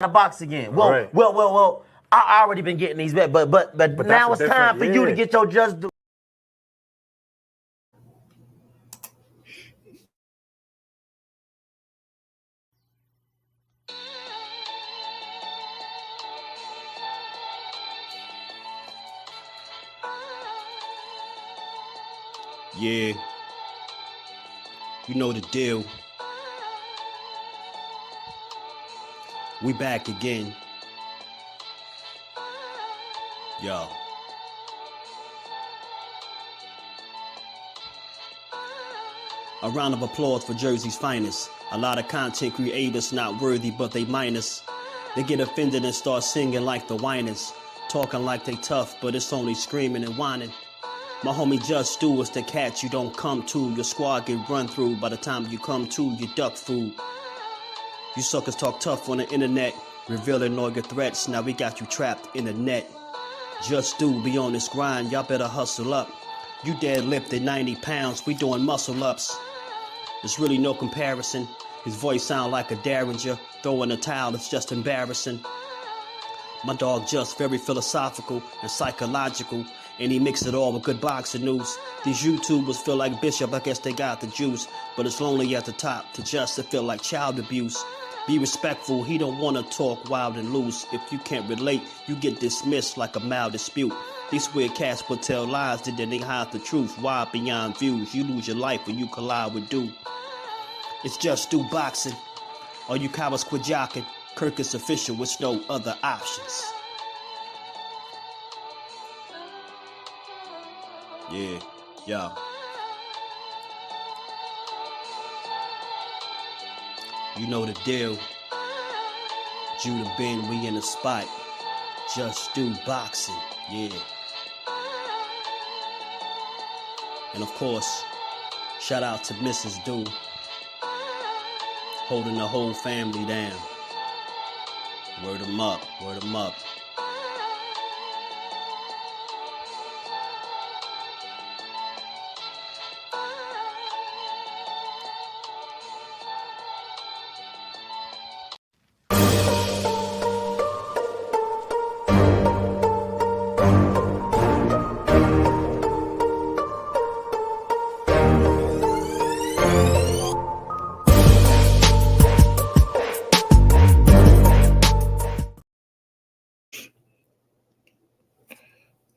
the box again. Well. I already been getting these back, but now it's time for you to get your just do. Yeah, you know the deal. We back again. Yo. A round of applause for Jersey's finest. A lot of content creators not worthy, but they minus. They get offended and start singing like the whiners. Talking like they tough, but it's only screaming and whining. My homie JusDueBoxing is the cat you don't come to. Your squad get run through. By the time you come to, you duck food. You suckers talk tough on the internet, revealing all your threats. Now we got you trapped in the net. JusDueBoxing be on this grind, y'all better hustle up. You deadlifted 90 pounds, we doing muscle ups. There's really no comparison. His voice sound like a derringer. Throwing a towel, it's just embarrassing. My dog Just very philosophical and psychological, and he mixed it all with good boxing news. These YouTubers feel like Bishop, I guess they got the juice, but it's lonely at the top to Just, it feel like child abuse. Be respectful, he don't want to talk wild and loose. If you can't relate, you get dismissed like a mild dispute. These weird cats will tell lies that then they hide the truth. Why beyond views? You lose your life when you collide with dude. It's JusDueBoxing. All you cowards quit jocking. Kirk is official with no other options. Yeah. You know the deal. Judah Ben, we in the spot. JusDueBoxing, yeah. And of course, shout out to Mrs. Do, holding the whole family down. Word 'em up, word 'em up.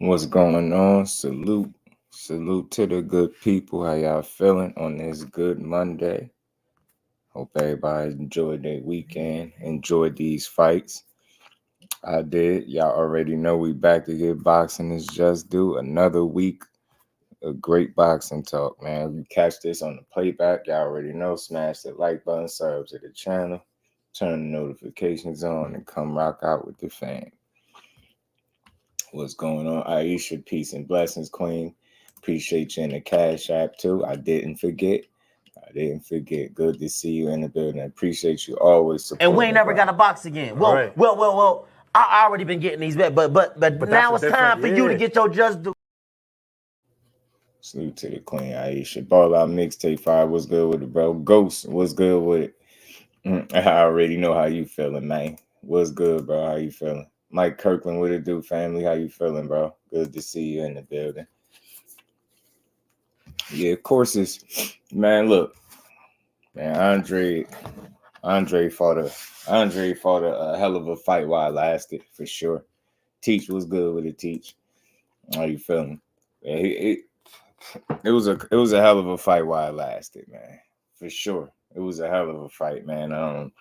What's going on? Salute to the good people. How y'all feeling on this good Monday? Hope everybody enjoyed their weekend, enjoyed these fights. I did. Y'all already know we back to get boxing. It's JusDueBoxing. Another week of great boxing talk, man. You catch this on the playback. Y'all already know. Smash the like button, subscribe to the channel, turn the notifications on, and come rock out with the fam. What's going on? Aisha, peace and blessings, queen. Appreciate you in the Cash App, too. I didn't forget. Good to see you in the building. I appreciate you always supporting. And we ain't never got a box again. Well. I already been getting these back, but now it's time for you to get your just do. Salute to the queen, Aisha. Ball out mixtape fire. What's good with it, bro? Ghost, what's good with it? I already know how you feeling, man. What's good, bro? How you feeling? Mike Kirkland, what it do, family? How you feeling, bro? Good to see you in the building. Yeah, of course it's, man, look, man, Andre fought a hell of a fight while it lasted, for sure. Teach was good with it, Teach. How you feeling? Yeah, it was a hell of a fight while it lasted, man. For sure. It was a hell of a fight, man.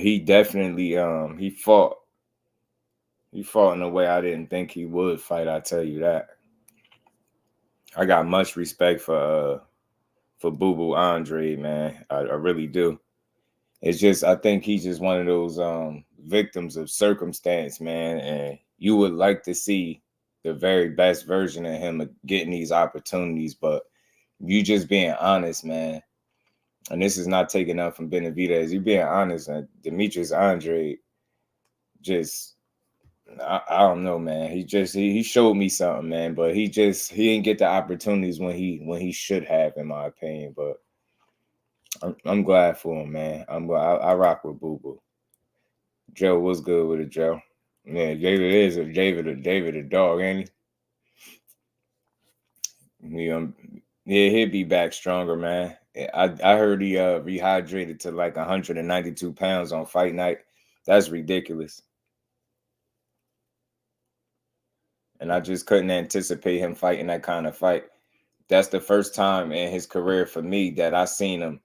He definitely he fought in a way I didn't think he would fight, I tell you that. I got much respect for Boo Boo Andrade, man. I really do. It's just, I think he's just one of those victims of circumstance, man. And you would like to see the very best version of him getting these opportunities, but you just being honest, man. And this is not taking up from Benavidez. You being honest, Demetrius Andrade, just, I don't know, man. He showed me something, man. But he didn't get the opportunities when he should have, in my opinion. But I'm glad for him, man. I rock with Boo Boo. Joe, what's good with it, Joe? Yeah, David a dog, ain't he? Yeah, he'll be back stronger, man. I heard he rehydrated to like 192 pounds on fight night. That's ridiculous. And I just couldn't anticipate him fighting that kind of fight. That's the first time in his career for me that I seen him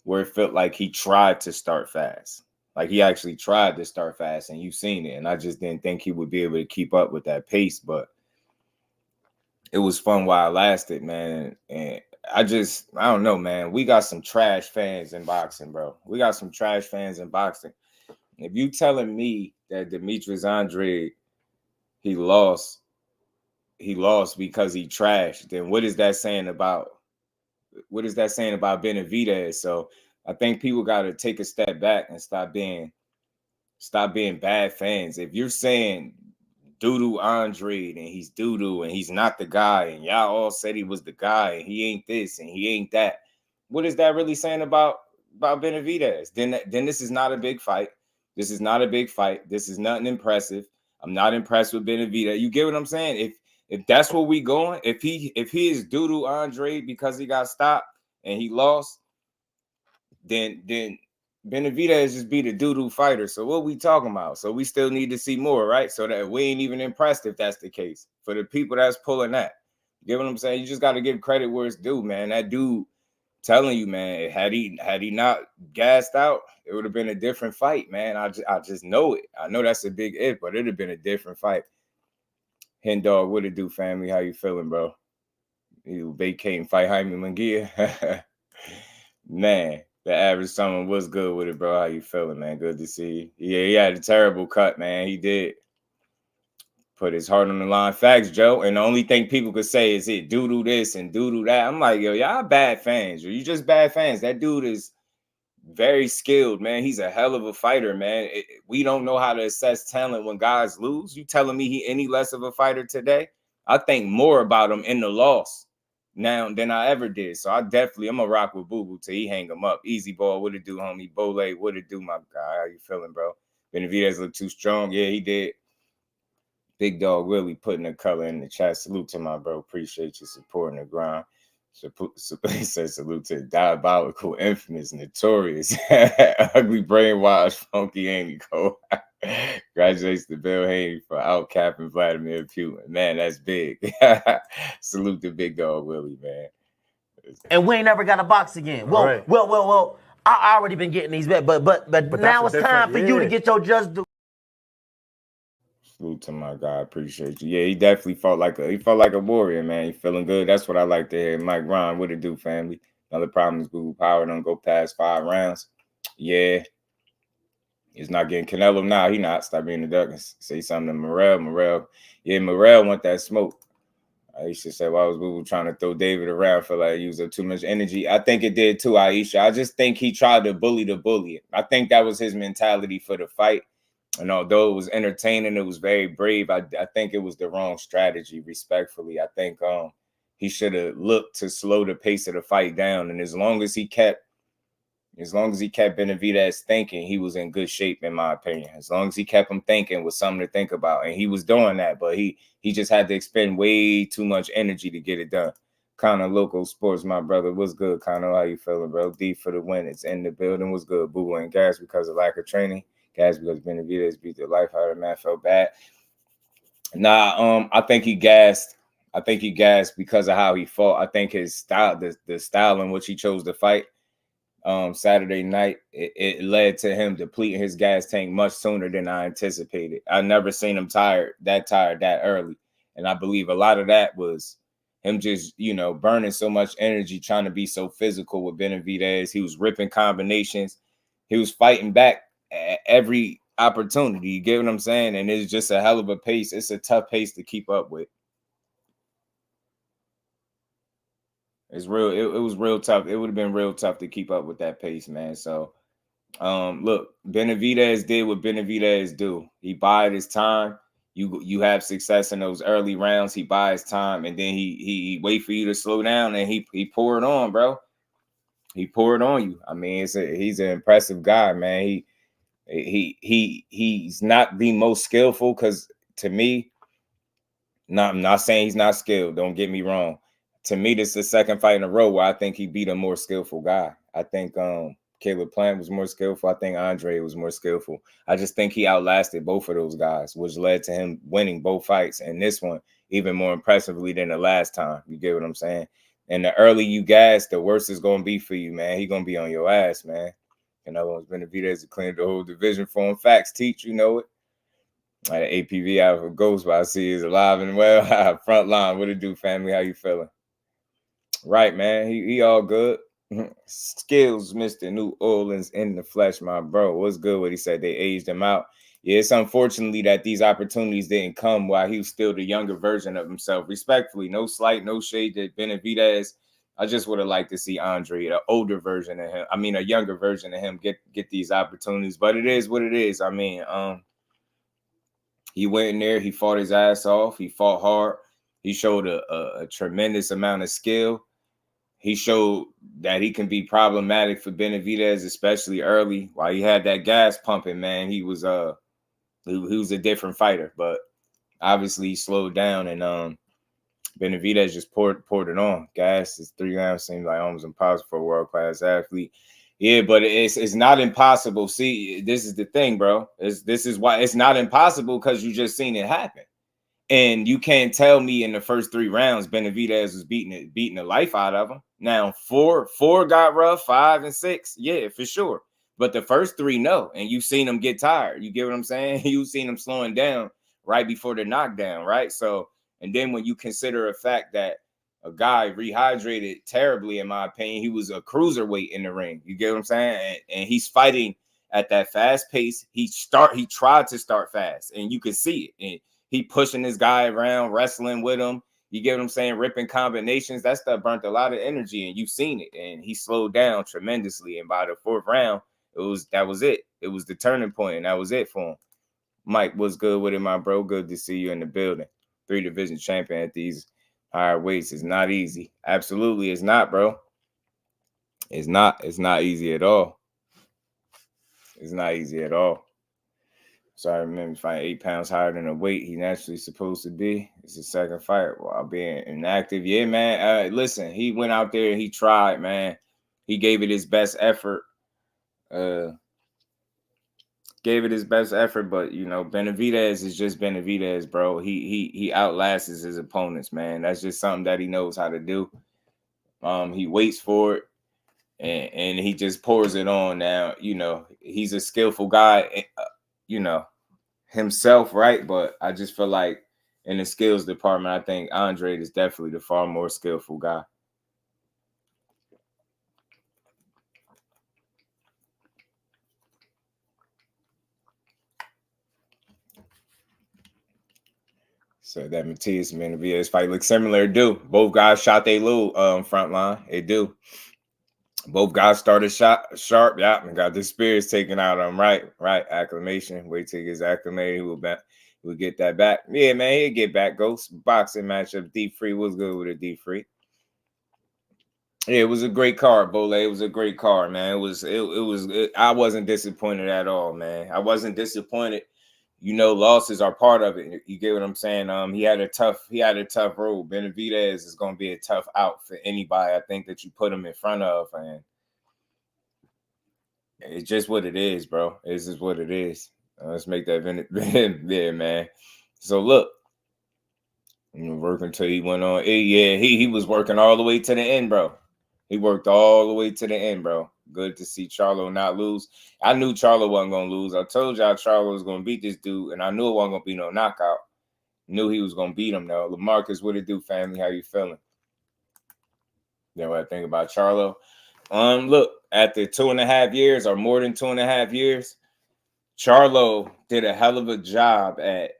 where it felt like he tried to start fast. Like he actually tried to start fast, and you've seen it. And I just didn't think he would be able to keep up with that pace, but it was fun while it lasted, man. And I don't know, man. We got some trash fans in boxing, bro. We got some trash fans in boxing. If you telling me that DEMETRIUS Andrade, he lost because he trashed, then what is that saying about Benavidez? So I think people got to take a step back and stop being bad fans. If you're saying doo-doo Andrade and he's doo-doo and he's not the guy, and y'all all said he was the guy and he ain't this and he ain't that, what is that really saying about Benavidez? Then this is not a big fight. This is not a big fight. This is nothing impressive. I'm not impressed with Benavidez. You get what I'm saying? If that's where we going, if he is doo-doo Andrade because he got stopped and he lost, then Benavidez just be the doo-doo fighter. So what we talking about? So we still need to see more, right? So that we ain't even impressed if that's the case. For the people that's pulling that, you get what I'm saying? You just got to give credit where it's due, man. That dude telling you, man, had he not gassed out, it would have been a different fight, man. I just know it. I know that's a big if, but it'd have been a different fight. Hen dog, what it do, family? How you feeling, bro? You vacating fight Jaime Munguia? Man, the average someone was good with it, bro. How you feeling, man? Good to see you. Yeah, he had a terrible cut, man. He did put his heart on the line. Facts, Joe. And the only thing people could say is it doo-doo this and doo-doo that. I'm like, yo, y'all bad fans. You just bad fans. That dude is very skilled, man. He's a hell of a fighter, man. We don't know how to assess talent when guys lose. You telling me he any less of a fighter today? I think more about him in the loss now than I ever did. So I'm gonna rock with Boo Boo till he hang him up. Easy ball, what it do, homie? Bole, what it do, my guy? How you feeling, bro? Benavidez look too strong. Yeah, he did. Big dog really putting the color in the chat. Salute to my bro. Appreciate you supporting the grind. He says salute to diabolical, infamous, notorious, ugly, brainwashed, funky Haney Cole. Congratulations to Bill Haney for outcapping Vladimir Putin. Man, that's big. Salute to Big Dog Willie, man. And we ain't never got a box again. Well. I already been getting these bet, but now it's time for you to get your just due. Salute to my guy. Appreciate you. Yeah, he definitely felt like a warrior, man. He feeling good. That's what I like to hear. Mike Ron, what it do, family? Another problem is Google Power don't go past 5 rounds. Yeah. He's not getting Canelo now. He not. Stop being a duck and say something to Morrell. Yeah, Morrell want that smoke. Aisha said, why was Google trying to throw David around? Feel like he used up too much energy. I think it did too, Aisha. I just think he tried to bully the bully. I think that was his mentality for the fight. And although it was entertaining, it was very brave. I think it was the wrong strategy, respectfully. I think he should have looked to slow the pace of the fight down. And as long as he kept Benavidez thinking, he was in good shape, in my opinion. As long as he kept him thinking with something to think about. And he was doing that, but he just had to expend way too much energy to get it done. Kind of local sports, my brother. What's good, Kind of? How you feeling, bro? D for the win. It's in the building. What's good? Boo and gas because of lack of training. Gas because Benavidez beat the life out of him. Man, felt bad. Nah, I think he gassed. I think he gassed because of how he fought. I think his style, the style in which he chose to fight Saturday night, it led to him depleting his gas tank much sooner than I anticipated. I never seen him tired that early. And I believe a lot of that was him just, burning so much energy, trying to be so physical with Benavidez. He was ripping combinations. He was fighting back at every opportunity. You get what I'm saying? And it's just a hell of a pace. It's a tough pace to keep up with. It's real. It was real tough. It would have been real tough to keep up with that pace, man. So, look, Benavidez did what Benavidez do. He bided his time. You have success in those early rounds. He buys time, and then he wait for you to slow down, and he pour it on, bro. he poured on you. I mean, he's an impressive guy, man. He's not the most skillful, because to me, I'm not saying he's not skilled. Don't get me wrong. To me, this is the second fight in a row where I think he beat a more skillful guy. I think Caleb Plant was more skillful. I think Andrade was more skillful. I just think he outlasted both of those guys, which led to him winning both fights. And this one, even more impressively than the last time. You get what I'm saying? And the early you gas, the worse it's going to be for you, man. He's going to be on your ass, man. And I've always been a Benavidez to clean the whole division for him. Facts teach, you know it. Like APV out of a ghost, but I see he's alive and well. Front line, what it do, family? How you feeling? Right, man. He all good. Skills, Mr. New Orleans in the flesh, my bro. What's good? What he said, they aged him out. Yeah, it's unfortunately that these opportunities didn't come while he was still the younger version of himself. Respectfully, no slight, no shade to Benavidez. I just would have liked to see Andre, an older version of him. I mean, a younger version of him get these opportunities. But it is what it is. I mean, he went in there. He fought his ass off. He fought hard. He showed a tremendous amount of skill. He showed that he can be problematic for Benavidez, especially early. While he had that gas pumping, man, he was a different fighter. But obviously he slowed down, and Benavidez just poured it on. Gas is 3 rounds, seems like almost impossible for a world-class athlete. Yeah, but it's not impossible. See, this is the thing, bro. This is why it's not impossible, because you just seen it happen. And you can't tell me in the first 3 rounds Benavidez was beating the life out of him. Now, 4 got rough, 5 and 6, yeah, for sure. But the first 3, no. And you've seen him get tired. You get what I'm saying? You've seen him slowing down right before the knockdown, right? So, and then when you consider a fact that a guy rehydrated terribly, in my opinion, he was a cruiserweight in the ring. You get what I'm saying? And he's fighting at that fast pace. He tried to start fast, and you can see it. And he pushing this guy around, wrestling with him. You get what I'm saying? Ripping combinations. That stuff burnt a lot of energy, and you've seen it. And he slowed down tremendously. And by the 4th round, that was it. It was the turning point, and that was it for him. Mike, what's good with it, my bro? Good to see you in the building. 3 division champion at these higher weights is not easy. Absolutely, it's not, bro. It's not easy at all. It's not easy at all. So I remember fighting 8 pounds higher than the weight he naturally supposed to be. It's his second fight while being inactive. Yeah, man. Listen, he went out there and he tried, man. He gave it his best effort. But you know, Benavidez is just Benavidez, bro. He outlasts his opponents, man. That's just something that he knows how to do. He waits for it, and he just pours it on. Now, you know, he's a skillful guy, you know, himself, right? But I just feel like in the skills department, I think Andrade is definitely the far more skillful guy. So that Matthias and Benavidez fight looks similar. Do both guys shot they little front line? It do. Both guys started sharp. Yeah, and got the spirits taken out of him. Right. Acclamation. Wait till he gets acclimated. We'll get that back. Yeah, man, he'll get back. Ghost boxing matchup. D-Free was good with a D-Free. Yeah, it was a great card, Bole. It was a great card, man. I wasn't disappointed at all, man. I wasn't disappointed. You know, losses are part of it. You get what I'm saying? He had a tough road. Benavidez is going to be a tough out for anybody, I think, that you put him in front of. And it's just what it is, bro. It's just what it is. Let's make that yeah, man. So look, working until he went on. Yeah, he was working all the way to the end, bro. He worked all the way to the end, bro. Good to see Charlo not lose. I knew Charlo wasn't going to lose. I told y'all Charlo was going to beat this dude, and I knew it wasn't going to be no knockout. Knew he was going to beat him, though. LaMarcus, what it do, family? How you feeling? You know what I think about Charlo? Look, after 2.5 years or more than 2.5 years, Charlo did a hell of a job at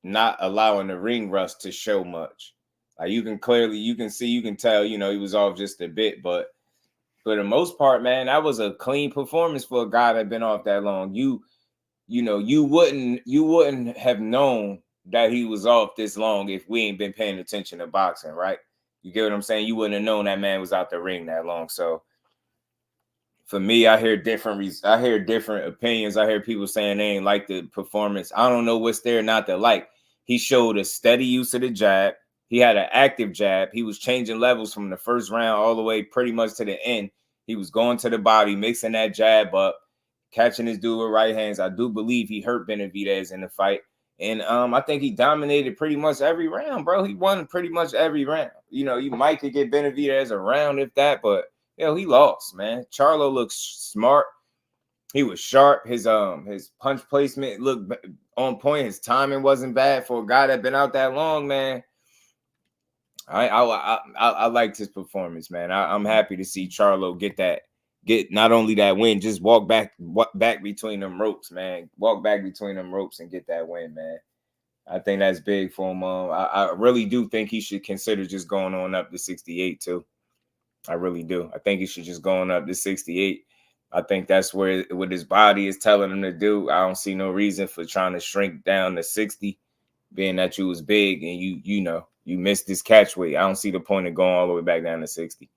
not allowing the ring rust to show much. Like you can tell, you know, he was off just a bit, but for the most part, man, that was a clean performance for a guy that been off that long. You wouldn't have known that he was off this long if we ain't been paying attention to boxing, right? You get what I'm saying? You wouldn't have known that man was out the ring that long. So for me, I hear different opinions. I hear people saying they ain't like the performance. I don't know what's there not to like. He showed a steady use of the jab. He had an active jab. He was changing levels from the first round all the way pretty much to the end. He was going to the body, mixing that jab up, catching his dude with right hands. I do believe he hurt Benavidez in the fight. And I think he dominated pretty much every round, bro. He won pretty much every round. You know, you might could get Benavidez a round if that, but he lost, man. Charlo looks smart. He was sharp. His punch placement looked on point. His timing wasn't bad for a guy that been out that long, man. I liked his performance, man. I'm happy to see Charlo get not only that win, just walk back between them ropes, man. Walk back between them ropes and get that win, man. I think that's big for him. I really do think he should consider just going on up to 68 too. I really do. I think he should just go on up to 68. I think that's what his body is telling him to do. I don't see no reason for trying to shrink down to 60, being that you was big and you missed this catch weight. I don't see the point of going all the way back down to 60.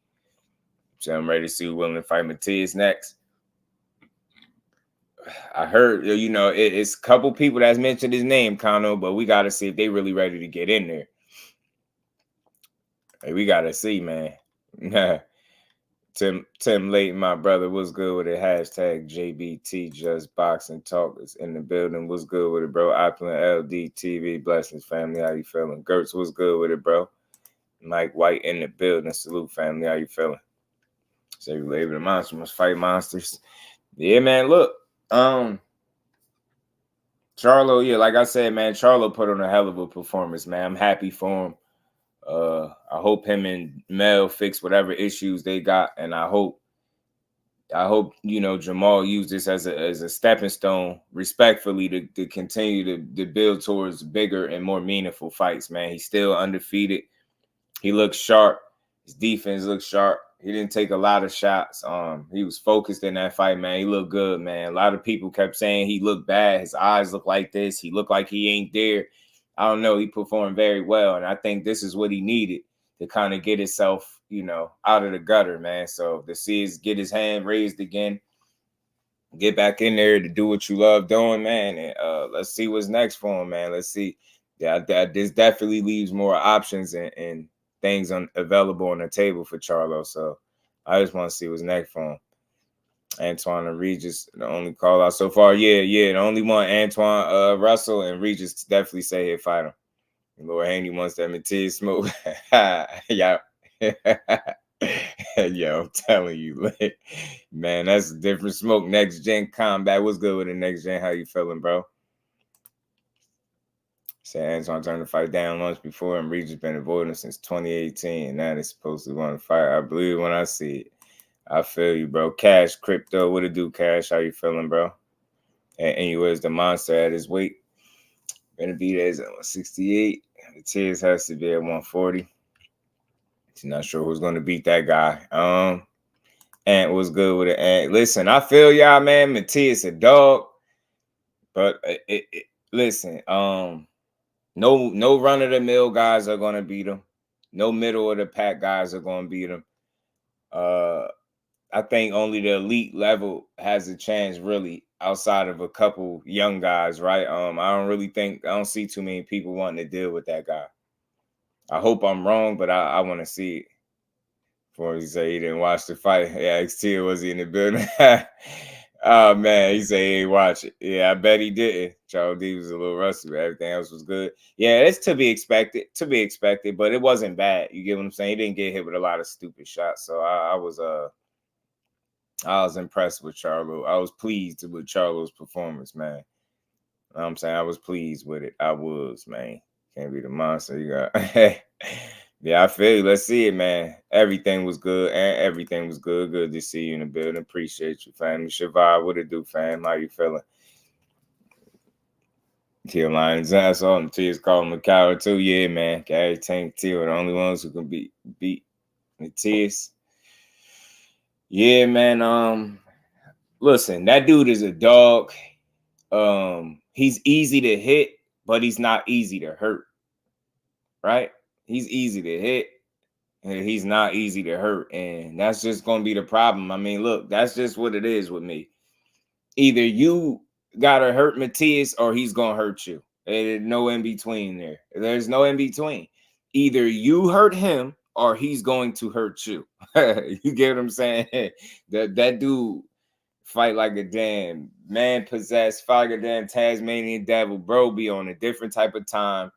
So I'm ready to see who's willing to fight MATHIAS next. I heard, it's a couple people that's mentioned his name, Kano, but we got to see if they really ready to get in there. Hey, we got to see, man. Tim Layton, my brother, what's good with it? Hashtag JBT Just Boxing Talk is in the building. What's good with it, bro? Opulent LD TV, blessings, family. How you feeling? Gertz, what's good with it, bro? Mike White in the building. Salute, family. How you feeling? Say we label the monster must fight monsters. Yeah, man. Look, Charlo. Yeah, like I said, man, Charlo put on a hell of a performance, man. I'm happy for him. I hope him and Mel fix whatever issues they got, and I hope Jermall use this as a stepping stone, respectfully, to continue to build towards bigger and more meaningful fights. Man, he's still undefeated. He looks sharp. His defense looks sharp. He didn't take a lot of shots. He was focused in that fight, man. He looked good, man. A lot of people kept saying he looked bad. His eyes look like this. He looked like he ain't there. I don't know. He performed very well, and I think this is what he needed to kind of get himself, out of the gutter, man. So to see get his hand raised again, get back in there to do what you love doing, man. And let's see what's next for him, man. Let's see. Yeah, this definitely leaves more options and things available on the table for Charlo. So I just want to see what's next for him. Antoine and Regis, the only call out so far. Yeah, the only one, Antoine Russell and Regis definitely say he'll fight him. Lord Haney wants that MATHIAS smoke. Yeah. Yo, I'm telling you, man, that's a different smoke. Next gen combat. What's good with the next gen? How you feeling, bro? Say Antoine turned the fight down once before, and Regis been avoiding since 2018, and now they're supposed to want to fight. I believe when I see it. I feel you, bro. Cash, Crypto, what it do, Cash? How you feeling, bro? And you was the monster at his weight. Benavidez at 168. MATHIAS has to be at 140. He's not sure who's going to beat that guy. And what's good with it? And listen, I feel y'all, man. MATHIAS a dog, but listen, no run of the mill guys are going to beat him. No middle of the pack guys are going to beat him. I think only the elite level has a chance, really, outside of a couple young guys, right? I don't see too many people wanting to deal with that guy. I hope I'm wrong, but I want to see it. Before he say he didn't watch the fight. Yeah, XT, was he in the building? Oh, man, he said he ain't watch it. Yeah, I bet he didn't. Charles D was a little rusty, but everything else was good. Yeah, it's to be expected, but it wasn't bad. You get what I'm saying? He didn't get hit with a lot of stupid shots, so I was impressed with Charlo. I was pleased with Charlo's performance, man. You know what I'm saying? I was pleased with it. I was, man. Can't be the monster you got. Yeah, I feel you. Let's see it, man. Everything was good, and everything was good. Good to see you in the building. Appreciate you, family. Shavai, what it do, fam? How you feeling? Kill Lions ass on. Tears calling him a coward too. Yeah, man. Gary Tank T are the only ones who can beat the Tears. Yeah, man. Listen, that dude is a dog. He's easy to hit, but he's not easy to hurt. Right? He's easy to hit. He's not easy to hurt, and that's just going to be the problem. I mean, look, that's just what it is with me. Either you got to hurt Matthias or he's going to hurt you. There's no in between there. There's no in between. Either you hurt him or he's going to hurt you. You get what I'm saying? That dude fight like a damn man possessed, fight like a damn Tasmanian devil. Bro be on a different type of time.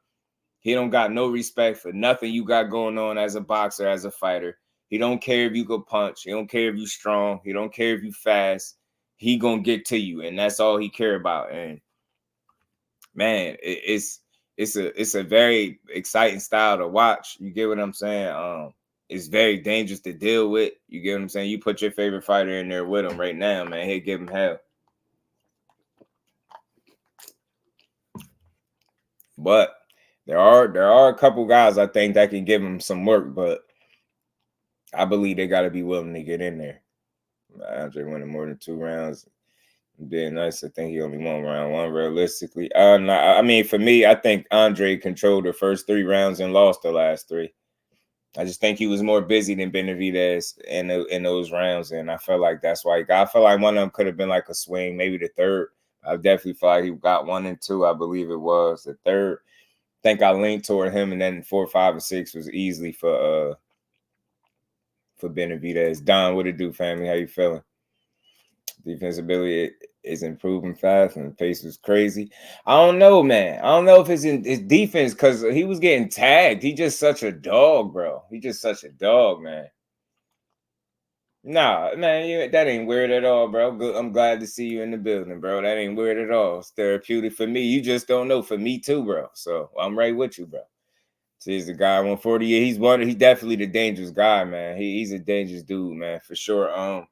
He don't got no respect for nothing you got going on as a boxer, as a fighter. He don't care if you go punch. He don't care if you strong. He don't care if you fast. He gonna get to you, and that's all he care about. And man, it's a very exciting style to watch. You get what I'm saying? It's very dangerous to deal with. You get what I'm saying? You put your favorite fighter in there with him right now, man. He'll give him hell. But there are a couple guys I think that can give him some work, but I believe they got to be willing to get in there. Andre winning more than 2 rounds. Being nice, I think he only won round 1 realistically. I mean, for me, I think Andre controlled the first 3 rounds and lost the last 3. I just think he was more busy than Benavidez in those rounds, and I felt like that's why he got. I felt like one of them could have been like a swing, maybe the third. I definitely felt like he got 1 and 2, I believe it was. The third, I think I leaned toward him, and then 4, 5, and 6 was easily for Benavidez. Don, what it do, family? How you feeling? Defensibility is improving fast, and the pace was crazy. I don't know, man. I don't know if it's in his defense because he was getting tagged. He just such a dog, bro. He just such a dog, man. Nah, man, that ain't weird at all, bro. Good. I'm glad to see you in the building, bro. That ain't weird at all. It's therapeutic for me. You just don't know for me too, bro. So I'm right with you, bro. So he's the guy 140. Yeah, he's definitely the dangerous guy, man. He's a dangerous dude, man, for sure.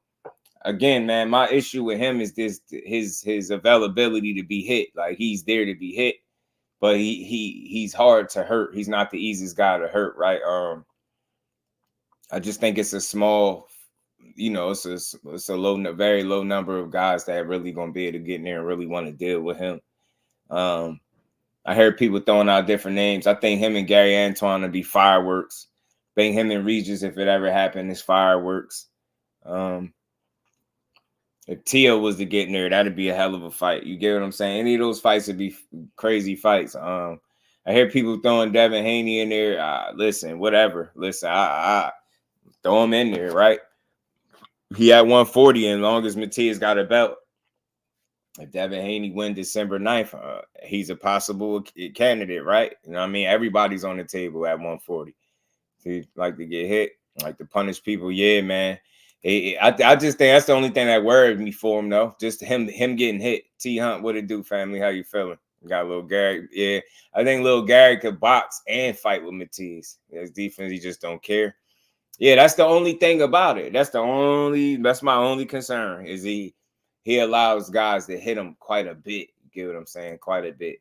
Again, man, my issue with him is his availability to be hit. Like, he's there to be hit, but he's hard to hurt. He's not the easiest guy to hurt, right? I just think it's a small, it's a very low number of guys that really gonna be able to get in there and really want to deal with him. I heard people throwing out different names. I think him and Gary Antoine would be fireworks. I think him and Regis, if it ever happened, is fireworks. If Tio was to get in there, that'd be a hell of a fight. You get what I'm saying? Any of those fights would be crazy fights. I hear people throwing Devin Haney in there. Listen, whatever. Listen, I throw him in there, right? He at 140, and as long as Matthias got a belt, if Devin Haney win December 9th, he's a possible candidate, right? You know what I mean? Everybody's on the table at 140. If you like to get hit, like to punish people, yeah, man. I just think that's the only thing that worried me for him, though. Just him getting hit. T Hunt, what it do, family? How you feeling? Got little Gary. Yeah, I think little Gary could box and fight with Matthias. His defense, he just don't care. Yeah, that's the only thing about it. That's my only concern is he allows guys to hit him quite a bit. You get what I'm saying? Quite a bit.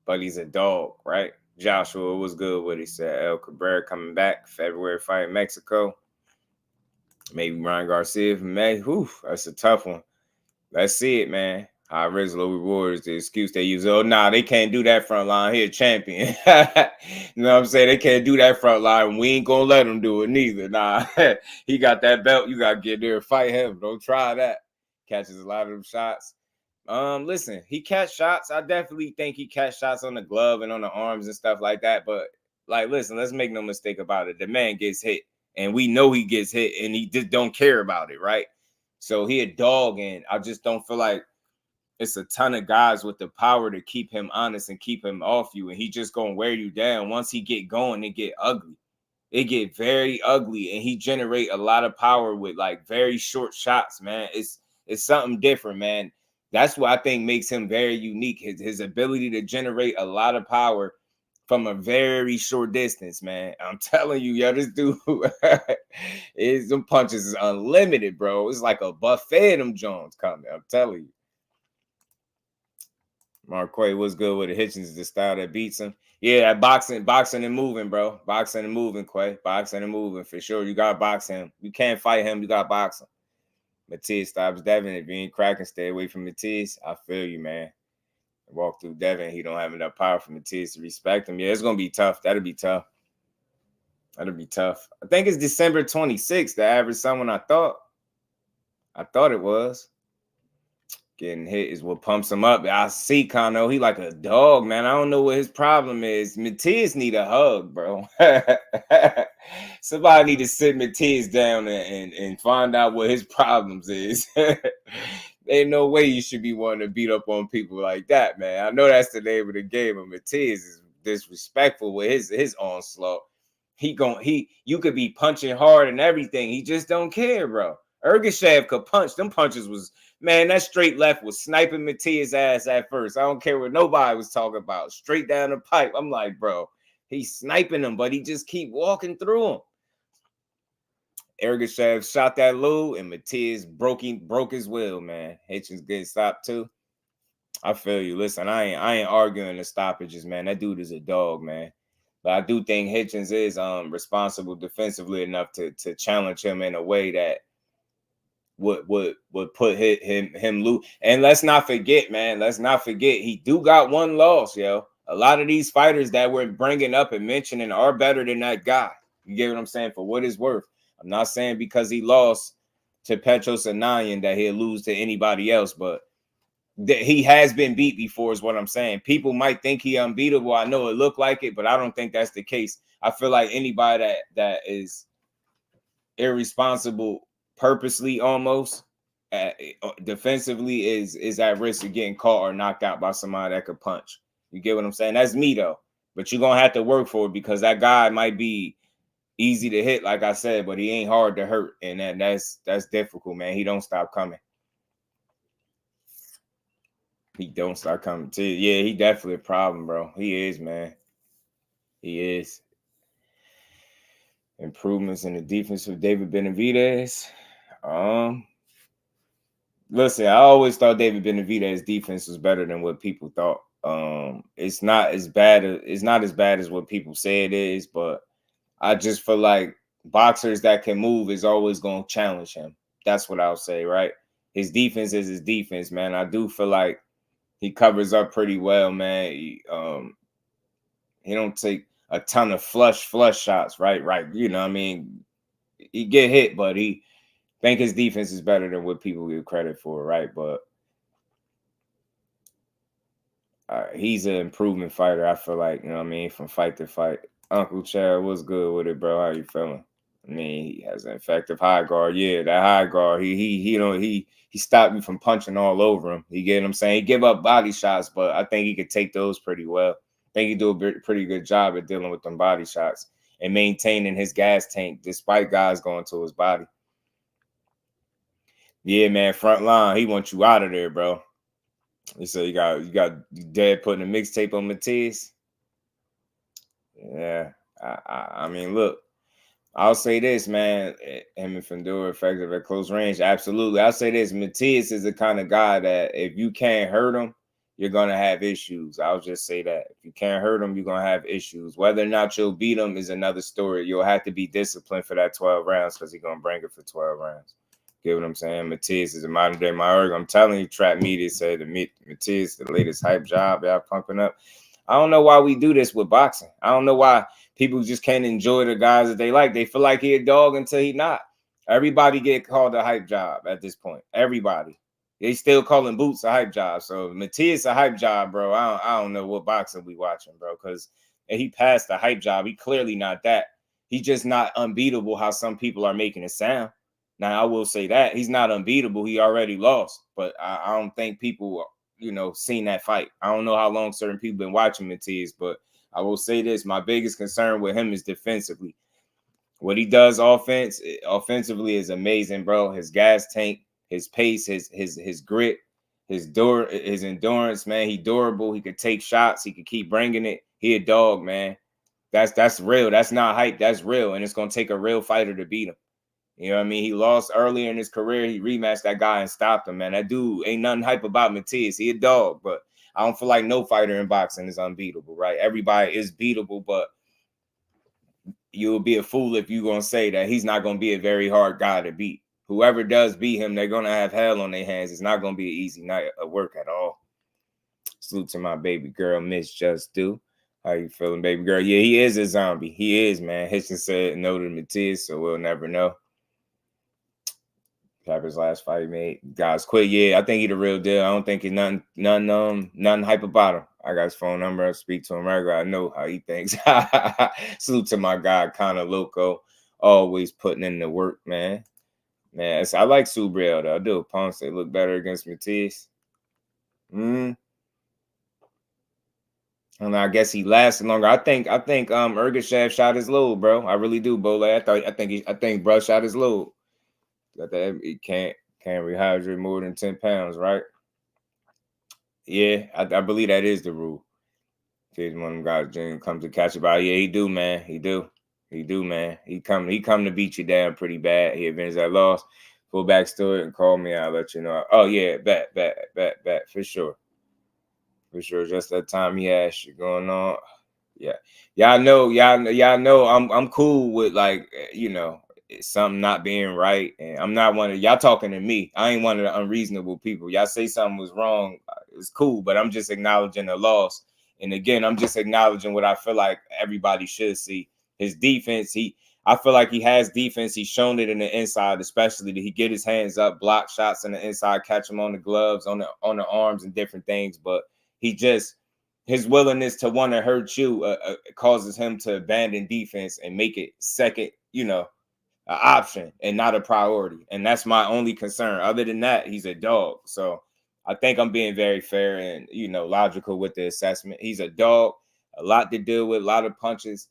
But he's a dog, right? Joshua was good what he said. El Cabrera coming back. February fight in Mexico. Maybe Ryan Garcia from May. Whew, that's a tough one. Let's see it, man. High risk, low rewards. The excuse they use. Oh, nah, they can't do that front line. He a champion. You know what I'm saying? They can't do that front line. We ain't gonna let him do it neither. Nah, he got that belt. You gotta get there and fight him. Don't try that. Catches a lot of them shots. Listen, he catch shots. I definitely think he catch shots on the glove and on the arms and stuff like that. But like, listen, let's make no mistake about it. The man gets hit. And we know he gets hit, and he just don't care about it, right? So he a dog, and I just don't feel like it's a ton of guys with the power to keep him honest and keep him off you, and he just gonna wear you down. Once he get going, it get ugly. It get very ugly, and he generate a lot of power with like very short shots, man. It's something different, man. That's what I think makes him very unique. His ability to generate a lot of power from a very short distance, man. I'm telling you, yo, this dude, them punches is unlimited, bro. It's like a buffet of them Jones coming. I'm telling you. Marquay, what's good with the Hitchens? The style that beats him. Yeah, boxing and moving, bro. Boxing and moving, Quay. Boxing and moving, for sure. You got to box him. You can't fight him. You got to box him. Matthias stops Devin. If you ain't cracking, stay away from Matthias. I feel you, man. Walk through Devin, he don't have enough power for Matthias to respect him. Yeah, it's gonna be tough. That'll be tough. That'll be tough. I think it's December 26th, the average someone I thought it was. Getting hit is what pumps him up. I see Canelo. He like a dog, man. I don't know what his problem is. Matias need a hug, bro. Somebody need to sit Matias down and find out what his problems is. Ain't no way you should be wanting to beat up on people like that, man. I know that's the name of the game, but Matias is disrespectful with his onslaught. You could be punching hard and everything. He just don't care, bro. ERGASHEV could punch. Them punches was, man, that straight left was sniping Matias' ass at first. I don't care what nobody was talking about. Straight down the pipe. I'm like, bro, he's sniping him, but he just keep walking through him. ERGASHEV shot that low, and Matias broke his will, man. Hitchens getting stopped too. I feel you. Listen, I ain't arguing the stoppages, man. That dude is a dog, man. But I do think Hitchens is responsible defensively enough to challenge him in a way that would put him loose. And let's not forget, man. Let's not forget he do got one loss, yo. A lot of these fighters that we're bringing up and mentioning are better than that guy. You get what I'm saying? For what it's worth. I'm not saying because he lost to Petros Anayan that he'll lose to anybody else, but he has been beat before is what I'm saying. People might think he unbeatable. I know it looked like it, but I don't think that's the case. I feel like anybody that is irresponsible purposely almost defensively is at risk of getting caught or knocked out by somebody that could punch. You get what I'm saying? That's me though, but you're gonna have to work for it because that guy might be easy to hit, like I said, but he ain't hard to hurt, and that's difficult, man. He don't stop coming. He don't start coming to you. Yeah, he definitely a problem, bro. He is, man. He is. Improvements in the defense of David Benavidez. Listen, I always thought David Benavidez's defense was better than what people thought. It's not as bad as what people say it is, but I just feel like boxers that can move is always going to challenge him. That's what I'll say, right? His defense is his defense, man. I do feel like he covers up pretty well, man. He don't take a ton of flush shots, right? You know what I mean? He get hit, but he think his defense is better than what people give credit for, right? But he's an improvement fighter, I feel like, you know what I mean, from fight to fight. Uncle Chad, what's good with it, bro? How you feeling? I mean, he has an effective high guard. Yeah, that high guard, he stopped me from punching all over him. You get what I'm saying? He give up body shots, but I think he could take those pretty well. I think he do a pretty good job at dealing with them body shots and maintaining his gas tank despite guys going to his body. Yeah, man, front line, he wants you out of there, bro. So you got Dad putting a mixtape on Matias. Yeah, I mean, look, I'll say this, man. Him and Fandora effective at close range. Absolutely. I'll say this. Matias is the kind of guy that if you can't hurt him, you're going to have issues. I'll just say that. If you can't hurt him, you're going to have issues. Whether or not you'll beat him is another story. You'll have to be disciplined for that 12 rounds because he's going to bring it for 12 rounds. Get what I'm saying? Matias is a modern day Mayorga. I'm telling you, Trap Media said that Matias, the latest hype job, y'all pumping up. I don't know why we do this with boxing. I don't know why people just can't enjoy the guys that they like. They feel like he a dog until he not. Everybody get called a hype job at this point. Everybody. They still calling Boots a hype job. So Matias a hype job, bro. I don't know what boxing we watching, bro, because he passed the hype job. He clearly not that. He's just not unbeatable how some people are making it sound. Now, I will say that. He's not unbeatable. He already lost. But I don't think people seen that fight. I don't know how long certain people been watching Matias, but I will say this. My biggest concern with him is defensively. What he does offensively is amazing, bro. His gas tank, his pace, his grit, his endurance, man. He durable. He could take shots. He could keep bringing it. He a dog, man. That's real. That's not hype. That's real. And it's going to take a real fighter to beat him. You know what I mean? He lost earlier in his career. He rematched that guy and stopped him, man. That dude ain't nothing hype about Matias. He a dog, but I don't feel like no fighter in boxing is unbeatable, right? Everybody is beatable, but you'll be a fool if you're going to say that he's not going to be a very hard guy to beat. Whoever does beat him, they're going to have hell on their hands. It's not going to be an easy night of work at all. Salute to my baby girl, Miss Just Do. How you feeling, baby girl? Yeah, he is a zombie. He is, man. Hitchens said no to Matthias, so we'll never know. Clapper's last fight he made. Guys quit. Yeah, I think he the real deal. I don't think he's nothing hype about him. I got his phone number. I speak to him regular. I know how he thinks. Salute to my guy, kinda loco. Always putting in the work, man. Man, I like SUBRIEL though. I do. Ponce look better against Matthias. And I guess he lasted longer. I think ERGASHEV shot his load, bro. I really do, Bole. I think bro shot his load. Got that he can't rehydrate more than 10 pounds, right? Yeah, I believe that is the rule. He's one of them guys that comes to catch about. Yeah, he do, man. He do, man. He come to beat you down pretty bad. He avenged that loss. Full back story and call me. I'll let you know. Oh yeah, bet for sure. For sure. Just that time he had shit going on. Yeah. Y'all know I'm cool with, like, you know, something not being right. And I'm not one of y'all talking to me. I ain't one of the unreasonable people. Y'all say something was wrong. It's cool, but I'm just acknowledging the loss. And again, I'm just acknowledging what I feel like everybody should see. His defense, I feel like he has defense. He's shown it in the inside, especially that he get his hands up, block shots in the inside, catch him on the gloves, on the arms and different things. But his willingness to want to hurt you causes him to abandon defense and make it second, you know, an option and not a priority. And that's my only concern. Other than that, he's a dog. So I think I'm being very fair and, you know, logical with the assessment. He's a dog, a lot to deal with, a lot of punches.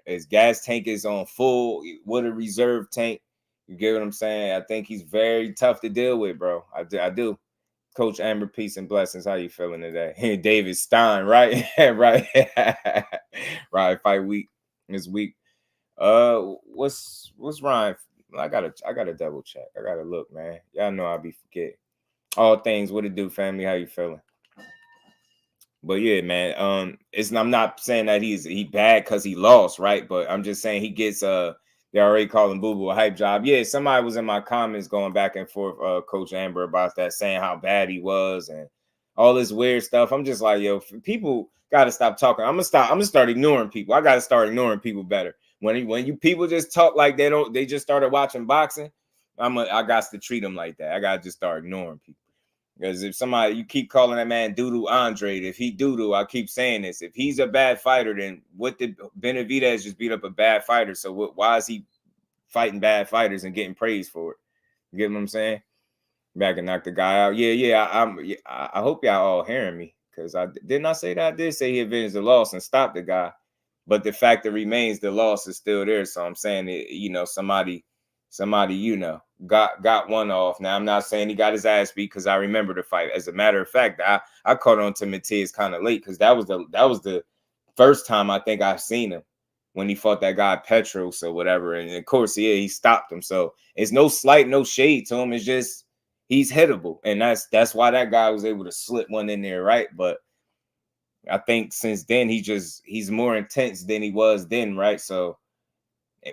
His gas tank is on full with a reserve tank. You get what I'm saying? I think he's very tough to deal with, bro. I do. Coach Amber, peace and blessings. How you feeling today? David Stein, right? Right. Right. Fight week. This week. What's Ryan? I gotta double check. I gotta look, man. Y'all know I be forgetting. All things, what it do, family? How you feeling? But yeah, man. I'm not saying that he bad because he lost, right? But I'm just saying he gets they already call him Boo Boo a hype job. Yeah, somebody was in my comments going back and forth, Coach Amber, about that, saying how bad he was and all this weird stuff. I'm just like, yo, people gotta stop talking. I'm gonna start ignoring people. I gotta start ignoring people better. When you people just talk like they just started watching boxing, I got to treat them like that. I gotta just start ignoring people. Because if somebody, you keep calling that man Doodoo Andrade, if he Doodoo, I keep saying this. If he's a bad fighter, then what did Benavidez just beat up a bad fighter? So why is he fighting bad fighters and getting praised for it? You get what I'm saying? Back and knock the guy out. Yeah. I hope y'all all hearing me, because I say that. I did say he avenged the loss and stopped the guy, but the fact that remains, the loss is still there. So I'm saying that, you know, somebody, you know, got one off. Now I'm not saying he got his ass beat, because I remember the fight. As a matter of fact, I caught on to Matthias kind of late, because that was the first time I think I've seen him, when he fought that guy Petros or whatever. And of course, yeah, he stopped him. So it's no slight, no shade to him. It's just he's hittable, and that's why that guy was able to slip one in there, right? But I think since then he's more intense than he was then, right? So,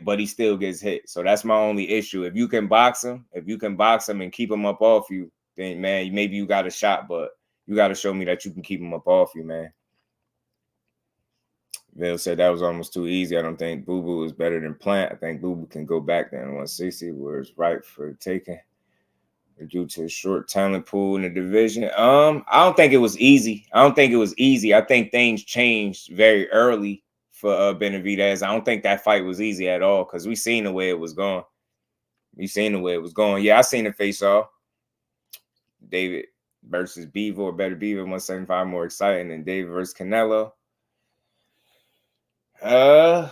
but he still gets hit. So that's my only issue. If you can box him and keep him up off you, then man, maybe you got a shot, but you got to show me that you can keep him up off you, man. Bill said that was almost too easy. I don't think Boo Boo is better than Plant. I think Boo Boo can go back down to 160, where it's right for taking, due to a short talent pool in the division. I don't think it was easy. I think things changed very early for Benavidez. I don't think that fight was easy at all, because we seen the way it was going. Yeah, I seen the face off. David versus Beaver, or better Beaver, 175 more exciting than David versus Canelo. I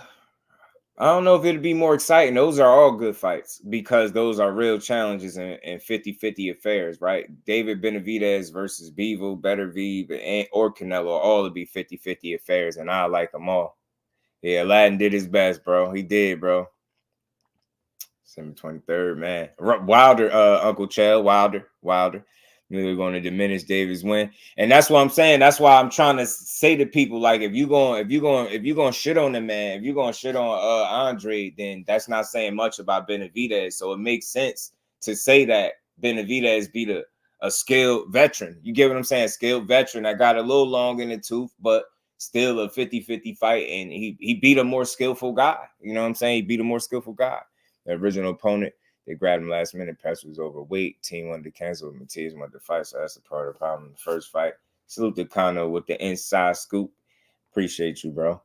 don't know if it'd be more exciting. Those are all good fights, because those are real challenges and 50-50 affairs, right? David Benavidez versus Beaver, better Beaver, or Canelo, all would be 50-50 affairs, and I like them all. Yeah, Aladdin did his best, bro. He did, bro. December 23rd, man. Wilder, Uncle Chell, Wilder. We're going to diminish David's win, and that's what I'm saying. That's why I'm trying to say to people, like, if you're going to shit on the man, if you're going to shit on Andrade, then that's not saying much about Benavidez. So it makes sense to say that Benavidez beat a skilled veteran. You get what I'm saying? Skilled veteran that got a little long in the tooth, but still a 50-50 fight, and he beat a more skillful guy. You know what I'm saying? He beat a more skillful guy. The original opponent, they grabbed him last minute. Press was overweight. Team wanted to cancel. Matias wanted to fight, so that's a part of the problem in the first fight. Salute to Kano with the inside scoop. Appreciate you, bro.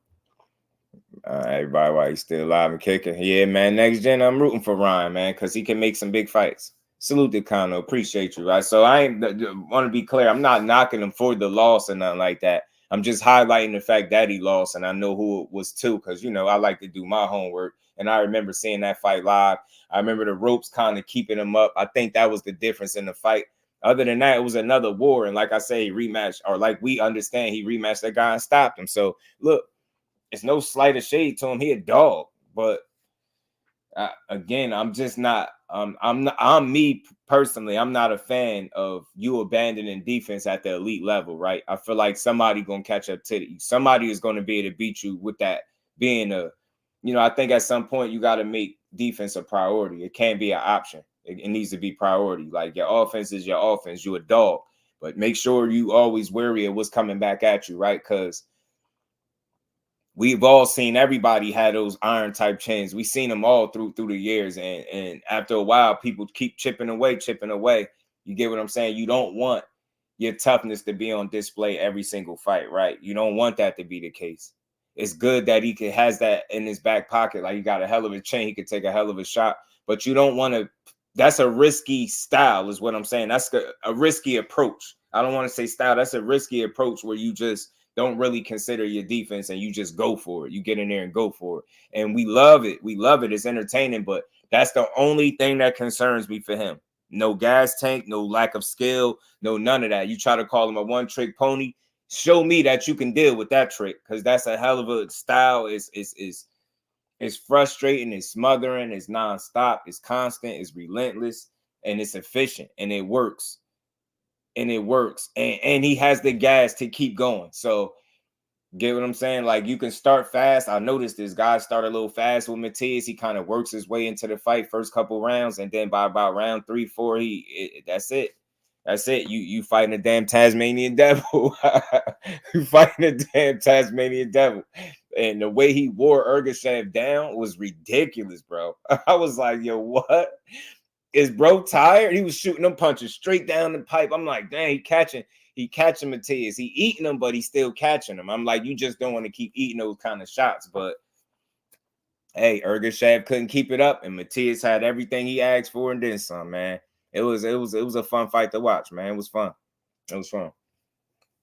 Everybody, why he's still alive and kicking. Yeah, man. Next gen, I'm rooting for Ryan, man, because he can make some big fights. Salute to Kano. Appreciate you, right? So I want to be clear. I'm not knocking him for the loss or nothing like that. I'm just highlighting the fact that he lost, and I know who it was too, because, you know, I like to do my homework, and I remember seeing that fight live. I remember the ropes kind of keeping him up. I think that was the difference in the fight. Other than that, it was another war, and like I say, he rematched, or like we understand, he rematched that guy and stopped him. So, look, it's no slight of shade to him. He a dog, but again, I'm just not. I'm me personally. I'm not a fan of you abandoning defense at the elite level, right? I feel like somebody gonna catch up to you. Somebody is gonna be able to beat you with that being a. You know, I think at some point you got to make defense a priority. It can't be an option. It needs to be priority. Like, your offense is your offense. You a dog, but make sure you always wary of what's coming back at you, right? Because we've all seen everybody had those iron type chains. We've seen them all through the years. And after a while, people keep chipping away. You get what I'm saying? You don't want your toughness to be on display every single fight, right? You don't want that to be the case. It's good that he has that in his back pocket. Like, he got a hell of a chain. He could take a hell of a shot. But you don't want to. That's a risky style is what I'm saying. That's a risky approach. I don't want to say style. That's a risky approach where you just don't really consider your defense and you just go for it. You get in there and go for it. And we love it. We love it. It's entertaining. But that's the only thing that concerns me for him. No gas tank, no lack of skill, no none of that. You try to call him a one-trick pony. Show me that you can deal with that trick, because that's a hell of a style. It's frustrating, it's smothering, it's nonstop, it's constant, it's relentless, and it's efficient, and it works. And he has the gas to keep going. So, get what I'm saying? Like, you can start fast. I noticed this guy started a little fast with Matias. He kind of works his way into the fight first couple rounds, and then by about round 3, 4, that's it. That's it. You fighting a damn Tasmanian devil. You fighting a damn Tasmanian devil. And the way he wore ERGASHEV down was ridiculous, bro. I was like, yo, what? Is bro tired? He was shooting them punches straight down the pipe. I'm like, dang, he catching Matias. He eating them, but he's still catching them. I'm like, you just don't want to keep eating those kind of shots. But hey, ERGASHEV couldn't keep it up, and Matias had everything he asked for and then some, man. It was a fun fight to watch, man. It was fun. And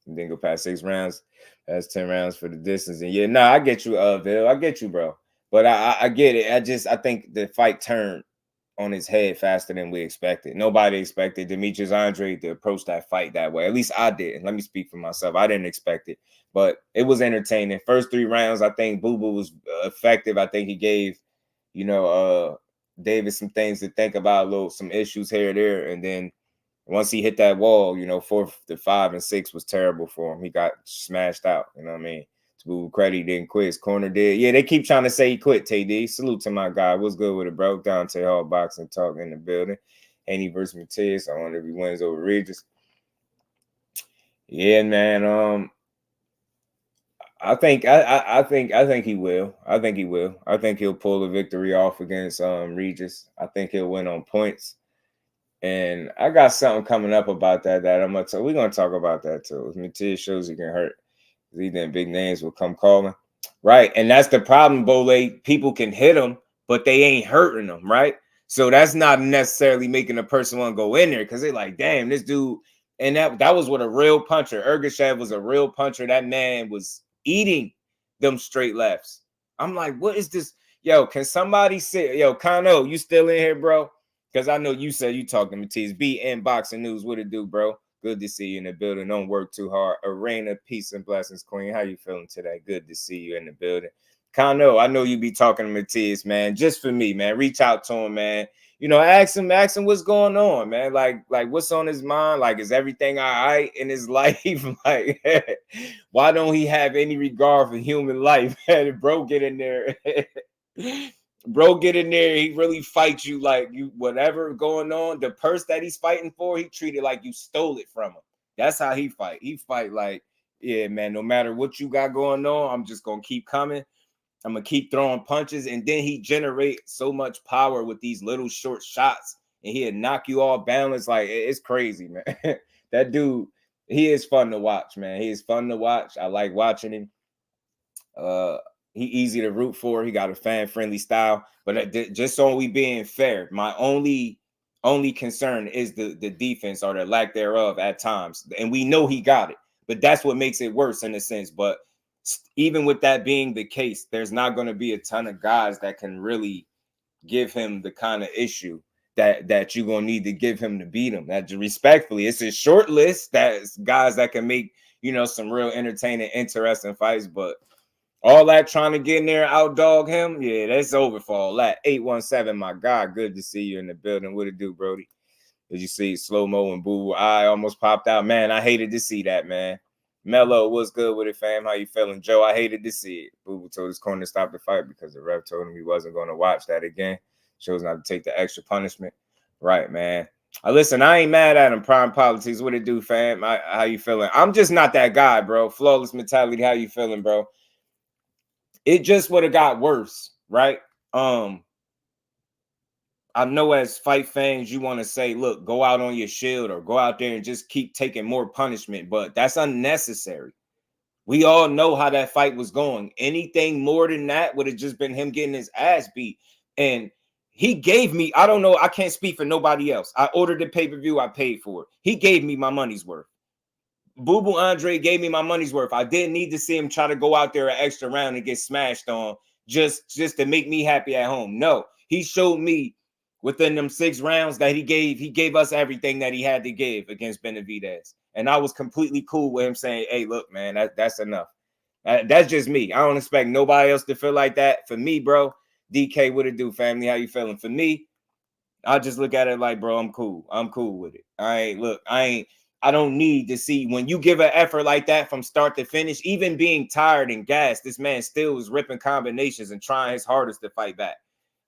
then go past 6 rounds. That's 10 rounds for the distance. And yeah, I get you, Bill. I get you, bro. But I get it. I think the fight turned on his head faster than we expected. Nobody expected Demetrius Andrade to approach that fight that way. At least I didn't. Let me speak for myself. I didn't expect it. But it was entertaining. First 3 rounds, I think Boo Boo was effective. I think he gave, David some things to think about, some issues here or there. And then once he hit that wall, 4 to 5 and 6 was terrible for him. He got smashed out. You know what I mean? Boo credit, he didn't quit. His corner did. Yeah, they keep trying to say he quit, TD. Salute to my guy. What's good with it, bro? Dante Hall Boxing Talk in the building. Haney versus Matias. I wonder if he wins over Regis. Yeah, man. I think he will. I think he will. I think he'll pull the victory off against Regis. I think he'll win on points. And I got something coming up about that we're gonna talk about that too. If Matias shows he can hurt, these damn big names will come calling. Right. And that's the problem, Bole. People can hit him, but they ain't hurting them, right? So that's not necessarily making a person want to go in there, because they're like, damn, this dude. And that was what a real puncher. ERGASHEV was a real puncher. That man was eating them straight lefts. I'm like, what is this? Yo, can somebody say, yo, Kano, you still in here, bro? Because I know you said you talking to Matias. BN Boxing News, what it do, bro? Good to see you in the building. Don't work too hard. Arena, peace and blessings, Queen. How you feeling today? Good to see you in the building. Kano, I know you be talking to Matias, man. Just for me, man. Reach out to him, man. Ask him what's going on, man. Like what's on his mind? Like, is everything all right in his life? Like, why don't he have any regard for human life? Bro, get in there. Bro, get in there. He really fights you like you, whatever going on. The purse that he's fighting for, he treated like you stole it from him. That's how he fight. He fight like yeah, man, no matter what you got going on, I'm just going to keep coming. I'm going to keep throwing punches. And then he generates so much power with these little short shots. And he'll knock you off balance. Like, it's crazy, man. That dude, he is fun to watch, man. He is fun to watch. I like watching him. He easy to root for. He got a fan-friendly style. But just so we being fair, my only concern is the defense or the lack thereof at times. And we know he got it. But that's what makes it worse in a sense. But even with that being the case, there's not going to be a ton of guys that can really give him the kind of issue that you're going to need to give him to beat him. That respectfully, it's a short list. That's guys that can make, you know, some real entertaining, interesting fights. But all that trying to get in there, outdog him, yeah, that's over for all that. 817, my God, good to see you in the building. What it do, Brody? Did you see slow-mo and boo? I almost popped out. Man, I hated to see that, man. Mello, what's good with it, fam? How you feeling? Joe, I hated to see it. Boo told his corner to stop the fight because the ref told him he wasn't going to watch that again. Chose not to take the extra punishment. Right, man. Listen, I ain't mad at him. Prime Politics, what it do, fam? How you feeling? I'm just not that guy, bro. Flawless mentality, how you feeling, bro? It just would have got worse, right? I know as fight fans, you want to say, look, go out on your shield or go out there and just keep taking more punishment, but that's unnecessary. We all know how that fight was going. Anything more than that would have just been him getting his ass beat. And he gave me, I don't know, I can't speak for nobody else. I ordered the pay-per-view, I paid for it. He gave me my money's worth. Boo-Boo Andrade gave me my money's worth. I didn't need to see him try to go out there an extra round and get smashed on just to make me happy at home. No, he showed me within them 6 rounds that he gave us everything that he had to give against Benavidez. And I was completely cool with him saying, hey, look, man, that's enough. That's just me. I don't expect nobody else to feel like that. For me, bro, DK, what it do, family? How you feeling? For me, I just look at it like, bro, I'm cool. I'm cool with it. I don't need to see when you give an effort like that from start to finish, even being tired and gassed, this man still is ripping combinations and trying his hardest to fight back.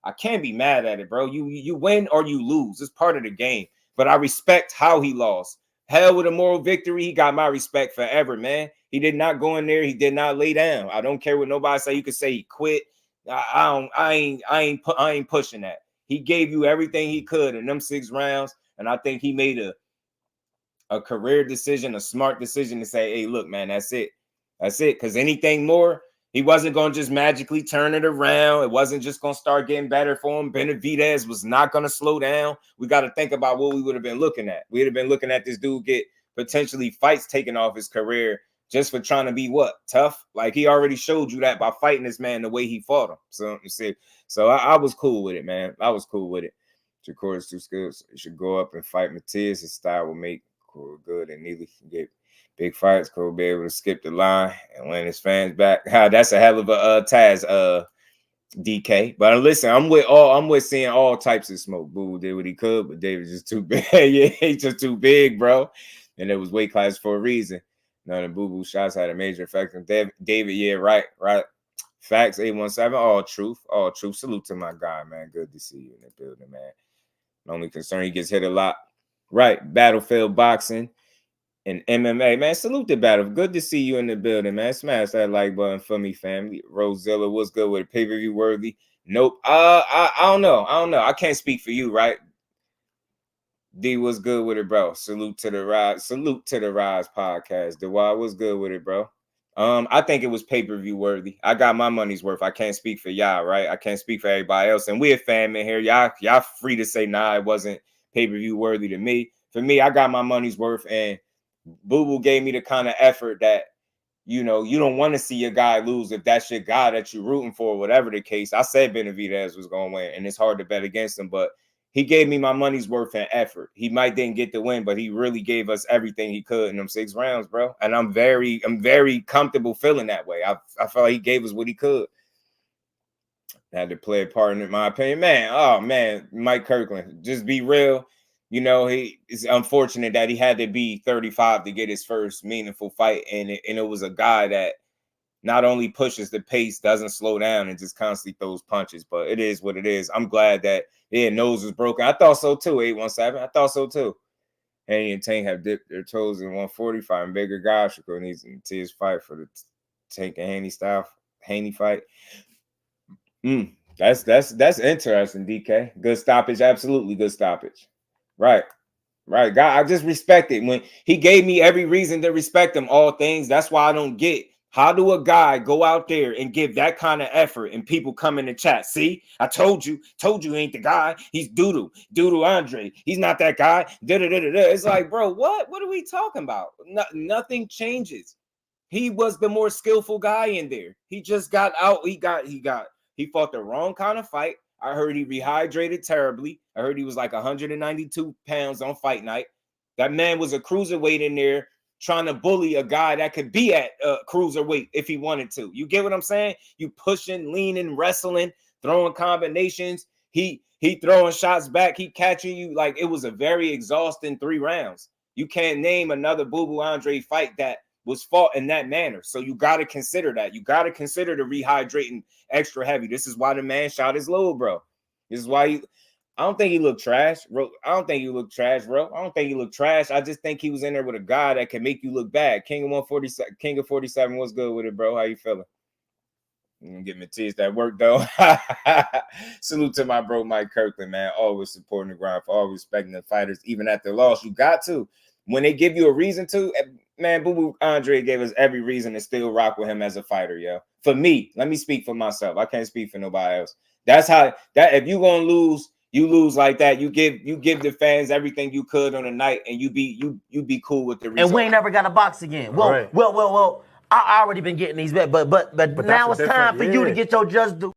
I can't be mad at it, bro. You win or you lose. It's part of the game. But I respect how he lost. Hell with a moral victory, he got my respect forever, man. He did not go in there. He did not lay down. I don't care what nobody say. You could say he quit. I ain't pushing that. He gave you everything he could in them 6 rounds, and I think he made a career decision, a smart decision to say, hey, look, man, that's it. That's it. Because anything more, he wasn't going to just magically turn it around. It wasn't just going to start getting better for him. Benavidez was not going to slow down. We got to think about what we would have been looking at. We would have been looking at this dude get potentially fights taken off his career just for trying to be what? Tough? Like, he already showed you that by fighting this man the way he fought him. So, you see, I was cool with it, man. I was cool with it. Shakur's too skills. He should go up and fight Matthias. His style will make Cole good, and neither can get big fights. Cole be able to skip the line and win his fans back. That's a hell of a Taz, DK. But listen, I'm with seeing all types of smoke. Boo did what he could, but David's just too big. Yeah, he's just too big, bro. And it was weight class for a reason. None of Boo Boo shots had a major effect on David. Yeah, right. Facts 817. All truth. Salute to my guy, man. Good to see you in the building, man. My only concern, he gets hit a lot. Right, Battlefield Boxing and MMA, man. Salute the Battle. Good to see you in the building, man. Smash that like button for me, family. Rosella, what's good with it? Pay-per-view worthy? Nope. I don't know. I can't speak for you, right? D, what's good with it, bro? Salute to the Rise podcast. DeWa, what's good with it, bro? I think it was pay-per-view worthy. I got my money's worth. I can't speak for y'all, right? I can't speak for everybody else. And we're a fan in here. Y'all free to say, nah, it wasn't pay-per-view worthy to me. For me, I got my money's worth, and Boo Boo gave me the kind of effort that, you know, you don't want to see your guy lose if that's your guy that you're rooting for, whatever the case. I said Benavidez was going to win, and it's hard to bet against him, but he gave me my money's worth in effort. He might didn't get the win, but he really gave us everything he could in them 6 rounds, bro. And I'm very comfortable feeling that way. I felt like he gave us what he could. Had to play a part in my opinion. Man, oh man, Mike Kirkland, just be real. You know, it's unfortunate that he had to be 35 to get his first meaningful fight. And it was a guy that not only pushes the pace, doesn't slow down, and just constantly throws punches. But it is what it is. I'm glad that nose was broken. I thought so too, 817. I thought so too. Haney and Tank have dipped their toes in 140 fighting bigger guys. Chicago needs to his fight for the Tank and Haney fight. That's interesting, DK. Good stoppage, absolutely good stoppage. Right. God, I just respect it. When he gave me every reason to respect him, all things. That's why I don't get how do a guy go out there and give that kind of effort and people come in the chat. See, I told you he ain't the guy. He's doodle Andrade. He's not that guy. It's like, bro, what are we talking about? Nothing changes. He was the more skillful guy in there. He just got out. He fought the wrong kind of fight. I heard he rehydrated terribly. I heard he was like 192 pounds on fight night. That man was a cruiserweight in there trying to bully a guy that could be at cruiserweight if he wanted to. You get what I'm saying? You pushing, leaning, wrestling, throwing combinations. He throwing shots back. He catching you. Like, it was a very exhausting 3 rounds. You can't name another Boo Andrade fight that was fought in that manner. So you got to consider that. You got to consider the rehydrating extra heavy. This is why the man shot his load, bro. This is why I don't think he looked trash, bro. I don't think he looked trash. I just think he was in there with a guy that can make you look bad. King of 147, King of 47, what's good with it, bro? How you feeling? I'm gonna get Matthias that work, though. Salute to my bro, Mike Kirkland, man. Always supporting the grind, for always respecting the fighters, even at their loss. You got to. When they give you a reason to, man, Boo Andrade gave us every reason to still rock with him as a fighter, yo. For me, let me speak for myself. I can't speak for nobody else. That's how that if you're gonna lose, you lose like that. You give the fans everything you could on the night, and you be cool with the result. And we ain't never got to box again. Well. I already been getting these bets, but now it's time for you to get your just due.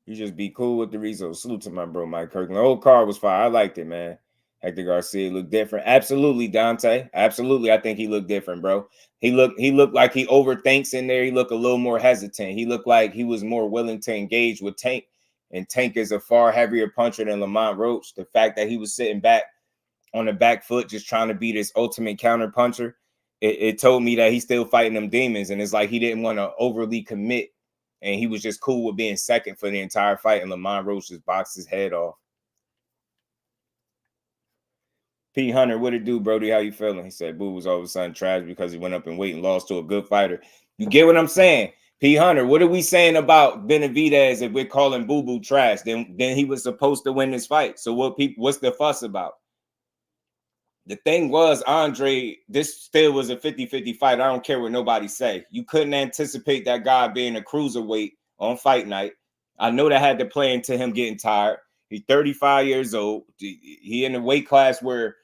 You just be cool with the result. Salute to my bro, Mike Kirkland. The whole card was fire. I liked it, man. Hector Garcia looked different. Absolutely, Dante. Absolutely, I think he looked different, bro. He looked like he overthinks in there. He looked a little more hesitant. He looked like he was more willing to engage with Tank. And Tank is a far heavier puncher than Lamont Roach. The fact that he was sitting back on the back foot just trying to be this ultimate counter puncher, it told me that he's still fighting them demons. And it's like he didn't want to overly commit. And he was just cool with being second for the entire fight. And Lamont Roach just boxed his head off. P. Hunter, what it do, Brody? How you feeling? He said Boo was all of a sudden trash because he went up and weight and lost to a good fighter. You get what I'm saying? P. Hunter, what are we saying about Benavidez if we're calling Boo Boo trash? Then he was supposed to win this fight. So what's the fuss about? The thing was, Andre, this still was a 50-50 fight. I don't care what nobody say. You couldn't anticipate that guy being a cruiserweight on fight night. I know that had to play into him getting tired. He's 35 years old. He in a weight class where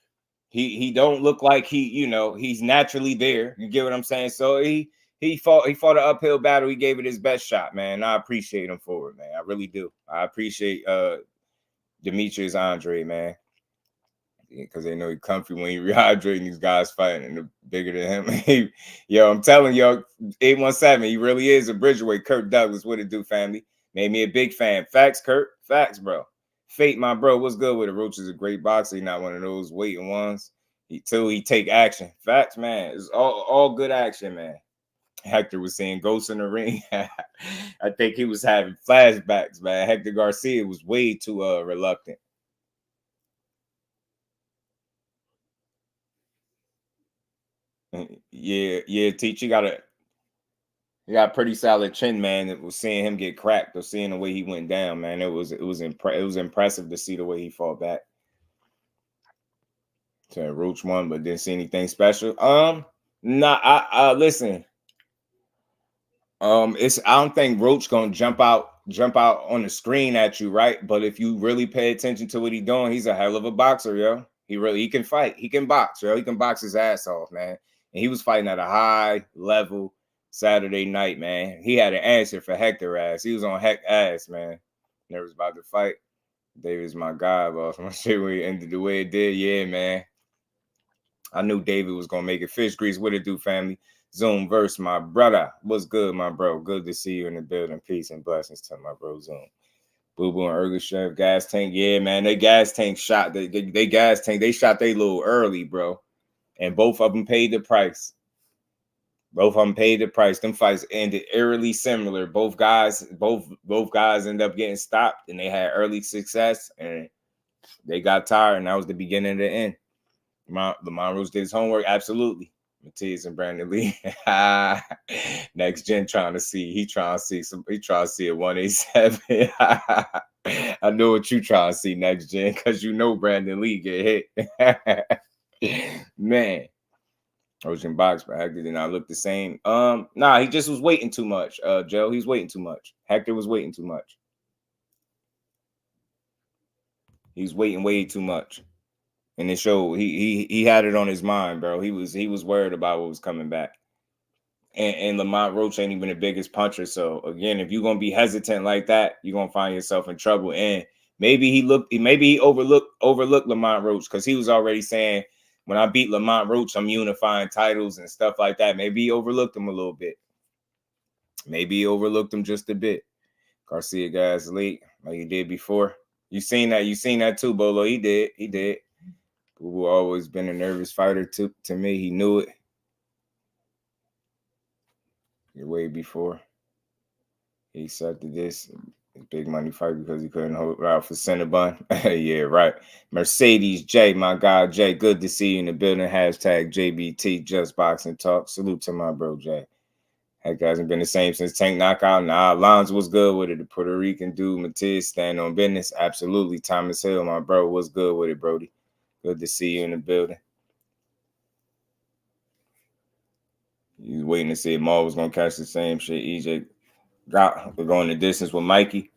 he don't look like he's naturally there. You get what I'm saying? So he fought an uphill battle. He gave it his best shot, man. I appreciate him for it, man. I really do. I appreciate DEMETRIUS Andrade, man. Because they know he's comfy when he rehydrating these guys fighting and they're bigger than him. Yo, I'm telling y'all, 817, he really is a bridgeweight. Kurt Douglas, what it do, family? Made me a big fan. Facts, Kurt. Facts, bro. Fate, my bro, what's good with it? Roach is a great boxer. He's not one of those waiting ones. He take action. Facts, man. It's all good action, man. Hector was saying ghosts in the ring. I think he was having flashbacks, man. Hector Garcia was way too reluctant. Yeah, Teach, you got a pretty solid chin, man. It was seeing him get cracked or seeing the way he went down, man. It was impressive to see the way he fought back. So Roach won, but didn't see anything special. Listen. I don't think Roach gonna jump out on the screen at you, right? But if you really pay attention to what he's doing, he's a hell of a boxer, yo. He can fight. He can box, yo. He can box his ass off, man. And he was fighting at a high level Saturday night, man. He had an answer for Hector ass. He was on Heck ass, man. Never was about to fight. David's my guy, boss. I'm sure when he ended the way it did, yeah, man. I knew David was gonna make it. Fish grease, what it do, family? Zoom verse, my brother. What's good, my bro? Good to see you in the building. Peace and blessings to my bro Zoom. Boo Boo and ERGASHEV, gas tank. Yeah, man, they gas tank shot. They gas tank. They shot they little early, bro. And both of them paid the price. Them fights ended eerily similar. Both guys end up getting stopped, and they had early success. And They got tired, and that was the beginning of the end. Lamont Roach did his homework, absolutely. Matthias and Brandon Lee. Next gen trying to see a 187. I know what you trying to see, next gen, because you know Brandon Lee get hit. Man. Ocean box, but Hector did not look the same. Nah, he just was waiting too much. Joe, he's waiting too much. Hector was waiting too much. He's waiting way too much. And it showed he had it on his mind, bro. He was worried about what was coming back. And Lamont Roach ain't even the biggest puncher. So again, if you're gonna be hesitant like that, you're gonna find yourself in trouble. And maybe he overlooked Lamont Roach, because he was already saying, when I beat Lamont Roach, I'm unifying titles and stuff like that. Maybe he overlooked him a little bit. Maybe he overlooked him just a bit. Garcia guys late, like he did before. You seen that too, Bolo. He did. Who always been a nervous fighter to me. He knew it. Way before he accepted this big money fight because he couldn't hold out for Cinnabon. Yeah, right. Mercedes J, my guy Jay, good to see you in the building. Hashtag JBT, Just Boxing Talk. Salute to my bro Jay. Heck, hasn't been the same since Tank knockout. Nah, Lonzo was good with it. The Puerto Rican dude, Matiz, stand on business. Absolutely. Thomas Hill, my bro, was good with it, Brody. Good to see you in the building. He was waiting to see if Maul was gonna catch the same shit EJ got going the distance with Mikey.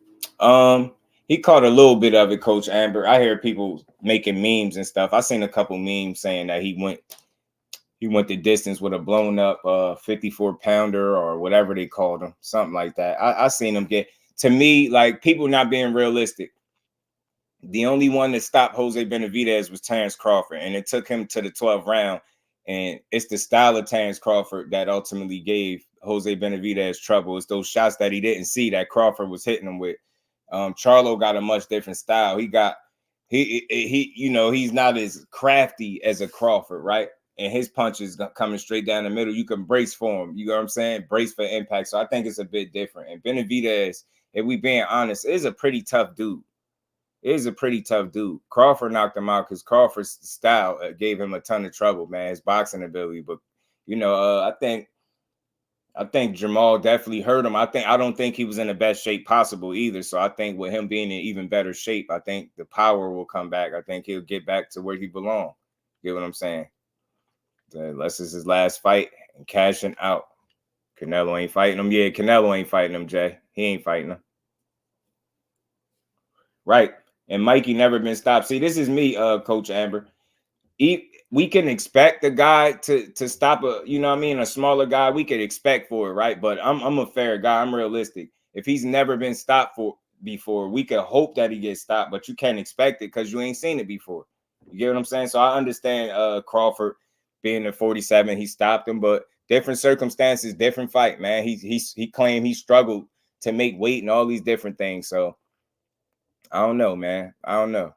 He caught a little bit of it, Coach Amber. I hear people making memes and stuff. I seen a couple memes saying that he went the distance with a blown up 54-pounder or whatever they called him, something like that. I seen him get, to me, like, people not being realistic. The only one that stopped Jose Benavidez was Terence Crawford, and it took him to the 12th round. And it's the style of Terence Crawford that ultimately gave Jose Benavidez trouble. It's those shots that he didn't see that Crawford was hitting him with. Charlo got a much different style. He's not as crafty as a Crawford, right? And his punches coming straight down the middle. You can brace for him. You know what I'm saying? Brace for impact. So I think it's a bit different. And Benavidez, if we being honest, is a pretty tough dude. Crawford knocked him out because Crawford's style gave him a ton of trouble, man. His boxing ability, but I think JERMALL definitely hurt him. I don't think he was in the best shape possible either. So I think with him being in even better shape, I think the power will come back. I think he'll get back to where he belongs. Get what I'm saying? Unless it's his last fight and cashing out. Canelo ain't fighting him. Yeah, Canelo ain't fighting him, Jay. He ain't fighting him. Right. And Mikey never been stopped. See, this is me, Coach Amber. We can expect the guy to stop a smaller guy. We could expect for it, right? But I'm a fair guy. I'm realistic. If he's never been stopped before, we could hope that he gets stopped, but you can't expect it because you ain't seen it before. You get what I'm saying? So I understand Crawford being at 47, he stopped him, but different circumstances, different fight, man. He claimed he struggled to make weight and all these different things. So I don't know, man. I don't know.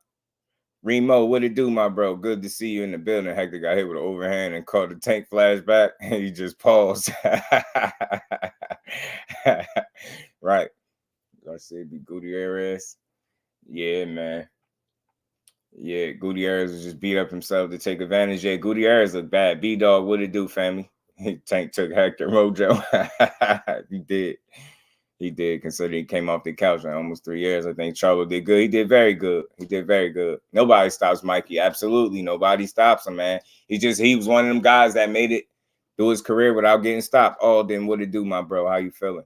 Remo, what it do, my bro? Good to see you in the building. Hector got hit with an overhand and caught the Tank flashback, and he just paused. Right. I said be Gutierrez. Yeah, man. Yeah, Gutierrez just beat up himself to take advantage. Yeah, Gutierrez looked bad. B-Dog, what it do, family? Tank took Hector Mojo. He did, considering he came off the couch in almost 3 years. I think Charlo did good. He did very good. Nobody stops Mikey. Absolutely nobody stops him, man. He was one of them guys that made it through his career without getting stopped. Oh, then what it do, my bro? How you feeling?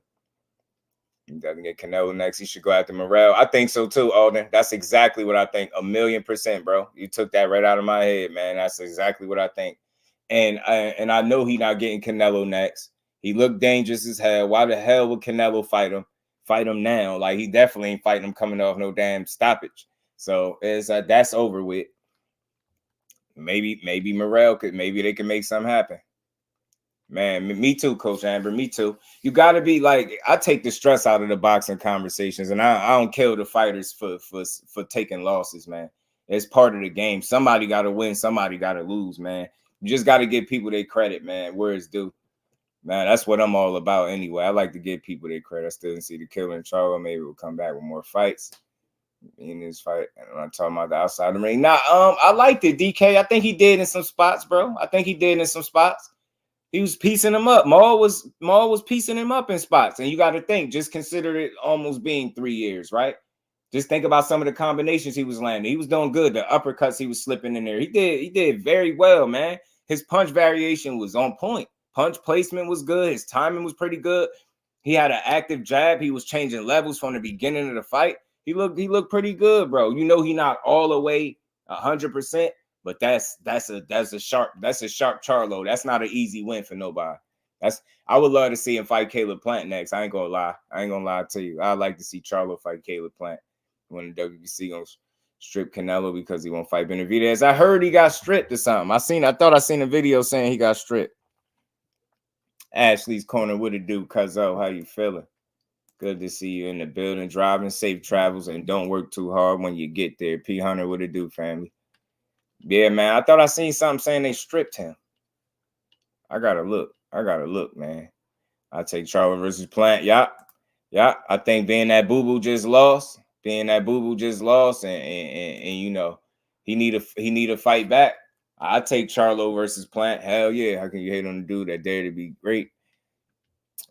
He doesn't get Canelo next. He should go after Morrell. I think so too, Alden. That's exactly what I think. 1,000,000%, bro. You took that right out of my head, man. That's exactly what I think. And I know he not getting Canelo next. He looked dangerous as hell. Why the hell would Canelo fight him? Fight him now? Like, he definitely ain't fighting him coming off no damn stoppage. So that's over with. Maybe Morrell maybe they can make something happen. Man, me too, Coach Amber. Me too. You got to be like, I take the stress out of the boxing conversations, and I don't kill the fighters for taking losses, man. It's part of the game. Somebody got to win. Somebody got to lose, man. You just got to give people their credit, man, where it's due. Man, that's what I'm all about anyway. I like to give people their credit. I still didn't see the killer in Charlo. Maybe we'll come back with more fights. in this fight. And I'm talking about the outside of the ring. Now, I liked it, DK. I think he did in some spots, bro. I think he did in some spots. He was piecing him up. Maul was piecing him up in spots. And you got to think, just consider it almost being 3 years, right? Just think about some of the combinations he was landing. He was doing good. The uppercuts he was slipping in there. He did very well, man. His punch variation was on point. Punch placement was good. His timing was pretty good. He had an active jab. He was changing levels from the beginning of the fight. He looked pretty good, bro. You know, he not all the way 100%, but that's a sharp Charlo. That's not an easy win for nobody. I would love to see him fight Caleb Plant next. I ain't gonna lie to you. I'd like to see Charlo fight Caleb Plant when the WBC gonna strip Canelo because he won't fight Benavidez. I heard he got stripped or something. I thought I seen a video saying he got stripped. Ashley's corner, what it do, cuzzo? How you feeling? Good to see you in the building. Driving safe travels and don't work too hard when you get there. P Hunter, what it do, family? Yeah, man. I thought I seen something saying they stripped him. I gotta look, man. I take Charlo versus Plant. Yeah. I think being that Boo-Boo just lost, and you know, he need a fight back. I take Charlo versus Plant. Hell yeah. How can you hate on the dude that dare to be great?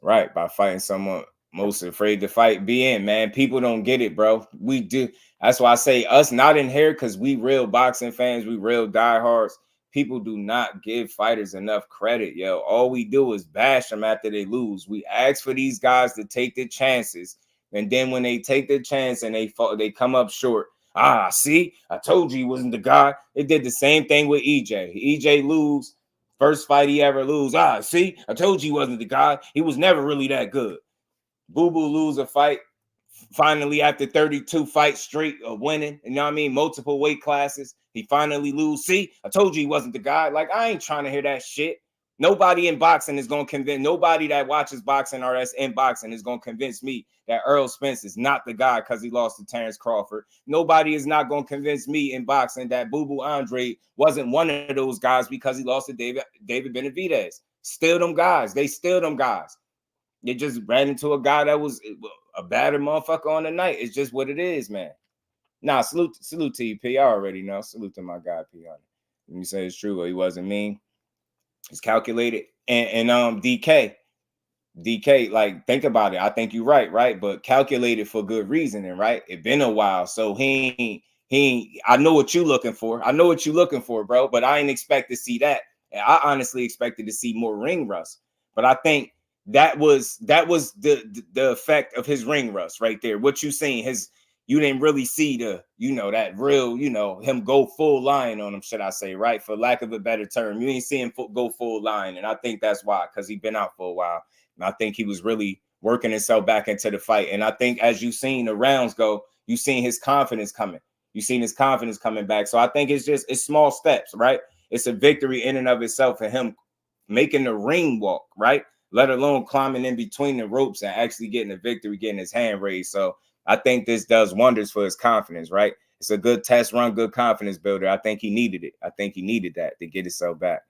Right, by fighting someone most afraid to fight. Man. People don't get it, bro. We do. That's why I say us not in here because we real boxing fans, we real diehards. People do not give fighters enough credit, yo. All we do is bash them after they lose. We ask for these guys to take the chances, and then when they take the chance and they come up short. See, I told you he wasn't the guy. They did the same thing with EJ. EJ lose. First fight he ever lose. See, I told you he wasn't the guy. He was never really that good. Boo-Boo lose a fight finally after 32 fights straight of winning. You know what I mean? Multiple weight classes. He finally lose. See, I told you he wasn't the guy. Like, I ain't trying to hear that shit. Nobody in boxing is going to convince, nobody that watches boxing or that's in boxing is going to convince me that Errol Spence is not the guy because he lost to Terence Crawford. Nobody is not going to convince me in boxing that Boo-Boo Andrade wasn't one of those guys because he lost to David Benavidez. Still them guys. They still them guys. They just ran into a guy that was a badder motherfucker on the night. It's just what it is, man. Nah, salute to you, P. I already know. Salute to my guy, P. Let me say it's true. He wasn't mean. It's calculated. And DK, like, think about it. I think you're right? But calculated for good reasoning, right? It been a while. So he I know what you're looking for. I know what you're looking for, bro. But I ain't expect to see that. And I honestly expected to see more ring rust. But I think that was the effect of his ring rust right there. What you seen, you didn't really see that real, him go full line on him, should I say, right? For lack of a better term, you ain't see him go full line. And I think that's why, because he's been out for a while. And I think he was really working himself back into the fight. And I think as you seen the rounds go, you seen his confidence coming. You seen his confidence coming back. So I think it's small steps, right? It's a victory in and of itself for him making the ring walk, right? Let alone climbing in between the ropes and actually getting a victory, getting his hand raised. So I think this does wonders for his confidence, right? It's a good test run, good confidence builder. I think he needed it. I think he needed that to get himself back.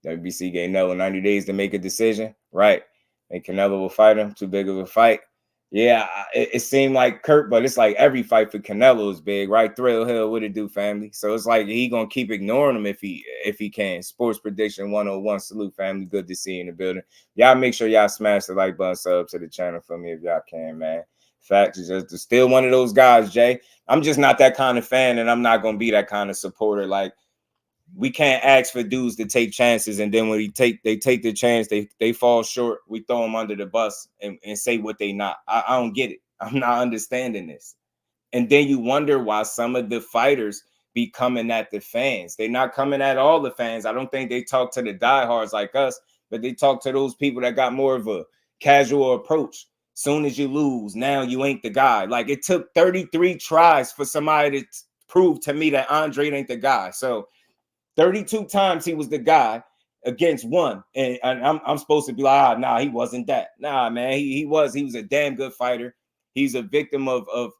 WBC gave Canelo 90 days to make a decision, right? And Canelo will fight him. Too big of a fight. Yeah, it seemed like Kurt, but it's like every fight for Canelo is big, right? Thrill Hill, what it do, family? So it's like he gonna keep ignoring him if he can. Sports Prediction 101. Salute, family. Good to see you in the building. Y'all make sure y'all smash the like button, sub to the channel for me if y'all can, man. Facts is just still one of those guys, Jay. I'm just not that kind of fan, and I'm not gonna be that kind of supporter. Like, we can't ask for dudes to take chances, and then when they take the chance, they fall short. We throw them under the bus and say what they not. I don't get it. I'm not understanding this. And then you wonder why some of the fighters be coming at the fans. They're not coming at all the fans. I don't think they talk to the diehards like us, but they talk to those people that got more of a casual approach. Soon as you lose, now you ain't the guy. Like, it took 33 tries for somebody to prove to me that Andrade ain't the guy. So 32 times he was the guy against one. And I'm supposed to be like, nah, he wasn't that. Nah, man, he was a damn good fighter. He's a victim of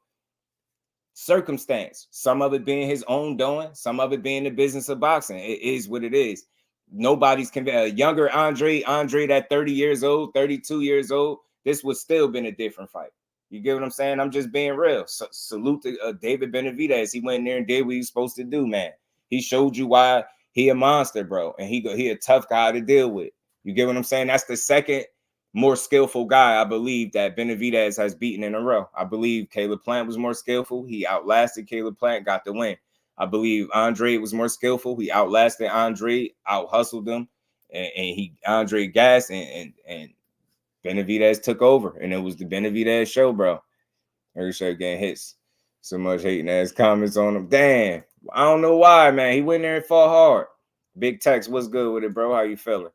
circumstance. Some of it being his own doing, some of it being the business of boxing. It is what it is. Nobody's convinced. A younger Andrade at 30 years old, 32 years old, this would still been a different fight. You get what I'm saying? I'm just being real. Salute to David Benavidez. He went in there and did what he was supposed to do, man. He showed you why he a monster, bro. And he a tough guy to deal with. You get what I'm saying? That's the second more skillful guy, I believe, that Benavidez has beaten in a row. I believe Caleb Plant was more skillful. He outlasted Caleb Plant, got the win. I believe Andrade was more skillful. He outlasted Andrade, out-hustled him, and Andrade gassed, and Benavidez took over, and it was the Benavidez show, bro. REGIS getting hits. So much hating ass comments on him. Damn. I don't know why, man. He went there and fought hard. Big Tex, what's good with it, bro? How you feeling?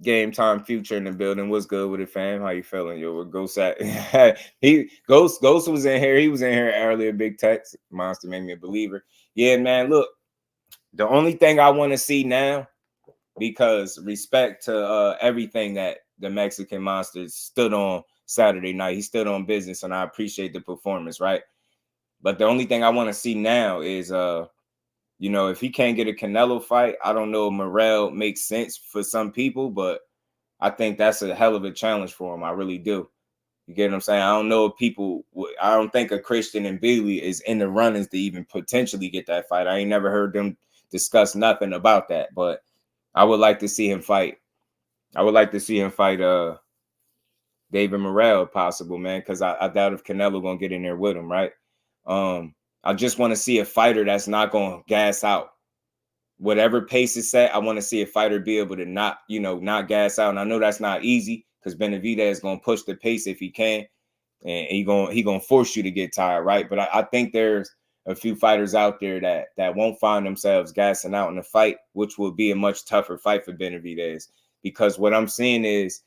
Game Time Future in the building. What's good with it, fam? How you feeling? Yo, with Ghost at Ghost was in here. He was in here earlier. Big Tex. Monster made me a believer. Yeah, man. Look, the only thing I want to see now, because respect to everything that the Mexican Monster stood on Saturday night. He stood on business, and I appreciate the performance, right? But the only thing I want to see now is you know, if he can't get a Canelo fight, I don't know if Morrell makes sense for some people, but I think that's a hell of a challenge for him. I really do. You get what I'm saying? I don't know if people, I don't think a Christian and Billy is in the runnings to even potentially get that fight. I ain't never heard them discuss nothing about that, but I would like to see him fight. I would like to see him fight David Morrell if possible, man, because I doubt if Canelo going to get in there with him, right? I just want to see a fighter that's not going to gas out. Whatever pace is set, I want to see a fighter be able to not gas out. And I know that's not easy because Benavidez is going to push the pace if he can. And he gonna force you to get tired, right? But I think there's a few fighters out there that won't find themselves gassing out in the fight, which will be a much tougher fight for Benavidez. Because what I'm seeing is,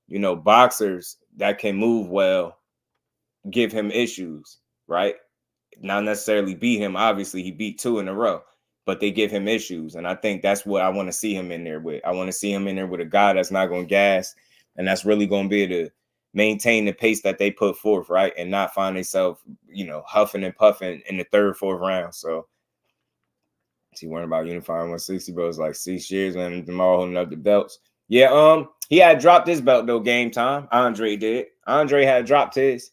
you know, boxers that can move well give him issues, right? Not necessarily beat him. Obviously, he beat 2 in a row, but they give him issues. And I think that's what I want to see him in there with. I want to see him in there with a guy that's not going to gas, and that's really going to be able to maintain the pace that they put forth, right? And not find themselves, you know, huffing and puffing in the 3rd, 4th round. So, he worrying about unifying 160, bro. It's like 6 years, man. Them all holding up the belts. Yeah, he had dropped his belt, though, Game Time. Andre did. Andre had dropped his.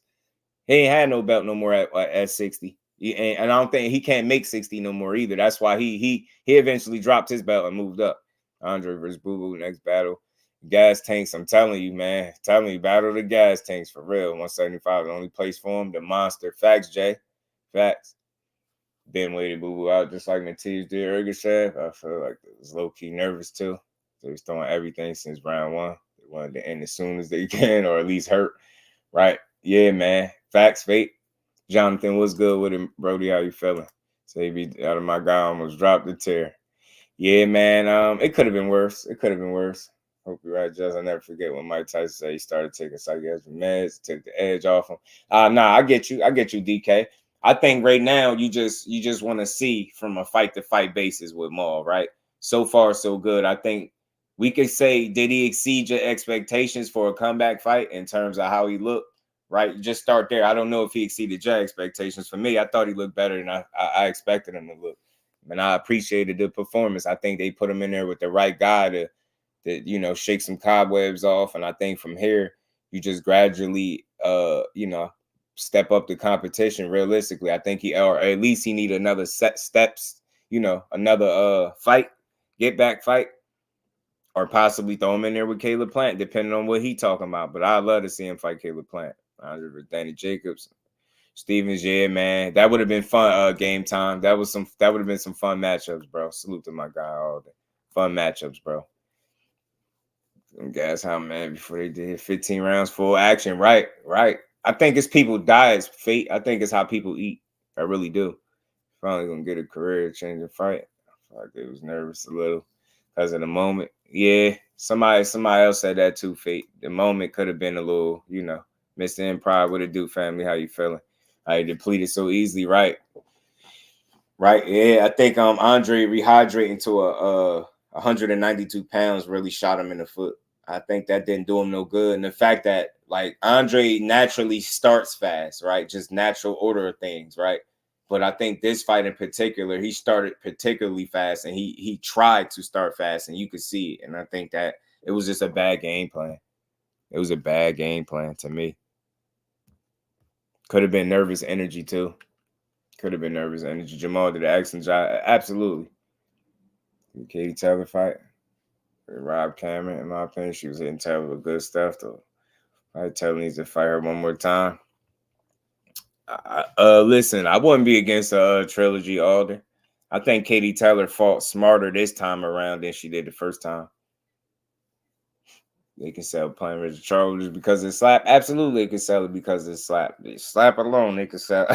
He ain't had no belt no more at 60. And I don't think he can't make 60 no more either. That's why he eventually dropped his belt and moved up. Andre versus Boo Boo, next battle. Gas tanks, I'm telling you, man. I'm telling you, battle the gas tanks for real. 175, the only place for him. The monster. Facts, Jay. Facts. Ben waited Boo Boo out just like Mathias did ERGASHEV. I feel like it was low-key nervous too. So he's throwing everything since round 1. They wanted to end as soon as they can, or at least hurt. Right? Yeah, man. Facts, fate. Jonathan, what's good with him, Brody? How you feeling? So he be out of my guy, almost dropped the tear. Yeah, man. It could have been worse. It could have been worse. Hope you're right, Jess. I'll never forget when Mike Tyson said he started taking psychiatric meds, took the edge off him. Nah, I get you. I get you, DK. I think right now you just want to see from a fight-to-fight basis with Maul, right? So far, so good. I think we could say, did he exceed your expectations for a comeback fight in terms of how he looked? Right, just start there. I don't know if he exceeded your expectations. For me, I thought he looked better than I expected him to look, and I appreciated the performance. I think they put him in there with the right guy to you know, shake some cobwebs off, and I think from here you just gradually you know, step up the competition. Realistically, I think or at least he need another steps, you know, another fight, get back fight. Or possibly throw him in there with Caleb Plant, depending on what he talking about. But I'd love to see him fight Caleb Plant. Danny Jacobs, Stevens, yeah, man. That would have been fun, Game Time. That would have been some fun matchups, bro. Salute to my guy all day. Fun matchups, bro. Them guys, how man, before they did 15 rounds full action. Right. I think it's people diets, fate. I think it's how people eat. I really do. Finally gonna get a career changing fight. I feel like they was nervous a little because of the moment. Yeah, somebody else said that too, Fate. The moment could have been a little, you know, Mr. Improv. What it do, family? How you feeling? I depleted so easily, right? Right, yeah. I think Andre rehydrating to 192 pounds really shot him in the foot. I think that didn't do him no good. And the fact that, like, Andre naturally starts fast, right? Just natural order of things, right? But I think this fight in particular, he started particularly fast, and he tried to start fast, and you could see it. And I think that it was just a bad game plan. It was a bad game plan to me. Could have been nervous energy too. Could have been nervous energy. Jermall did an excellent job. Absolutely. The Katie Taylor fight. Rob Cameron, in my opinion, she was hitting Taylor with good stuff though. Taylor needs to fight her one more time. Listen, I wouldn't be against a trilogy Alder. I think Katie Taylor fought smarter this time around than she did the first time. They can sell playing Richard Charles just because it's slap. Absolutely, they can sell it because it's slap. Slap alone, they can sell.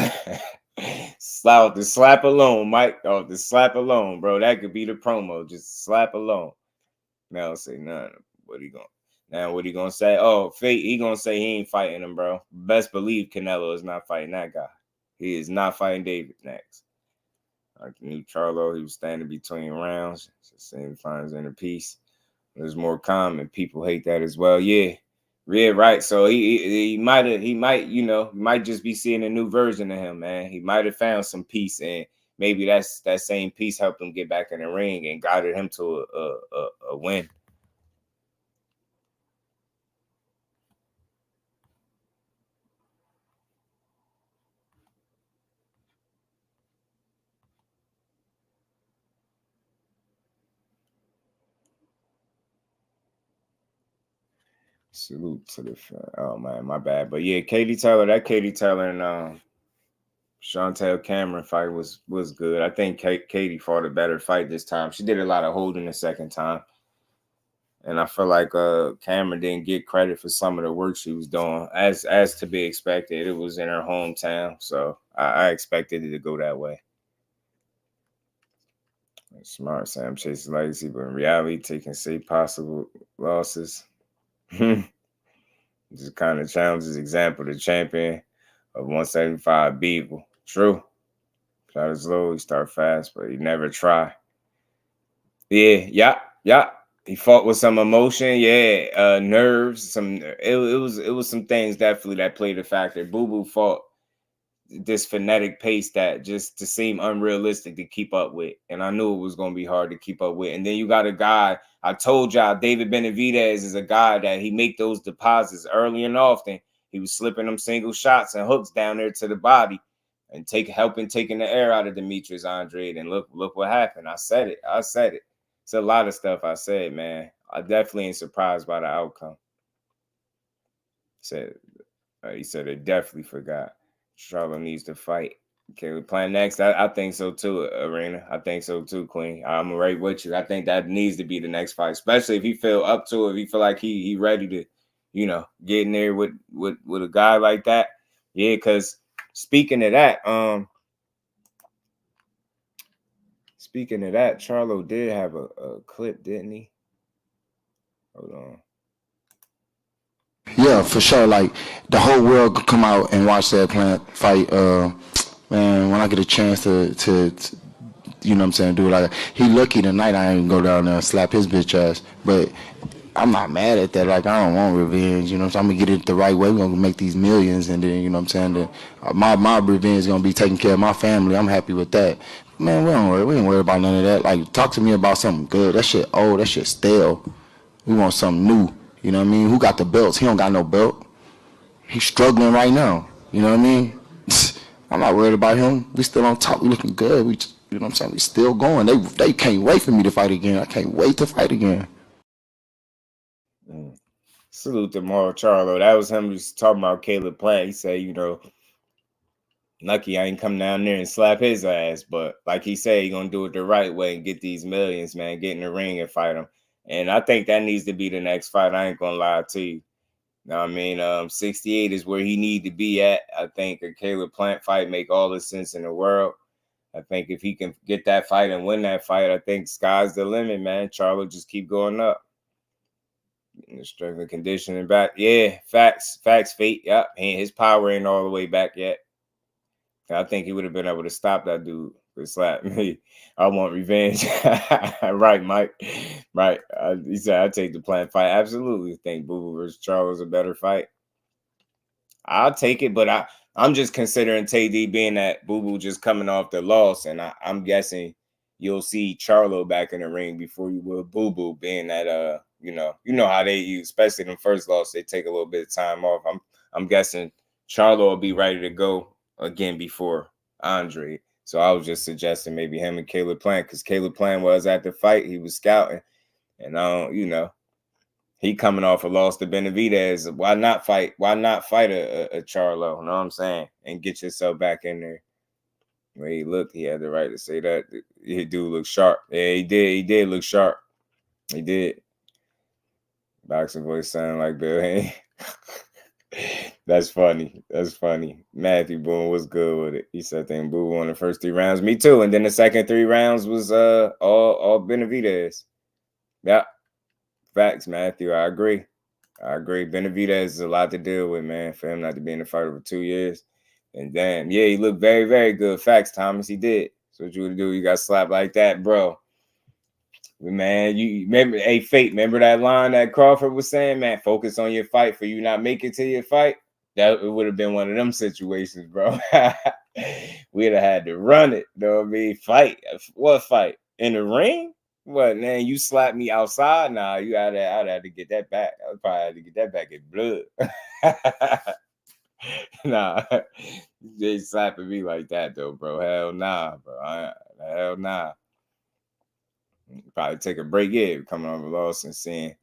Slap the slap alone, Mike. Oh, the slap alone, bro. That could be the promo. Just slap alone. Now I'll say none. What he gonna say? Oh, Fate. He gonna say he ain't fighting him, bro. Best believe Canelo is not fighting that guy. He is not fighting David next. Like the new Charlo, he was standing between rounds. Same finds in a piece. There's more common. People hate that as well. Yeah, right. So he might just be seeing a new version of him, man. He might have found some peace, and maybe that same peace helped him get back in the ring and guided him to a win. Salute to the oh man, my bad. But yeah, Katie Taylor and Chantel Cameron fight was good. I think Katie fought a better fight this time. She did a lot of holding the second time. And I feel like Cameron didn't get credit for some of the work she was doing. As to be expected, it was in her hometown. So I expected it to go that way. Smart Sam chasing legacy, but in reality, taking safe possible losses. Just kind of challenges example, the champion of 175 Beagle. True. Start slowly, start fast, but he never try. Yeah. He fought with some emotion, nerves. It was some things definitely that played a factor. Boo Boo fought this frenetic pace that just to seem unrealistic to keep up with, and I knew it was going to be hard to keep up with. And then you got a guy, I told y'all, David Benavidez is a guy that he make those deposits early and often. He was slipping them single shots and hooks down there to the body and helping taking the air out of Demetrius Andrade. And look what happened. I said it. It's a lot of stuff I said, man. I definitely ain't surprised by the outcome. He said it definitely forgot. Charlo needs to fight. Okay, we're playing next. I think so too, Arena. I think so too, Queen. I'm right with you. I think that needs to be the next fight, especially if he feel up to it. If he feel like he ready to, get in there with a guy like that. Yeah, because speaking of that, Charlo did have a clip, didn't he? Hold on. Yeah, for sure. Like the whole world could come out and watch that fight. Man, when I get a chance to you know what I'm saying, do it like that. He lucky tonight I ain't go down there and slap his bitch ass. But I'm not mad at that. Like, I don't want revenge, you know what I'm saying? I'm gonna get it the right way. We're gonna make these millions, and then, you know what I'm saying, my revenge is gonna be taking care of my family. I'm happy with that. Man, we ain't worried about none of that. Like, talk to me about something good. That shit old, that shit stale. We want something new. You know what I mean? Who got the belts? He don't got no belt. He's struggling right now. You know what I mean? I'm not worried about him. We still on top. We looking good. We just, you know what I'm saying? We still going. They can't wait for me to fight again. I can't wait to fight again. Salute to Mauro Charlo. That was him just talking about Caleb Plant. He said, lucky I ain't come down there and slap his ass. But like he said, he gonna do it the right way and get these millions, man. Get in the ring and fight him. And I think that needs to be the next fight. I ain't gonna lie to you. Know what I mean? 68 is where he need to be at. I think a Caleb Plant fight make all the sense in the world. I think if he can get that fight and win that fight, I think sky's the limit, man. Charlo just keep going up. In the strength and conditioning back. Yeah, facts, Fate. Yep, his power ain't all the way back yet. I think he would have been able to stop that dude for slap me. I want revenge. Right, Mike. Right. He said, I take the Plant fight. Absolutely think Boo Boo versus Charlo is a better fight. I'll take it, but I'm just considering TD being that Boo Boo just coming off the loss, and I'm guessing you'll see Charlo back in the ring before you will Boo Boo, being that you know how they use, especially in the first loss, they take a little bit of time off. I'm guessing Charlo will be ready to go again before Andrade. So I was just suggesting maybe him and Caleb Plant, because Caleb Plant was at the fight. He was scouting. And you know, he coming off a loss to Benavidez. Why not fight? Why not fight a Charlo? You know what I'm saying? And get yourself back in there. When he looked, he had the right to say that. He do look sharp. Yeah, he did. He did look sharp. He did. Boxing voice sound like Bill Haney. That's funny. That's funny. Matthew Boone was good with it. He said, "Thing Boo won the first 3 rounds." Me too. And then the second 3 rounds was all Benavidez. Yeah. Facts, Matthew. I agree. Benavidez is a lot to deal with, man, for him not to be in the fight over 2 years. And damn, yeah, he looked very, very good. Facts, Thomas. He did. So what you would do? You got slapped like that, bro. Man, you remember, hey, Fate, remember that line that Crawford was saying, man, focus on your fight for you not make it to your fight? That it would have been one of them situations, bro. We'd have had to run it. You know what I mean? Fight. What fight? In the ring? What, man, you slapped me outside? Nah, I'd have to get that back. I would probably have to get that back in blood. Nah, they slapping me like that, though, bro. Hell nah, bro. Hell nah. Probably take a break, yeah, coming off a loss and seeing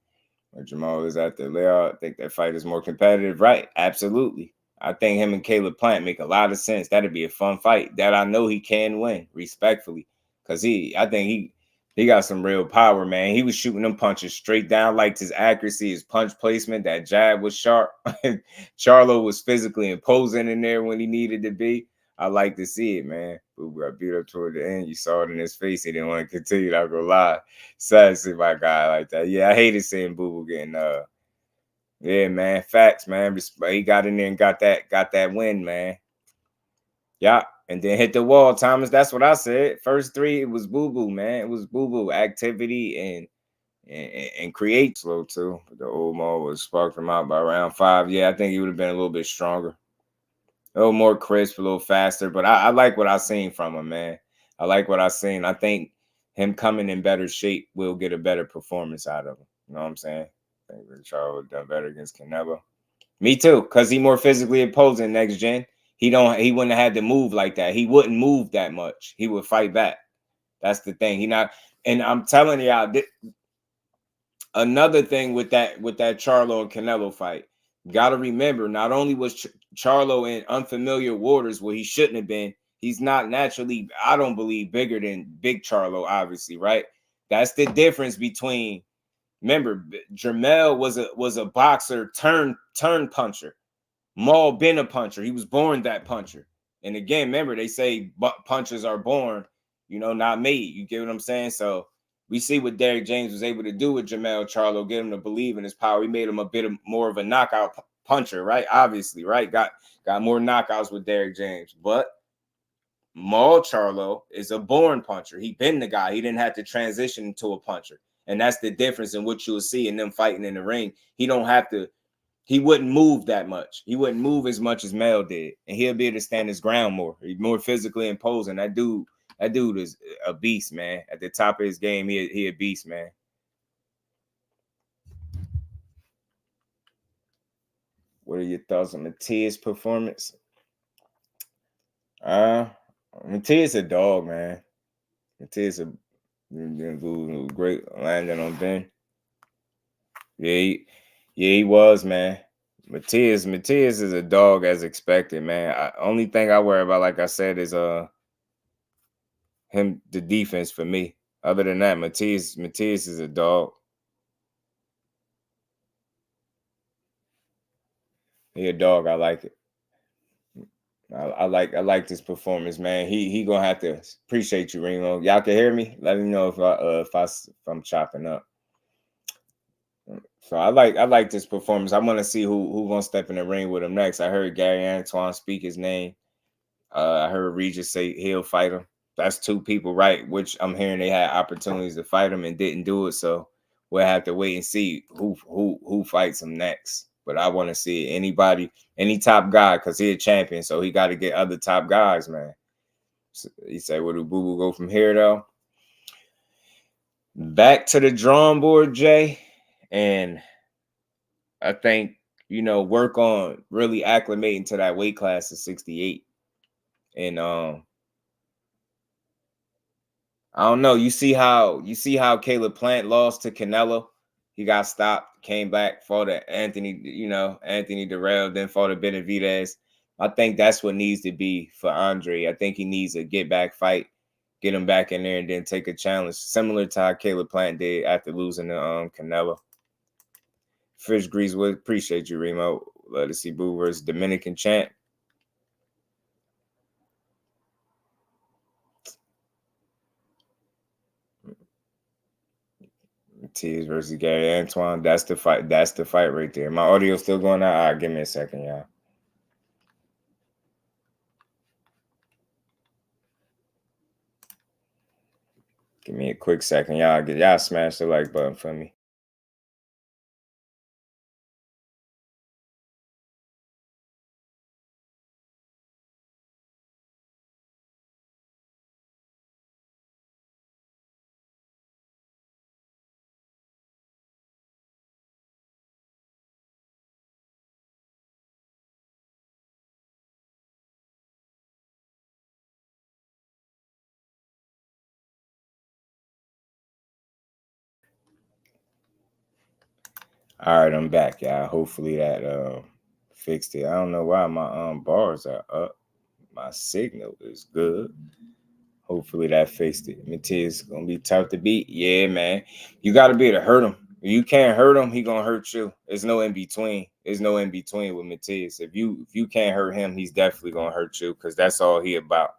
where JERMALL is at the layout. I think that fight is more competitive. Right, absolutely. I think him and Caleb Plant make a lot of sense. That'd be a fun fight that I know he can win, respectfully. Because I think he got some real power, man. He was shooting them punches straight down, liked his accuracy, his punch placement. That jab was sharp. Charlo was physically imposing in there when he needed to be. I like to see it, man. Boo got beat up toward the end. You saw it in his face. He didn't want to continue. Not gonna lie. Sad to see my guy like that. Yeah, I hated seeing Boo getting yeah, man. Facts, man. He got in there and got that win, man. Yeah. And then hit the wall, Thomas. That's what I said. First 3, it was boo-boo, man. It was boo-boo activity and create slow too. But the old Maul was sparked him out by round 5. Yeah, I think he would have been a little bit stronger. A little more crisp, a little faster. But I like what I seen from him, man. I like what I seen. I think him coming in better shape will get a better performance out of him. You know what I'm saying? I think Charles would have done better against Canelo. Me too, because he more physically opposing next gen. He wouldn't have had to move like that. He wouldn't move that much. He would fight back. That's the thing. And I'm telling y'all, another thing with that Charlo and Canelo fight, you got to remember, not only was Charlo in unfamiliar waters where he shouldn't have been, he's not naturally, I don't believe, bigger than Big Charlo, obviously, right? That's the difference between, remember, JERMALL was a boxer turn puncher. Maul been a puncher. He was born that puncher. And again, remember, they say punchers are born, not made. You get what I'm saying? So we see what Derrick James was able to do with JERMALL Charlo, get him to believe in his power. He made him a bit more of a knockout puncher, right? Obviously, right? Got more knockouts with Derrick James. But Maul Charlo is a born puncher. He been the guy. He didn't have to transition into a puncher. And that's the difference in what you'll see in them fighting in the ring. He wouldn't move that much. He wouldn't move as much as Mel did. And he'll be able to stand his ground more. He's more physically imposing. That dude is a beast, man. At the top of his game, he a beast, man. What are your thoughts on Mathias' performance? Mathias a dog, man. Mathias a great landing on Ben. Yeah, he was, man. Mathias is a dog as expected, man. Only thing I worry about, like I said, is the defense for me. Other than that, Mathias is a dog. He a dog. I like it. I like this performance, man. He gonna have to appreciate you, Remo. Y'all can hear me? Let me know if I'm chopping up. So I like this performance. I want to see who gonna step in the ring with him next. I heard Gary Antoine speak his name. I heard Regis say he'll fight him. That's 2 people, right? Which I'm hearing they had opportunities to fight him and didn't do it. So we'll have to wait and see who fights him next. But I want to see any top guy, because he's a champion. So he got to get other top guys, man. So he said, where do Boo-Boo go from here, though? Back to the drawing board, Jay. And I think, you know, work on really acclimating to that weight class of 68. And I don't know. You see how Caleb Plant lost to Canelo. He got stopped, came back, fought at Anthony Durrell, then fought at Benavidez. I think that's what needs to be for Andre. I think he needs a get back fight, get him back in there, and then take a challenge similar to how Caleb Plant did after losing to Canelo. Fish Greasewood, appreciate you, Remo. Let us see Boo versus Dominican champ. Matias versus Gary Antoine. That's the fight. That's the fight right there. My audio still going out. All right, give me a second, y'all. Give me a quick second, y'all. Y'all smash the like button for me. All right, I'm back, y'all. Hopefully that fixed it. I don't know why my bars are up. My signal is good. Hopefully that fixed it. Matias gonna be tough to beat. Yeah, man. You gotta be able to hurt him. If you can't hurt him, he gonna hurt you. There's no in between. There's no in between with Matias. If you can't hurt him, he's definitely gonna hurt you because that's all he about.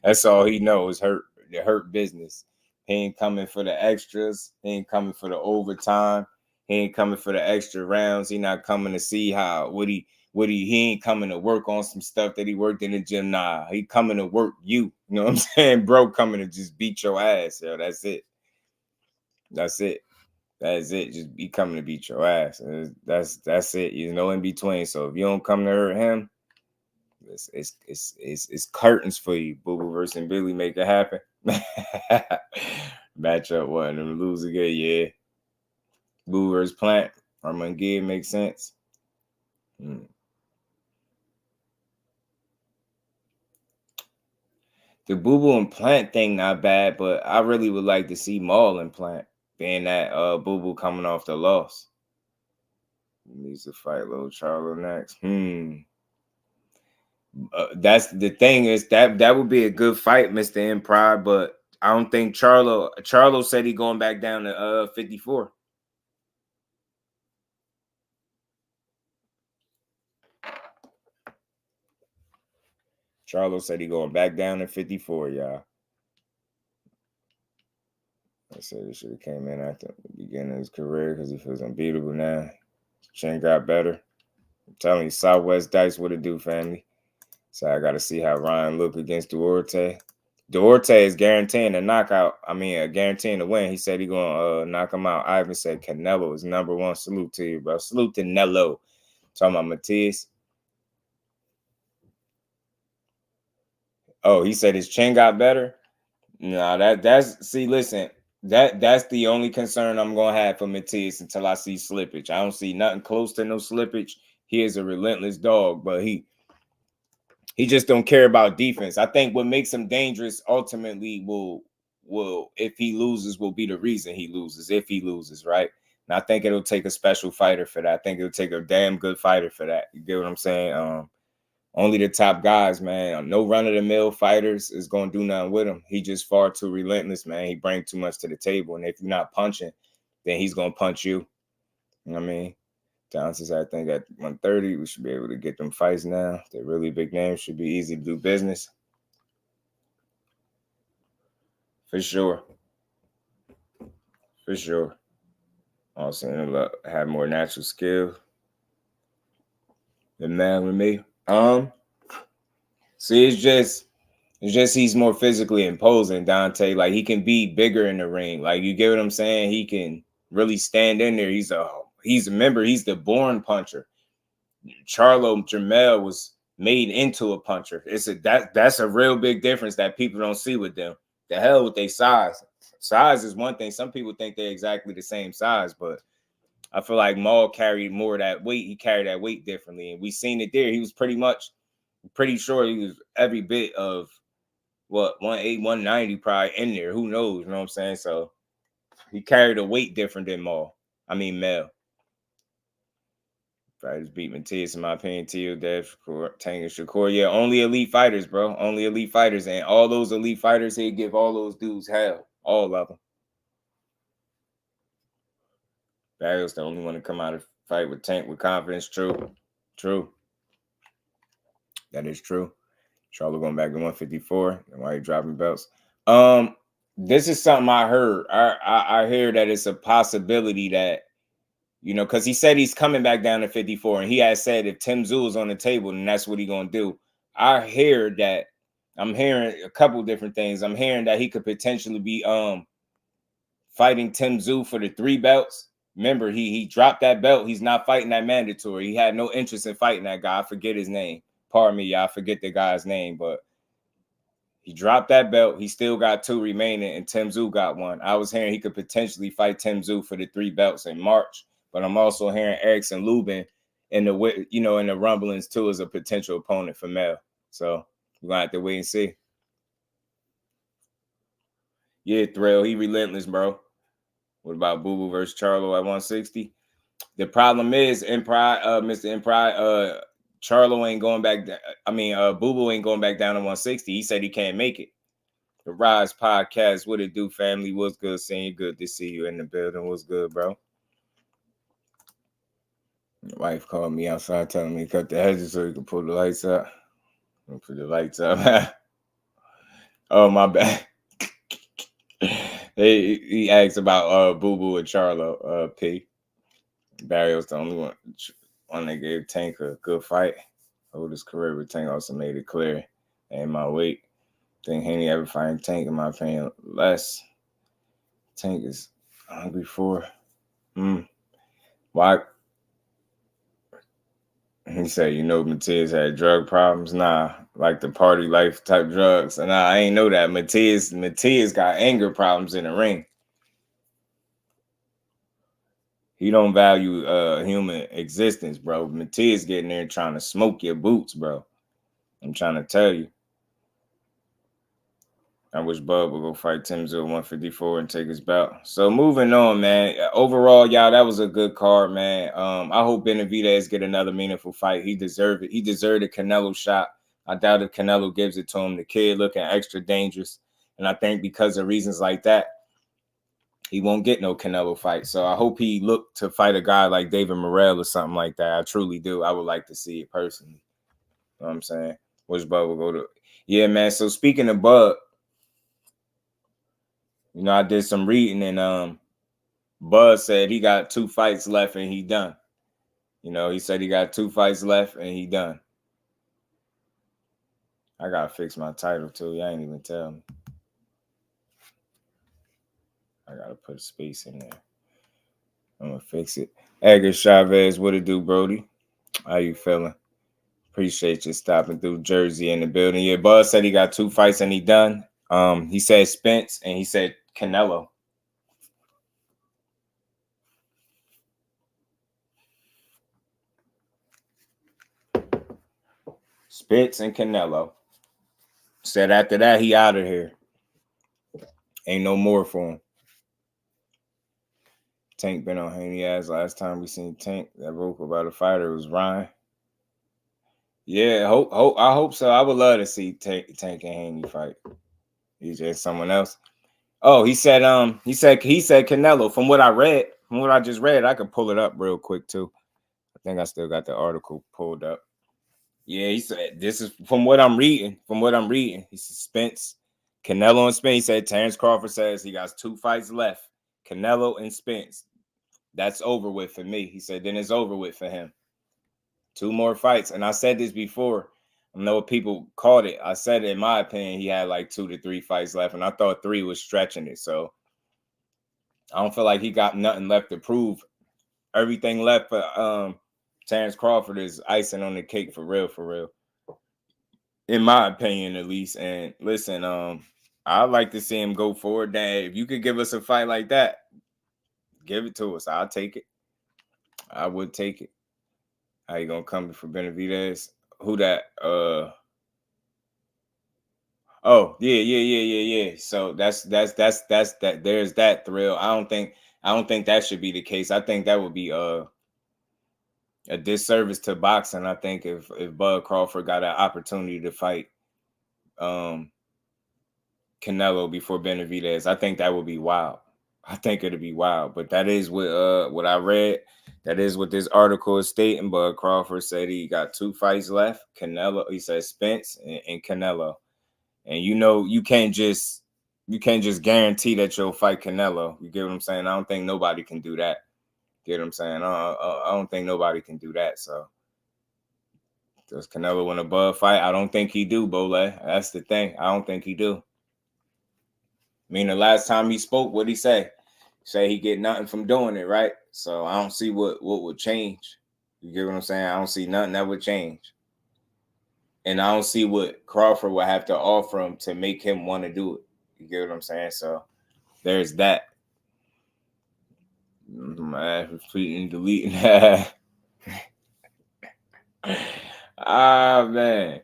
That's all he knows. The hurt business. He ain't coming for the extras. He ain't coming for the overtime. He ain't coming for the extra rounds. He not coming to see he ain't coming to work on some stuff that he worked in the gym. Nah, he coming to work you. You know what I'm saying? Bro coming to just beat your ass. Yo, that's it. That's it. That's it. Just be coming to beat your ass. That's it. There's no in between. So if you don't come to hurt him, it's curtains for you. Boo Boo versus Billy, make it happen. Match up one and lose again. Yeah. Boo versus Plant. Armangid makes sense. The Boo Boo and Plant thing not bad, but I really would like to see Maul and Plant, being that Boo Boo coming off the loss. He needs to fight little Charlo next. That's the thing is that would be a good fight, Mr. Empire, but I don't think Charlo said he going back down to 54. Charlo said he going back down to 54, y'all. I said he should have came in after the beginning of his career because he feels unbeatable now. Chin got better. I'm telling you, Southwest Dice, what it do, family. So I got to see how Ryan look against Duarte. Duarte is guaranteeing a knockout. I mean, guaranteeing a win. He said he going to knock him out. Ivan said Canelo is number one. Salute to you, bro. Salute to Nello. Talking about Matias. Oh, he said his chin got better? No, listen, that's the only concern I'm going to have for Matias until I see slippage. I don't see nothing close to no slippage. He is a relentless dog, but he just don't care about defense. I think what makes him dangerous ultimately will if he loses will be the reason he loses, if he loses, right? And I think it'll take a special fighter for that. I think it'll take a damn good fighter for that. You get what I'm saying? Only the top guys, man. No run-of-the-mill fighters is going to do nothing with him. He just far too relentless, man. He brings too much to the table. And if you're not punching, then he's going to punch you. You know what I mean? Down since I think at 130, we should be able to get them fights now. They're really big names. Should be easy to do business. For sure. For sure. Also, have more natural skill than man with me. See, it's just he's more physically imposing, Dante. Like, he can be bigger in the ring. Like, you get what I'm saying? He can really stand in there. He's the born puncher. Charlo JERMALL was made into a puncher. That's a real big difference that people don't see with them. The hell with their size. Size is one thing. Some people think they're exactly the same size, but I feel like Maul carried more of that weight. He carried that weight differently. And we seen it there. He was pretty sure he was every bit of what 180, 190 probably in there. Who knows? You know what I'm saying? So he carried a weight different than Mel. Fighters beat Matias, in my opinion. Tio, Dev, Tank, and Shakur. Yeah, only elite fighters, bro. Only elite fighters. And all those elite fighters, he'd give all those dudes hell. All of them. Barrios the only one to come out of fight with Tank with confidence. True. That is true. Charlo going back to 154. And why he dropping belts? This is something I heard. I hear that it's a possibility that, you know, because he said he's coming back down to 54, and he has said if Tim Tszyu is on the table, then that's what he's gonna do. I'm hearing a couple different things. I'm hearing that he could potentially be fighting Tim Tszyu for the 3 belts. Remember, he dropped that belt. He's not fighting that mandatory. He had no interest in fighting that guy. I forget his name. Pardon me, y'all. I forget the guy's name, but he dropped that belt. He still got 2 remaining, and Tim Tszyu got 1. I was hearing he could potentially fight Tim Tszyu for the 3 belts in March. But I'm also hearing Erickson Lubin in the rumblings too as a potential opponent for Mel. So we're gonna have to wait and see. Yeah, Thrill, he relentless, bro. What about Boo Boo versus Charlo at 160? The problem is Mr. Impride, Charlo ain't going back. Boo Boo ain't going back down to 160. He said he can't make it. The Rise Podcast, what it do, family? What's good? Seeing you. Good to see you in the building. What's good, bro? My wife called me outside telling me to cut the hedges so he could pull the lights up. I'll put the lights up. Oh, my bad. He asked about Boo Boo and Charlo. P. Barrios the only one that gave Tank a good fight. Hold his career, but Tank also made it clear. And my weight. Think Haney ever fighting Tank, in my opinion, less. Tank is hungry for. Why? He said, Matias had drug problems. Nah, like the party life type drugs. And I ain't know that. Matias got anger problems in the ring. He don't value human existence, bro. Matias getting there and trying to smoke your boots, bro. I'm trying to tell you. I wish Bub would go fight Tim Tszyu 154 and take his belt. So moving on, man. Overall, y'all, that was a good card, man. I hope Benavidez get another meaningful fight. He deserved it. He deserved a Canelo shot. I doubt if Canelo gives it to him. The kid looking extra dangerous. And I think because of reasons like that, he won't get no Canelo fight. So I hope he look to fight a guy like David Morrell or something like that. I truly do. I would like to see it personally. You know what I'm saying? Which Bub will go to? Yeah, man. So speaking of Bub, I did some reading, and Buzz said he got 2 fights left and he done. He said he got 2 fights left and he done. I gotta fix my title too. Y'all ain't even tell me. I gotta put a space in there. I'm gonna fix it. Edgar Chavez, what it do, Brody? How you feeling? Appreciate you stopping through Jersey in the building. Yeah, Buzz said he got 2 fights and he done. He said Spence and he said Canelo. Spence and Canelo. Said after that, he out of here. Ain't no more for him. Tank been on Haney ass. Last time we seen Tank, that vocal about a fighter was Ryan. Yeah, I hope so. I would love to see Tank and Haney fight. He's just someone else. Oh, he said Canelo. From what I just read, I could pull it up real quick too. I think I still got the article pulled up. Yeah, he said this is from what I'm reading. He said Spence, Canelo and Spence. He said Terence Crawford says he got 2 fights left. Canelo and Spence. That's over with for me. He said then it's over with for him. 2 more fights. And I said this before. I know people caught it. I said, in my opinion, he had like 2 to 3 fights left, and I thought 3 was stretching it. So I don't feel like he got nothing left to prove. Everything left for Terence Crawford is icing on the cake for real. In my opinion, at least. And listen, I'd like to see him go forward. If you could give us a fight like that, give it to us. I'll take it. I would take it. How you gonna come for Benavidez? Who that? Oh, yeah. So that's that. There's that thrill. I don't think that should be the case. I think that would be a disservice to boxing. I think if Bud Crawford got an opportunity to fight Canelo before Benavidez, I think that would be wild. I think it'd be wild. But that is what I read. That is what this article is stating. Bud Crawford said he got 2 fights left. Canelo, he said Spence and Canelo. And you can't just guarantee that you'll fight Canelo. You get what I'm saying? I don't think nobody can do that. Get what I'm saying? I don't think nobody can do that. So does Canelo win a Bud fight? I don't think he do, Bole. That's the thing. I don't think he do. I mean, the last time he spoke, what'd he say? Say he get nothing from doing it, right? So I don't see what would change. You get what I'm saying? I don't see nothing that would change. And I don't see what Crawford would have to offer him to make him want to do it. You get what I'm saying? So there's that. My tweeting, deleting. Ah, man.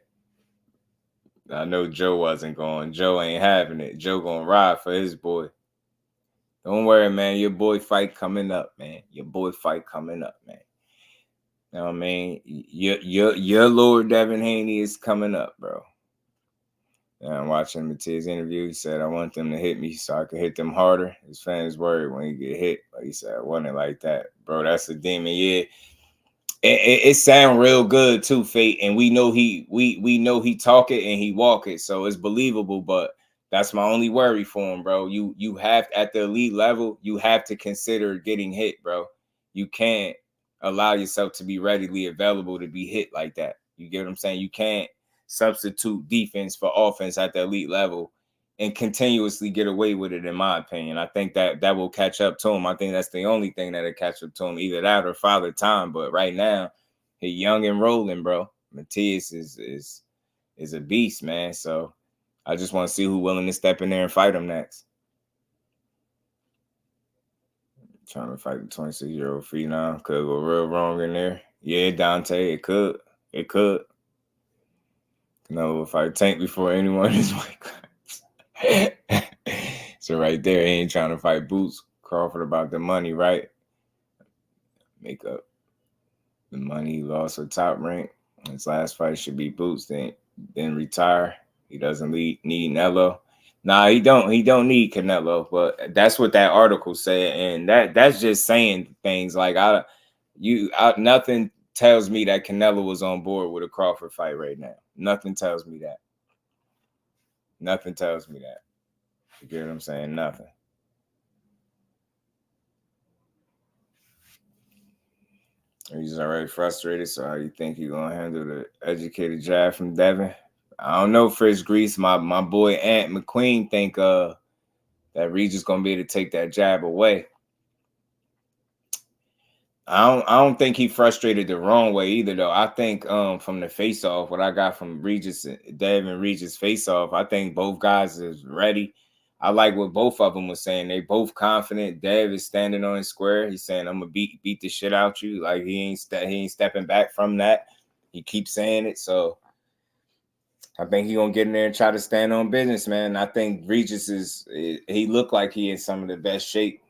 I know Joe wasn't going. Joe ain't having it. Joe gonna ride for his boy. Don't worry, man. Your boy fight coming up, man. Your boy fight coming up, man. You know what I mean? Your Lord Devin Haney is coming up, bro. And I'm watching Matthias interview. He said, I want them to hit me so I could hit them harder. His fans worried when he get hit. But he said, I want it like that. Bro, that's a demon. Yeah. It sound real good too, Fate. And we know we know he talk it and he walk it. So it's believable, but that's my only worry for him, bro. You have, at the elite level, you have to consider getting hit, bro. You can't allow yourself to be readily available to be hit like that. You get what I'm saying? You can't substitute defense for offense at the elite level and continuously get away with it, in my opinion. I think that will catch up to him. I think that's the only thing that'll catch up to him, either that or Father Time. But right now, he's young and rolling, bro. Matthias is a beast, man. So I just want to see who's willing to step in there and fight him next. Trying to fight the 26-year-old phenom. Could go real wrong in there. Yeah, Dante, it could. It could. Canelo will fight Tank before anyone is like. So right there, he ain't trying to fight Boots. Crawford about the money, right? Make up the money he lost for Top Rank. His last fight should be Boots, then retire. He doesn't need Canelo. Nah, he don't need Canelo, but that's what that article said, and that's just saying things like nothing tells me that Canelo was on board with a Crawford fight right now. Nothing tells me that. Nothing tells me that. You get what I'm saying? Nothing. He's already frustrated, so how you think he's going to handle the educated jab from Devin? I don't know, Fritz Grease. My boy Ant McQueen think that Regis going to be able to take that jab away. I don't think he frustrated the wrong way either, though. I think from the face-off, what I got from Regis, Dev and Regis face-off, I think both guys is ready. I like what both of them was saying. They both confident. Dev is standing on his square. He's saying, "I'm gonna beat the shit out you." Like he ain't stepping back from that. He keeps saying it. So I think he gonna get in there and try to stand on business, man. I think Regis he looked like he in some of the best shape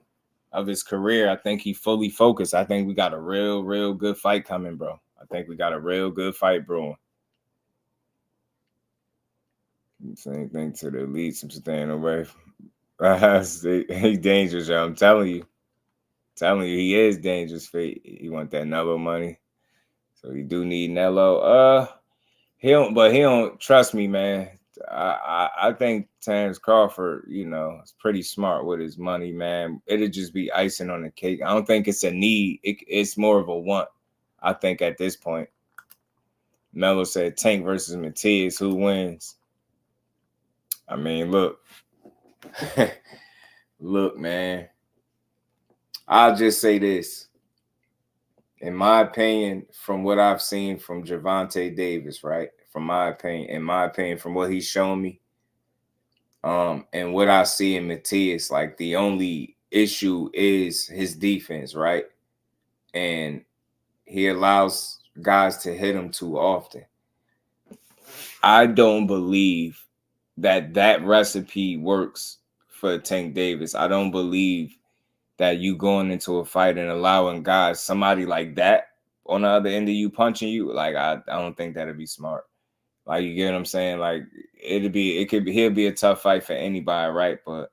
of his career. I think he fully focused. I think we got a real good fight coming, bro. I think we got a real good fight brewing. Same thing to the elites. I'm staying away. He's dangerous, yo. I'm telling you, he is dangerous. He want that Nello money, so he do need Nello. He don't trust me, man. I think Terence Crawford, is pretty smart with his money, man. It'll just be icing on the cake. I don't think it's a need. It's more of a want, I think, at this point. Melo said Tank versus Matthias. Who wins? I mean, look. Look, man. I'll just say this. In my opinion, from what I've seen from Gervonta Davis, right? In my opinion, from what he's shown me, and what I see in Matthias, like the only issue is his defense, right? And he allows guys to hit him too often. I don't believe that recipe works for Tank Davis. I don't believe that you going into a fight and allowing guys, somebody like that on the other end of you punching you. Like, I don't think that'd be smart. Like, you get what I'm saying? Like, he'll be a tough fight for anybody, right? But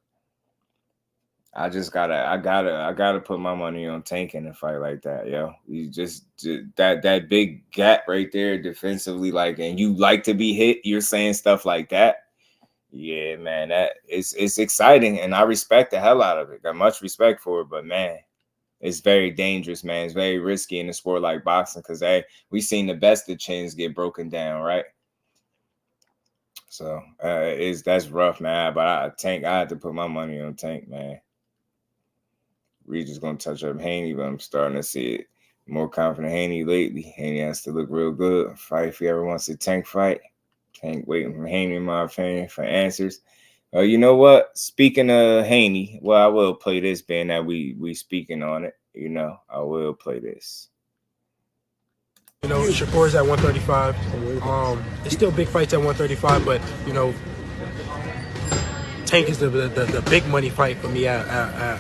I gotta put my money on Tank in a fight like that, yo. You just that big gap right there defensively, like, and you like to be hit. You're saying stuff like that. Yeah, man, that it's exciting, and I respect the hell out of it. Got much respect for it, but man, it's very dangerous, man. It's very risky in a sport like boxing because we seen the best of chins get broken down, right? So that's rough, man. But I had to put my money on Tank, man. Regis gonna touch up Haney, but I'm starting to see it more confident Haney lately. Haney has to look real good. Fight if he ever wants a Tank fight. Tank waiting for Haney, in my opinion, for answers. You know what? Speaking of Haney, well, I will play this, being that we speaking on it. You know, I will play this. You know, Shakur's at 135. It's still big fights at 135, but you know, Tank is the big money fight for me at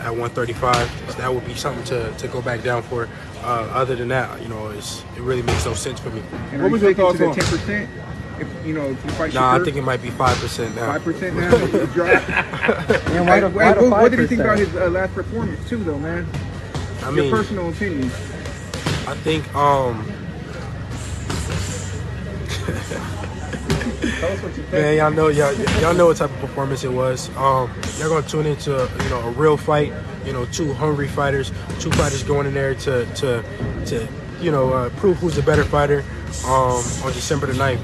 135. So that would be something to go back down for. Other than that, you know, it really makes no sense for me. And what was your thoughts on 10%? If you fight Shakur? I think it might be 5% now. 5% now. What did you think about his last performance too, though, man? I mean, your personal opinion. I think man, y'all know what type of performance it was. Y'all gonna tune into a real fight. You know, two hungry fighters, two fighters going in there to prove who's the better fighter on December the 9th.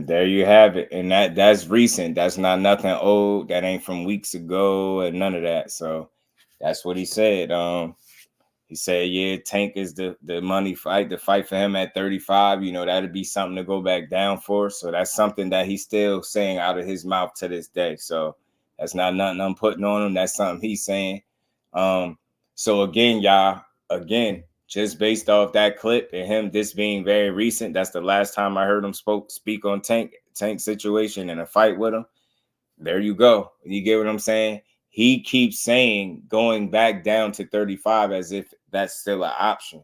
There you have it, and that's recent. That's not nothing old. That ain't from weeks ago and none of that. So that's what he said. He said, yeah, Tank is the money fight, the fight for him at 35. You know, that'd be something to go back down for. So that's something that he's still saying out of his mouth to this day. So that's not nothing I'm putting on him. That's something he's saying. So again, y'all, just based off that clip and him this being very recent, that's the last time I heard him speak on Tank situation and a fight with him. There you go. You get what I'm saying? He keeps saying going back down to 35 as if that's still an option.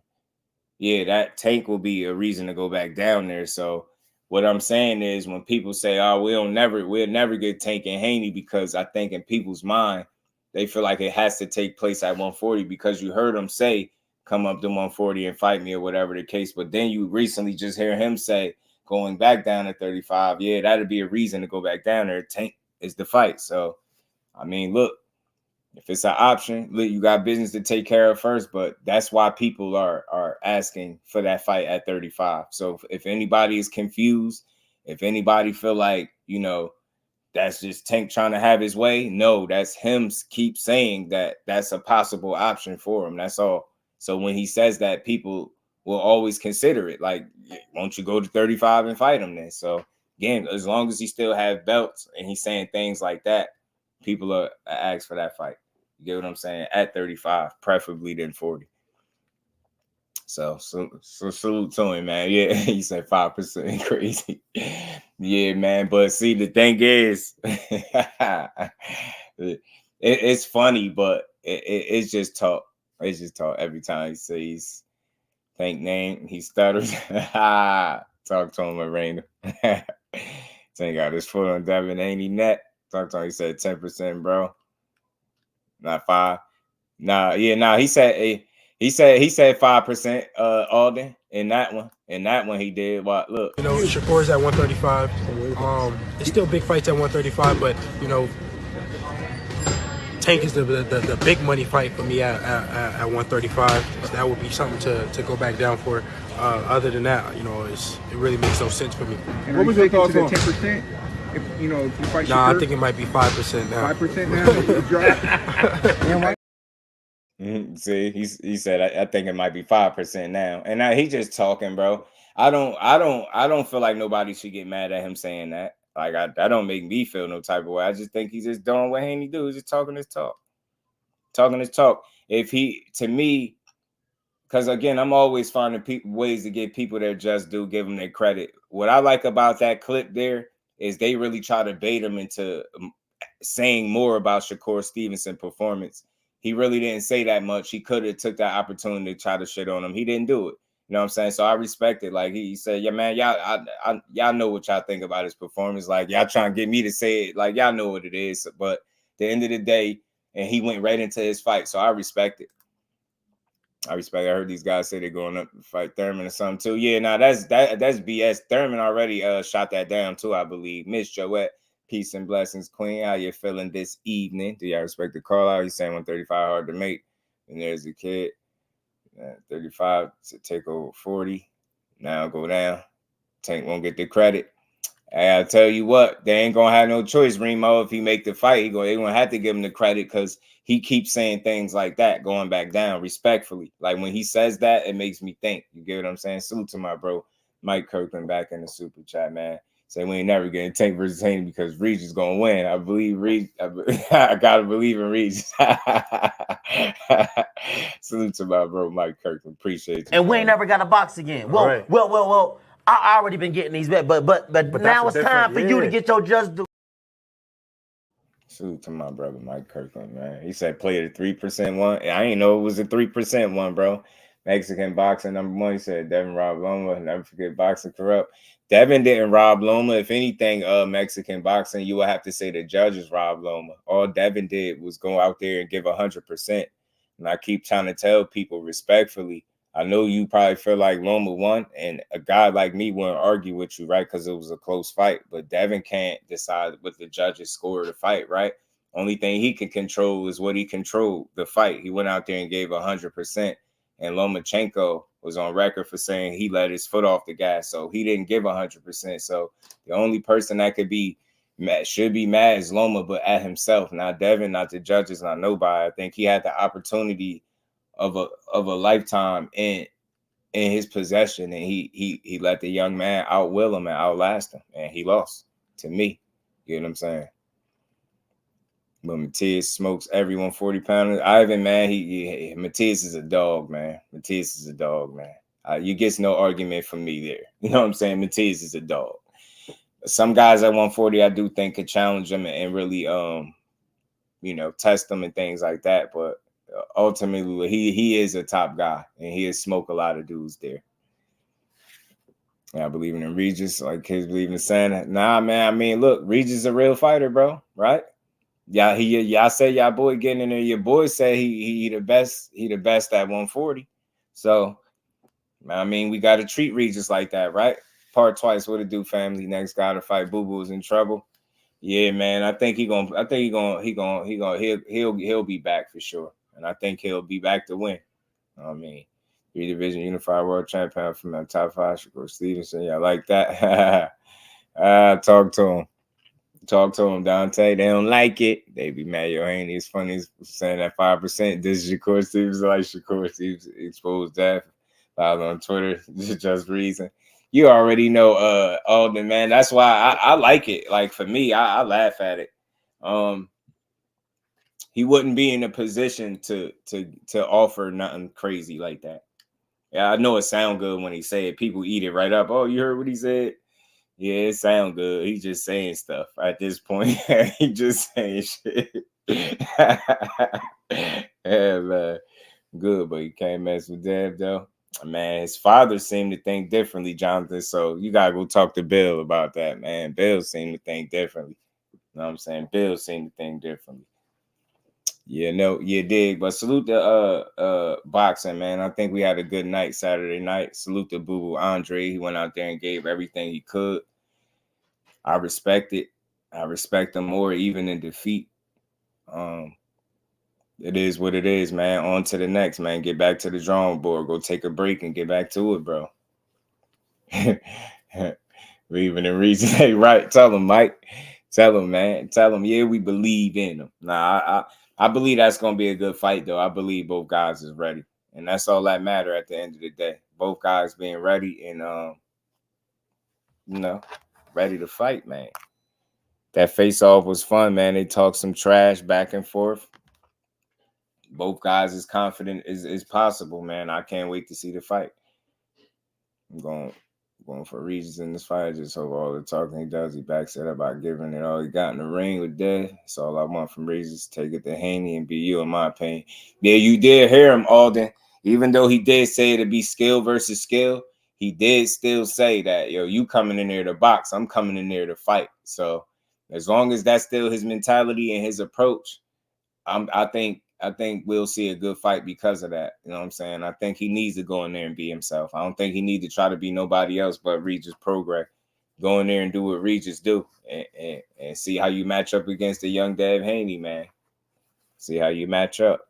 Yeah, that Tank will be a reason to go back down there. So what I'm saying is when people say, oh, we'll never get Tank and Haney, because I think in people's mind, they feel like it has to take place at 140 because you heard him say, come up to 140 and fight me or whatever the case. But then you recently just hear him say going back down to 35. Yeah, that'd be a reason to go back down there. Tank is the fight. So, I mean, look, if it's an option, look, you got business to take care of first, but that's why people are asking for that fight at 35. So if anybody is confused, if anybody feel like, that's just Tank trying to have his way, no, that's him keep saying that that's a possible option for him. That's all. So when he says that, people will always consider it. Like, won't you go to 35 and fight him then? So again, as long as he still have belts and he's saying things like that, people are asked for that fight. You get what I'm saying? At 35, preferably than 40. So salute to him, man. Yeah, he said 5% crazy. Yeah, man. But see, the thing is, it's funny, but it's just talk. It's just talk. Every time he says Tank name, he stutters. Talk to him, Arena. Tank got his foot on Devin, ain't he net? Talk to him. He said 10%, bro. Not 5. He said 5%, Alden, in that one. In that one he did what? Look. Shakur's at 135. It's still big fights at 135, but Tank is the big money fight for me at 135. So that would be something to go back down for. Other than that, it really makes no sense for me. And what was your thoughts on 10%? If you fight Shakur? I think it might be 5% now. 5% now? See, he said I think it might be 5% now, and now he just talking, bro. I don't feel like nobody should get mad at him saying that. Like that don't make me feel no type of way. I just think he's just doing what Haney do. He's just talking his talk. If he, to me, because again, I'm always finding ways to give people their just due, give them their credit. What I like about that clip there is they really try to bait him into saying more about Shakur Stevenson's performance. He really didn't say that much. He could have took that opportunity to try to shit on him. He didn't do it. You know what I'm saying? So I respect it. Like he said, yeah, man, y'all know what y'all think about his performance. Like y'all trying to get me to say it. Like y'all know what it is. But at the end of the day, and he went right into his fight. So I respect it. I heard these guys say they're going up to fight Thurman or something too. Yeah, now that's BS. Thurman already shot that down too, I believe. Miss Joette, peace and blessings, Queen. How you feeling this evening? Do y'all respect the call out? He's saying 135 hard to make. And there's the kid. 35 to take over 40. Now go down. Tank won't get the credit. I'll tell you what, they ain't gonna have no choice, Remo. If he make the fight, they gonna have to give him the credit because he keeps saying things like that, going back down respectfully. Like when he says that, it makes me think. You get what I'm saying? Salute to my bro, Mike Kirkland, back in the super chat, man. Say we ain't never getting Tank versus Haney because Regis gonna win. I believe Regis. I gotta believe in Regis. Salute to my bro, Mike Kirkland. Appreciate you. And we ain't never got to box again. Well. I already been getting these bets, but now it's time for you to get your just due. Salute to my brother Mike Kirkland, man. He said play the 3% one. I ain't know it was a 3% one, bro. Mexican boxing #1. He said Devin robbed Loma. Never forget boxing corrupt. Devin didn't rob Loma. If anything, Mexican boxing, you would have to say the judges robbed Loma. All Devin did was go out there and give 100%. And I keep trying to tell people respectfully, I know you probably feel like Loma won, and a guy like me wouldn't argue with you, right? Because it was a close fight. But Devin can't decide what the judges score the fight, right? Only thing he can control is what he controlled, the fight. He went out there and gave 100%. And Lomachenko was on record for saying he let his foot off the gas. So he didn't give 100%. So the only person that could be mad, should be mad is Loma, but at himself. Not Devin, not the judges, not nobody. I think he had the opportunity of a lifetime in his possession, and he let the young man outwill him and outlast him, and he lost to me. You know what I'm saying? But Matthias smokes every 140-pounder. Ivan, man, Matthias is a dog, man. Matthias is a dog, man. You get no argument from me there. You know what I'm saying? Matthias is a dog. Some guys at 140, I do think could challenge him and really, test them and things like that. But ultimately, he is a top guy, and he has smoked a lot of dudes there. And I believe in Regis, like kids believe in Santa. Nah, man. I mean, look, Regis is a real fighter, bro. Right? Yeah, y'all said y'all boy getting in there. Your boy said he the best. He the best at 140. So, I mean, we got to treat Regis like that, right? Part twice. What it do, family? Next guy to fight Boo Boo is in trouble. Yeah, man. I think he'll be back for sure. And I think he'll be back to win. I mean, 3-division unified world champion from the top 5, Shakur Stevenson. Yeah, I like that. Talk to him, Dante. They don't like it. They be mad. Yo, ain't it's funny saying that 5%. This is Shakur Stevenson, like Shakur Stevenson exposed that. Follow on Twitter. Just reason. You already know, Alden, man. That's why I like it. Like for me, I laugh at it. He wouldn't be in a position to offer nothing crazy like that. Yeah, I know it sound good when he say it. People eat it right up. Oh, you heard what he said? Yeah, it sound good. He's just saying stuff at this point. He just saying shit. Yeah, man. Good, but you can't mess with Dev though. Man, his father seemed to think differently, Jonathan. So you gotta go talk to Bill about that, man. Bill seemed to think differently. You know what I'm saying? Bill seemed to think differently. Yeah, no, you dig. But salute the boxing, man. I think we had a good night Saturday night. Salute to Boo Boo Andrade. He went out there and gave everything he could. I respect it. I respect him more even in defeat. It is what it is, man. On to the next, man. Get back to the drawing board. Go take a break and get back to it, bro. Even in reason. Hey, right. Tell him, Mike. Tell him, man. Tell him, yeah, we believe in him. Nah, I believe that's going to be a good fight, though. I believe both guys is ready. And that's all that matter at the end of the day. Both guys being ready and, ready to fight, man. That face-off was fun, man. They talked some trash back and forth. both guys as confident as possible, man. I can't wait to see the fight. I'm going for Regis in this fight. I just hope all the talking he does, he backs it up by giving it all he got in the ring with Dev. That's all I want from Regis. Take it to Haney and be you, in my opinion. Yeah, you did hear him, Alden. Even though he did say it'd be skill versus skill, he did still say that, yo, you coming in there to box, I'm coming in there to fight. So as long as that's still his mentality and his approach, I think we'll see a good fight because of that. You know what I'm saying? I think he needs to go in there and be himself. I don't think he needs to try to be nobody else but Regis Progress. Go in there and do what Regis do and see how you match up against the young Dev Haney, man. See how you match up.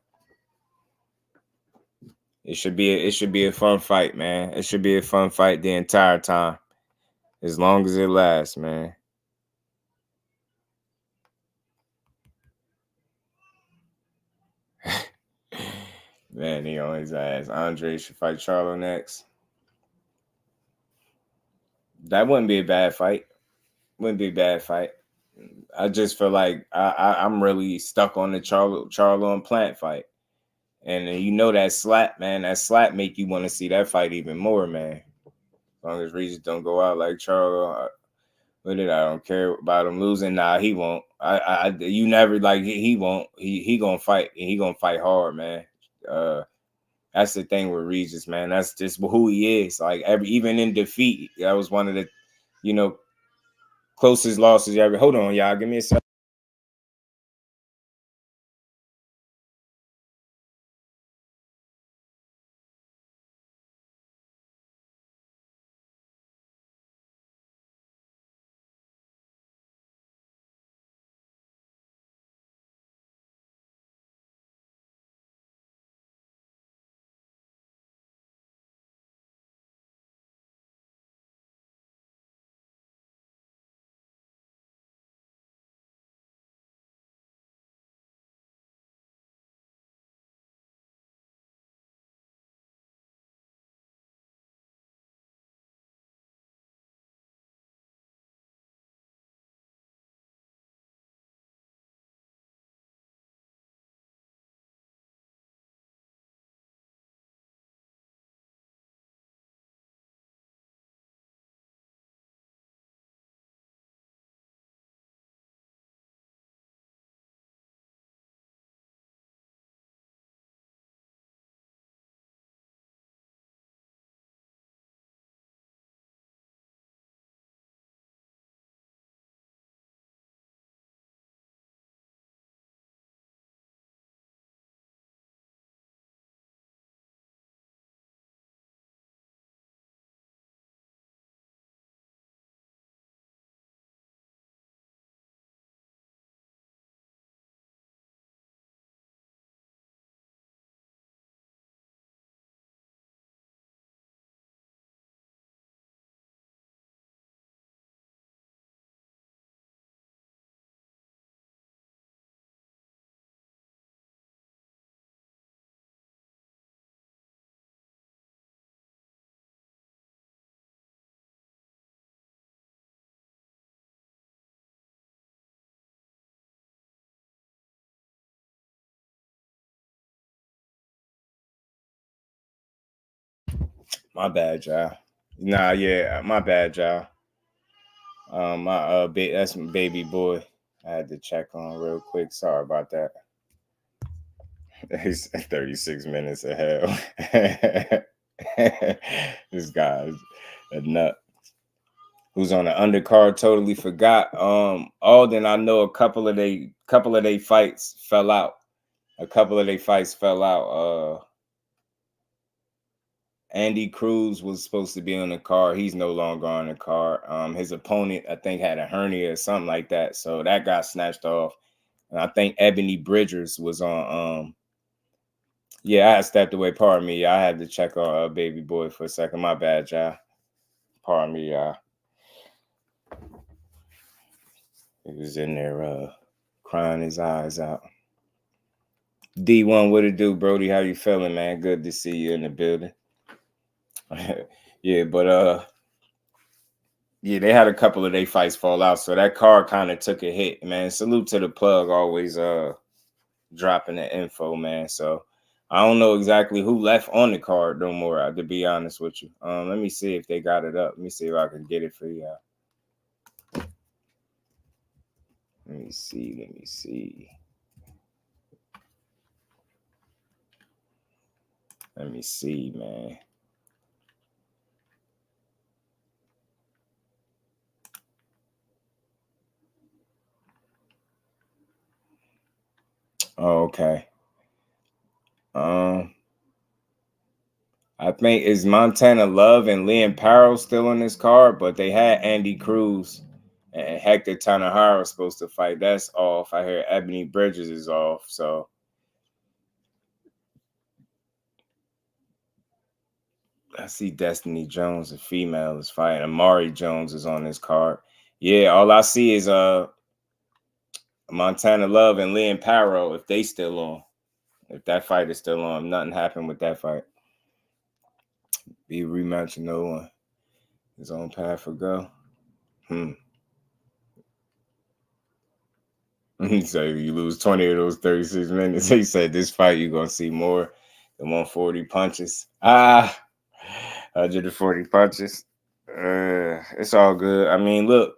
It should be a fun fight, man. It should be a fun fight the entire time. As long as it lasts, man. Man, he on his ass. Andrade should fight Charlo next. That wouldn't be a bad fight. Wouldn't be a bad fight. I just feel like I'm really stuck on the Charlo and Plant fight. And you know that slap, man. That slap make you want to see that fight even more, man. As long as Regis don't go out like Charlo, I don't care about him losing. Nah, he won't. You never like he won't. He gonna fight and he gonna fight hard, man. That's the thing with Regis, man. That's just who he is. Like even in defeat, that was one of the, closest losses ever. Hold on, y'all. Give me a second. My bad, y'all. Nah, yeah, my bad, y'all. That's my baby boy. I had to check on real quick. Sorry about that. He's 36 minutes of hell. This guy's a nut. Who's on the undercard? Totally forgot. Alden, I know a couple of they fights fell out. Andy Cruz was supposed to be on the card. He's no longer on the card. His opponent, I think, had a hernia or something like that, so that got snatched off. And I think Ebony Bridgers was on. Yeah, I stepped away. Pardon me. I had to check on baby boy for a second. My bad, y'all. Pardon me, y'all. He was in there crying his eyes out. D1, what it do, Brody? How you feeling, man? Good to see you in the building. Yeah, but yeah, they had a couple of their fights fall out, so that card kind of took a hit, man. Salute to the plug, always dropping the info, man. So I don't know exactly who left on the card no more, to be honest with you. Let me see if they got it up. Let me see if I can get it for y'all. Let me see. Let me see, man. Oh, okay. I think is Montana Love and Liam Parrow still on this card, but they had Andy Cruz and Hector Tanajara supposed to fight. That's off. I hear Ebony Bridges is off. So I see Destiny Jones, a female, is fighting. Amari Jones is on this card. Yeah, all I see is Montana Love and Liam Parrow, if they still on. If that fight is still on, nothing happened with that fight. Be a rematch, no one is on path for go. He said you lose 20 of those 36 minutes. He said this fight you're gonna see more than 140 punches. 140 punches. It's all good. I mean, look,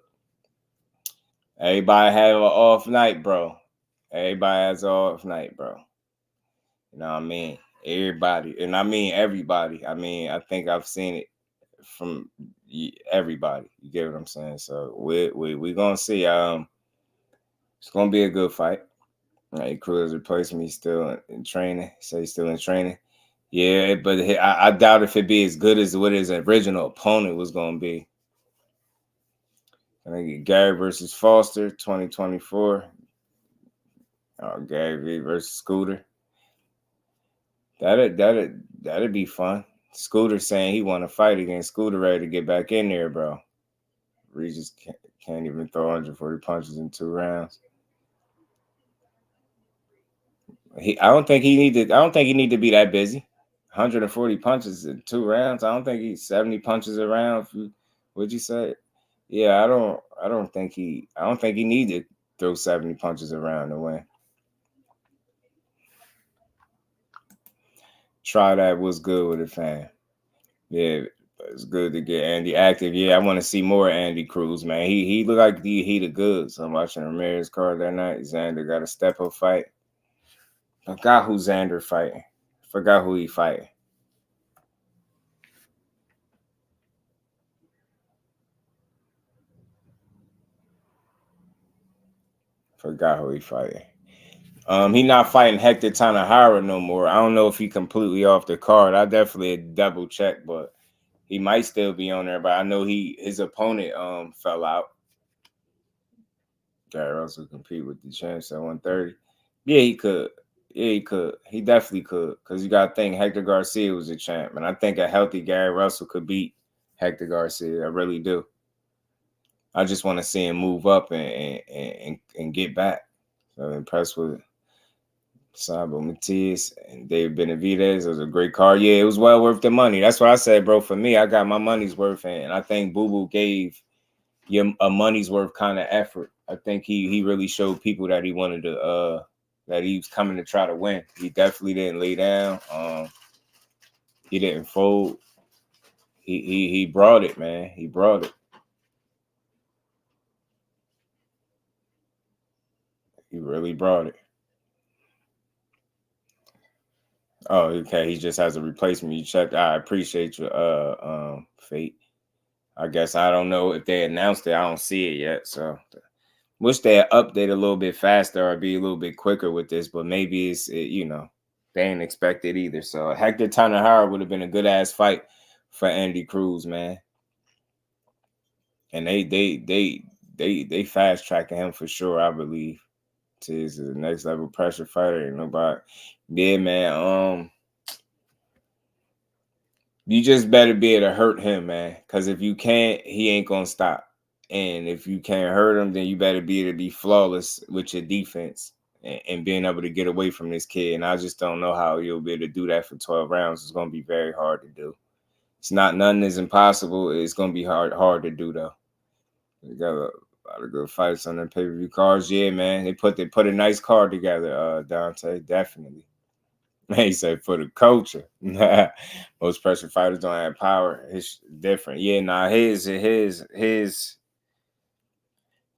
everybody have an off night, bro. Everybody has an off night, bro. You know what I mean? Everybody, and I mean everybody. I mean, I think I've seen it from everybody. You get what I'm saying? So we're gonna see. It's gonna be a good fight. Right, Cruz replaced me, still in training. Say he's still in training. Yeah, but I doubt if it'd be as good as what his original opponent was gonna be. I think Gary versus Foster, 2024. Gary V versus Scooter. That'd be fun. Scooter saying he want to fight against Scooter, ready to get back in there, bro. Regis can't even throw 140 punches in 2 rounds. I don't think he need to be that busy. 140 punches in 2 rounds. I don't think he's 70 punches a round. What'd you say? Yeah, I don't think he need to throw 70 punches around to win. Try that. Was good with it, fam. Yeah, it's good to get Andy active. Yeah, I want to see more Andy Cruz, man. He looked like he the goods. I'm watching Ramirez card that night. Xander got a step up fight. Forgot who Xander fighting. Forgot who he fighting. Forgot who he fighting. He not fighting Hector Tanajara no more. I don't know if he completely off the card. I definitely double check, but he might still be on there. But I know his opponent fell out. Gary Russell compete with the champs at 130. Yeah, he could. Yeah, he could. He definitely could. Because you got to think Hector Garcia was a champ. And I think a healthy Gary Russell could beat Hector Garcia. I really do. I just want to see him move up and get back. So I'm impressed with Sabo Matthias and David Benavidez. It was a great card. Yeah, it was well worth the money. That's what I said, bro. For me, I got my money's worth. And I think Boo Boo gave you a money's worth kind of effort. I think he really showed people that he wanted to that he was coming to try to win. He definitely didn't lay down. He didn't fold. He brought it, man. He brought it. He really brought it. Oh, okay. He just has a replacement. You checked. I appreciate your Fate. I guess I don't know if they announced it. I don't see it yet. So wish they had updated a little bit faster or be a little bit quicker with this, but maybe they ain't expect it either. So Hector Tanajara would have been a good ass fight for Andy Cruz, man. And they fast tracking him for sure, I believe. He's the next level pressure fighter. Ain't nobody. Yeah, man. You just better be able to hurt him, man. Because if you can't, he ain't gonna stop. And if you can't hurt him, then you better be able to be flawless with your defense and being able to get away from this kid. And I just don't know how you'll be able to do that for 12 rounds. It's gonna be very hard to do. It's not nothing is impossible. It's gonna be hard to do though. You got A lot of good fights on the pay-per-view cards. Yeah, man. They put a nice card together, Dante. Definitely. He said for the culture. Most pressure fighters don't have power. It's different. Yeah, nah, his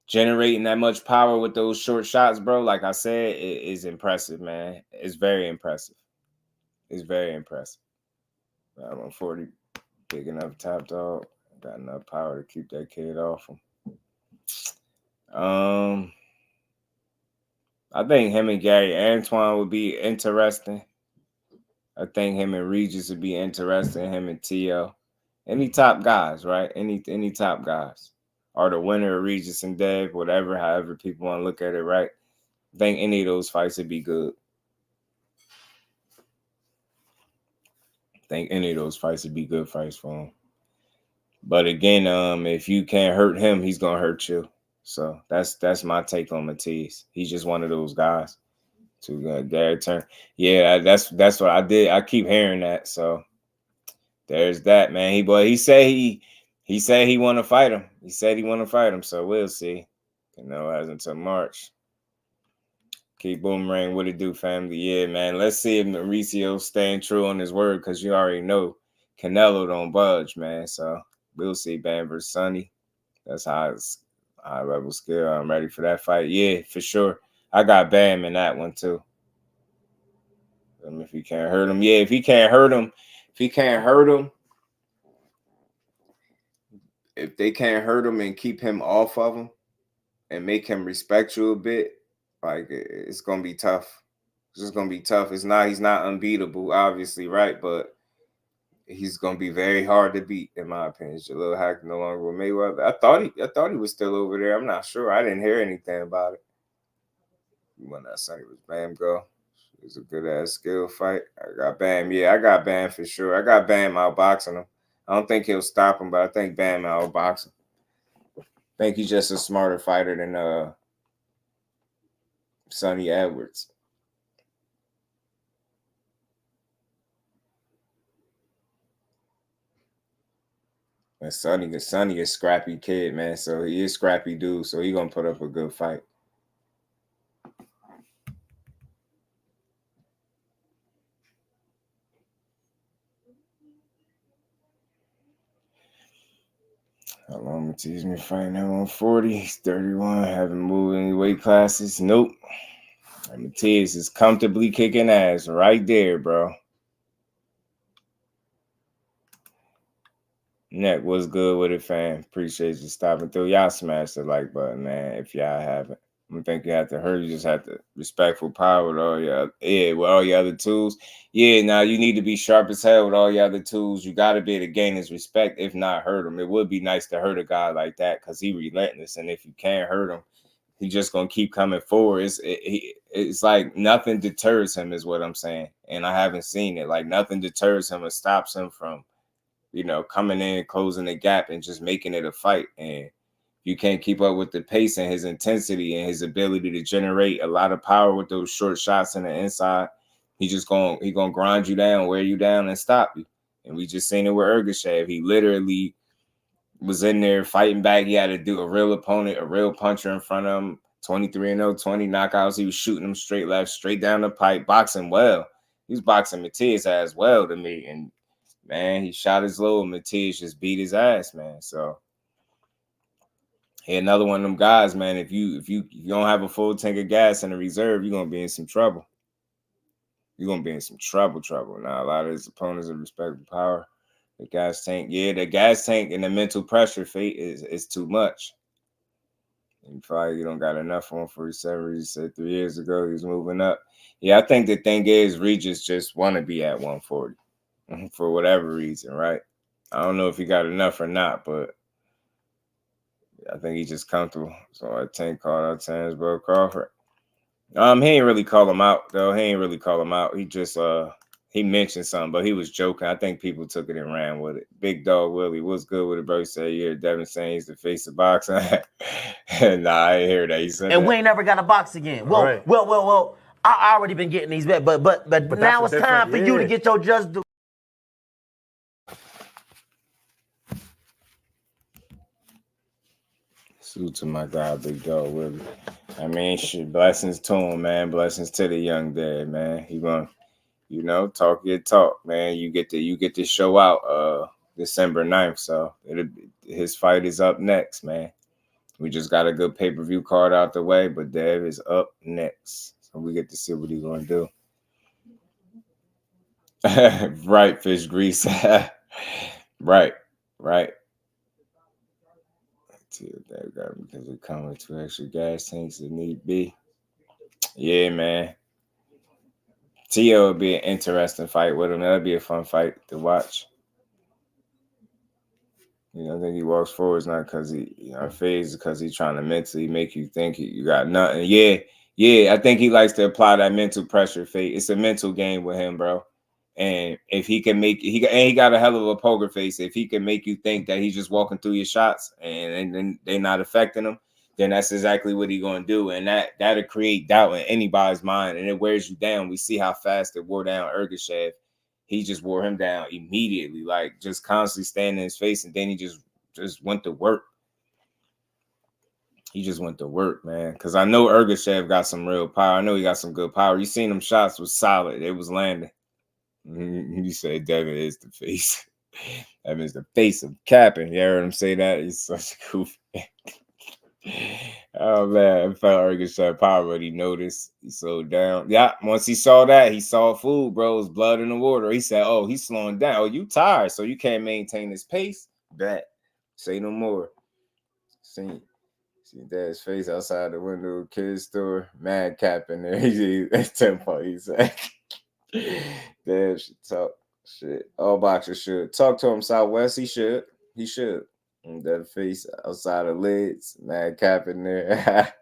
generating that much power with those short shots, bro, like I said, it is impressive, man. It's very impressive. It's very impressive. I'm 140, big enough top dog. Got enough power to keep that kid off him. I think him and Gary Antoine would be interesting. I think him and Regis would be interesting. Him and T.O. Any top guys, right? Any top guys. Or the winner of Regis and Dev, whatever, however people want to look at it, right? I think any of those fights would be good. I think any of those fights would be good fights for him. But again, if you can't hurt him, he's gonna hurt you. So that's my take on Matthias. He's just one of those guys. To Gary turn. Yeah, that's what I did. I keep hearing that. So there's that, man. He said he want to fight him. He said he want to fight him. So we'll see. As until March. Keep Boomerang. What it do, family? Yeah, man. Let's see if Mauricio's staying true on his word, because you already know Canelo don't budge, man. So we'll see. Bam versus Sonny. That's high level skill. I'm ready for that fight. Yeah, for sure. I got Bam in that one too. If he can't hurt him, yeah. If he can't hurt him, if they can't hurt him and keep him off of him and make him respect you a bit, like it's gonna be tough. It's just gonna be tough. He's not unbeatable, obviously, right? But he's gonna be very hard to beat, in my opinion. Jalil Hack no longer with Mayweather. I thought he was still over there. I'm not sure. I didn't hear anything about it. When that Sonny was Bam go. It was a good ass skill fight. I got Bam. Yeah, I got Bam for sure. I got Bam outboxing him. I don't think he'll stop him, but I think Bam outboxing. I think he's just a smarter fighter than Sonny Edwards. And Sonny is a scrappy kid, man. So he is scrappy dude. So he gonna put up a good fight. How long Matthias been fighting him on 40? He's 31. Haven't moved any weight classes. Nope. And Matthias is comfortably kicking ass right there, bro. Neck, what's good with it, fam? Appreciate you stopping through. Y'all smash the like button, man, if y'all haven't. I don't think you have to hurt. You just have to respectful power with all your other tools. Yeah, now you need to be sharp as hell with all your other tools. You got to be able to gain his respect, if not hurt him. It would be nice to hurt a guy like that because he relentless. And if you can't hurt him, he's just going to keep coming forward. It's like nothing deters him is what I'm saying. And I haven't seen it. Like nothing deters him or stops him from, coming in, closing the gap and just making it a fight. And you can't keep up with the pace and his intensity and his ability to generate a lot of power with those short shots in the inside. He gonna grind you down, wear you down, and stop you. And we just seen it with ERGASHEV. He literally was in there fighting back. He had to do a real opponent, a real puncher in front of him. 23-0, 20 knockouts. He was shooting them straight left, straight down the pipe, boxing well. He was boxing Matthias as well to me. And man, he shot his load. Matthias just beat his ass, man. So he another one of them guys, man. If you don't have a full tank of gas in the reserve, you're gonna be in some trouble. You're gonna be in some trouble. Now a lot of his opponents are respectful power. The gas tank, the gas tank and the mental pressure fate is too much. And probably you don't got enough on 47. He said 3 years ago he was moving up. Yeah, I think the thing is Regis just want to be at 140 for whatever reason, right? I don't know if he got enough or not, but I think he's just comfortable. So I think called out Tansbro Crawford. He ain't really call him out though. He just he mentioned something, but he was joking. I think people took it and ran with it. Big Dog Willie, what's good with it, bro? He said, yeah, Devin saying he's the face of boxing. Nah, I ain't hear that. He said and that. We ain't never got to box again. Well, right. well, I already been getting these bets, but now it's time for you to get your just do. Salute to my guy, Big Dog Willie. I mean, shit, blessings to him, man. Blessings to the young dad, man. He gonna, talk your talk, man. You get to show out December 9th. So his fight is up next, man. We just got a good pay-per-view card out the way, but Dev is up next. So we get to see what he's gonna do. Right, fish grease. Right. Because it comes with 2 extra gas tanks if need be. Yeah, man. Tio would be an interesting fight with him. That'd be a fun fight to watch. I think he walks forward not because he, phase because he's trying to mentally make you think you got nothing. Yeah. I think he likes to apply that mental pressure. Fate. It's a mental game with him, bro. And if he can make he got a hell of a poker face. If he can make you think that he's just walking through your shots and then they're not affecting him, then that's exactly what he's going to do. And that'll create doubt in anybody's mind, and it wears you down. We see how fast it wore down ERGASHEV. He just wore him down immediately, like just constantly standing in his face, and then he just went to work. He just went to work, man. Because I know ERGASHEV got some real power. I know he got some good power. You seen them shots was solid. It was landing. You say Devin is the face. Devin is the face of capping. You heard him say that? He's such a goof. Oh man, I felt ERGASHEV power, but he noticed. He slowed down. Yeah, once he saw that, he saw food, bro. It was blood in the water. He said, "Oh, he's slowing down. Oh, you tired, so you can't maintain his pace." Bet. Say no more. See Dad's face outside the window of kid's store. Mad capping there. He's 10 point. He said. Dad should talk shit. All boxers should talk to him. Southwest, he should. And that face outside of lids, mad cap in there.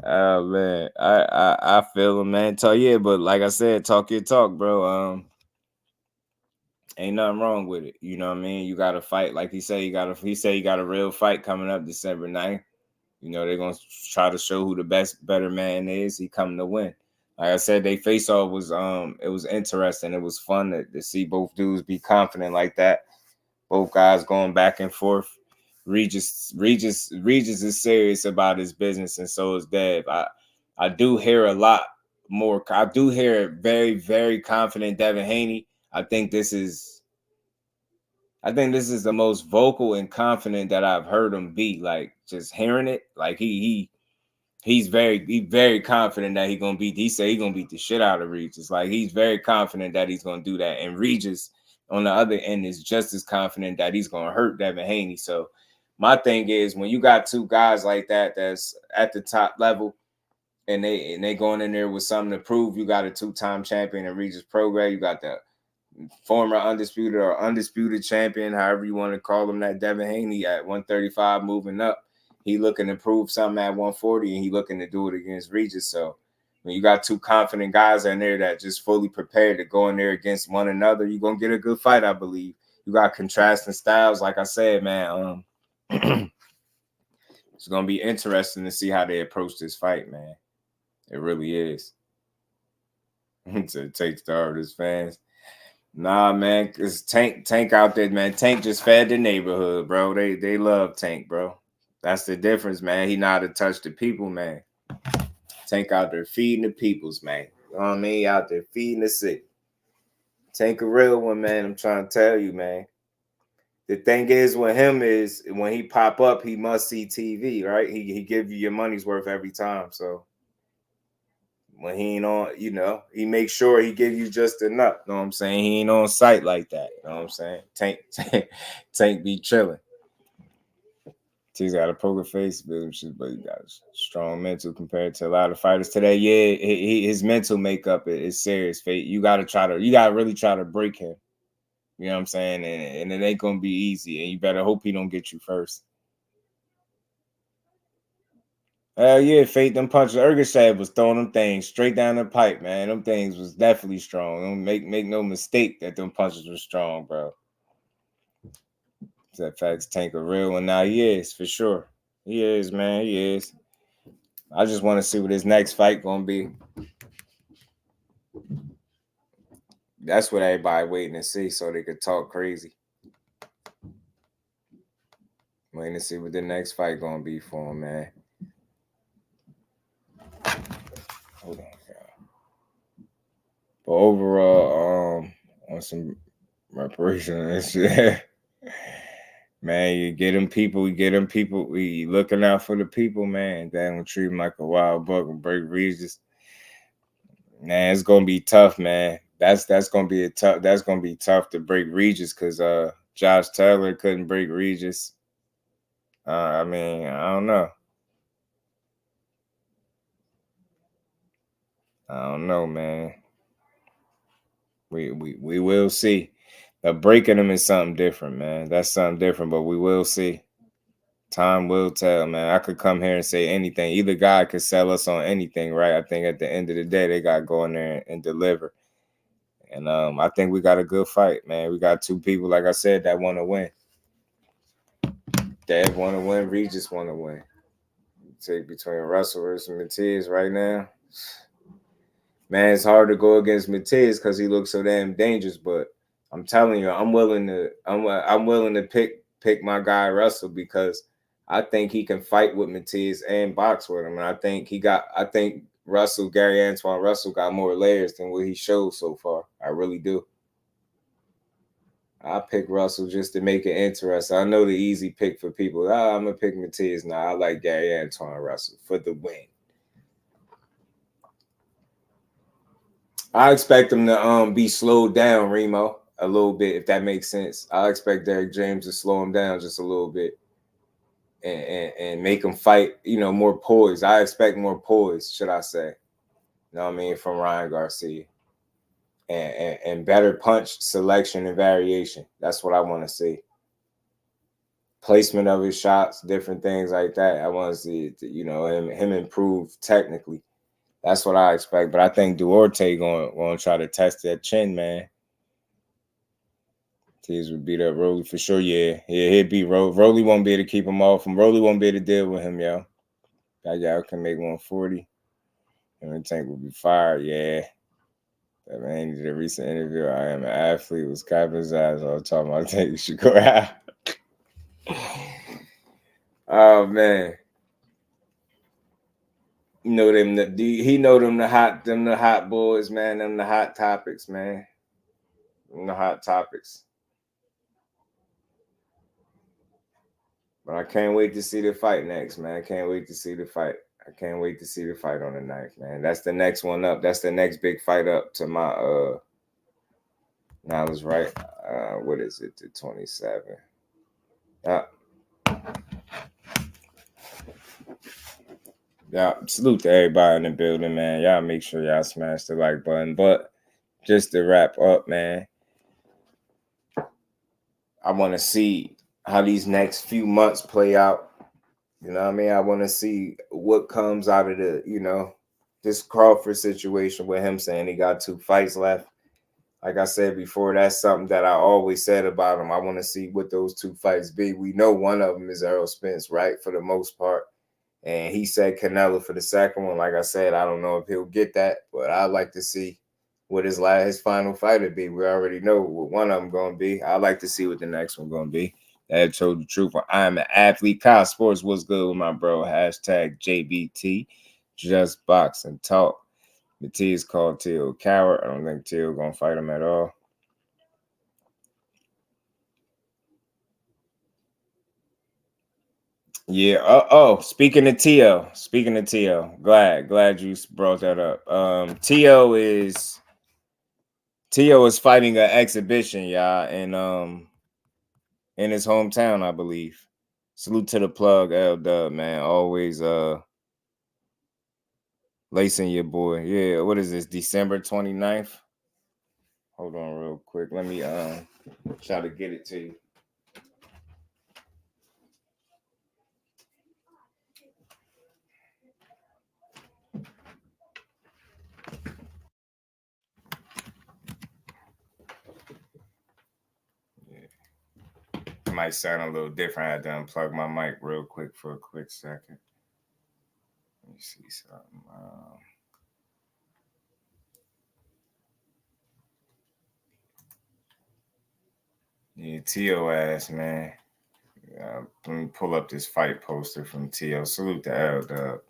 Oh man, I feel him, man. But like I said, talk your talk, bro. Ain't nothing wrong with it. You know what I mean? You got to fight, like he said. He said he got a real fight coming up December 9th. They're gonna try to show who the better man is. He coming to win. Like I said, they face off was it was interesting. It was fun to see both dudes be confident like that. Both guys going back and forth. Regis is serious about his business, and so is Dev. I do hear a lot more. I do hear very, very confident Devin Haney. I think this is the most vocal and confident that I've heard him be. Like just hearing it, like he's very confident that he said he's gonna beat the shit out of Regis. Like he's very confident that he's gonna do that. And Regis on the other end is just as confident that he's gonna hurt Devin Haney. So my thing is when you got two guys like that that's at the top level and they going in there with something to prove, you got a 2-time champion in Regis PROGRAIS, you got the former undisputed or undisputed champion, however you want to call him, that Devin Haney at 135 moving up. He looking to prove something at 140, and he looking to do it against Regis. So when you got two confident guys in there that just fully prepared to go in there against one another, you're going to get a good fight, I believe. You got contrasting styles. Like I said, man, it's going to be interesting to see how they approach this fight, man. It really is. To take star of his fans. Nah, man, because Tank out there, man. Tank just fed the neighborhood, bro. They love Tank, bro. That's the difference, man. He know how to touch the people, man. Tank out there feeding the peoples, man. You know what I mean? Out there feeding the city. Tank a real one, man. I'm trying to tell you, man. The thing is with him is when he pop up, he must see TV, right? He give you your money's worth every time. So when he ain't on, he makes sure he give you just enough. You know what I'm saying? He ain't on site like that. You know what I'm saying? Tank be chilling. He's got a poker face, but he got a strong mental compared to a lot of fighters today. Yeah, his mental makeup is serious. You gotta really try to break him. You know what I'm saying? And it ain't gonna be easy. And you better hope he don't get you first. Hell yeah, Fate, them punches. ERGASHEV was throwing them things straight down the pipe, man. Them things was definitely strong. Don't make no mistake that them punches were strong, bro. That facts Tank a real one. Now he is, for sure. He is, man. He is. I just want to see what his next fight gonna be. That's what everybody waiting to see so they could talk crazy. Waiting to see what the next fight gonna be for him, man. Hold on, y'all. But overall, on some reparation and shit, man, you get them people. We looking out for the people, man. They don't treat him like a wild buck and break Regis. Man, it's gonna be tough, man. That's gonna be tough to break Regis because Josh Taylor couldn't break Regis. I mean, I don't know. I don't know, man. We will see. Breaking them is something different, man. That's something different, but we will see. Time will tell, man. I could come here and say anything. Either guy could sell us on anything, right? I think at the end of the day, they got to go in there and deliver. And I think we got a good fight, man. We got two people, like I said, that want to win. Dave want to win. Regis want to win. Take between Russell versus Matias right now. Man, it's hard to go against Matias because he looks so damn dangerous. But I'm telling you, I'm willing to pick my guy Russell because I think he can fight with Matias and box with him. And I think Russell, Gary Antoine Russell, got more layers than what he showed so far. I really do. I pick Russell just to make it interesting. I know the easy pick for people. I'm gonna pick Matias now. I like Gary Antoine Russell for the win. I expect him to be slowed down, Remo, a little bit, if that makes sense. I expect Derrick James to slow him down just a little bit and make him fight, more poise. I expect more poise, should I say. You know what I mean, from Ryan Garcia. And better punch selection and variation. That's what I want to see. Placement of his shots, different things like that. I want to see, him improve technically. That's what I expect. But I think Duarte going to try to test that chin, man. Tease would beat up Rolly for sure. Yeah, he'd beat Rolly. Rolly won't be able to keep him off him. Rolly won't be able to deal with him, yo. That guy can make 140. And the tank will be fired, yeah. That man did a recent interview. I am an athlete. Was capping his ass. I was talking about taking should go out. Oh man. You know them the hot boys, man. Them the hot topics, man. Them the hot topics. But I can't wait to see the fight next, man. I can't wait to see the fight. I can't wait to see the fight on the 9th, man. That's the next one up. That's the next big fight up to my now I was right. What is it? The 27. Yeah, salute to everybody in the building, man. Y'all make sure y'all smash the like button. But just to wrap up, man, I want to see how these next few months play out. You know what I mean? I want to see what comes out of this Crawford situation with him saying he got 2 fights left. Like I said before, that's something that I always said about him. I want to see what those 2 fights be. We know one of them is Errol Spence, right, for the most part. And he said Canelo for the second one. Like I said, I don't know if he'll get that, but I'd like to see what his final fight would be. We already know what one of them going to be. I'd like to see what the next one going to be. That told the truth. I'm an athlete. Kyle Sports, what's good with my bro? Hashtag JBT. Just boxing talk. The T is called Teal Coward. I don't think Teal going to fight him at all. Yeah. Speaking of T.O., glad you brought that up. T.O. is fighting an exhibition, y'all, in his hometown, I believe. Salute to the plug, L-Dub, man. Always lacing your boy. Yeah, what is this? December 29th? Hold on real quick. Let me try to get it to you. It might sound a little different. I had to unplug my mic real quick for a quick second. Let me see something. Yeah, T.O. ass, man. Let me pull up this fight poster from T.O. Salute to L-Dub.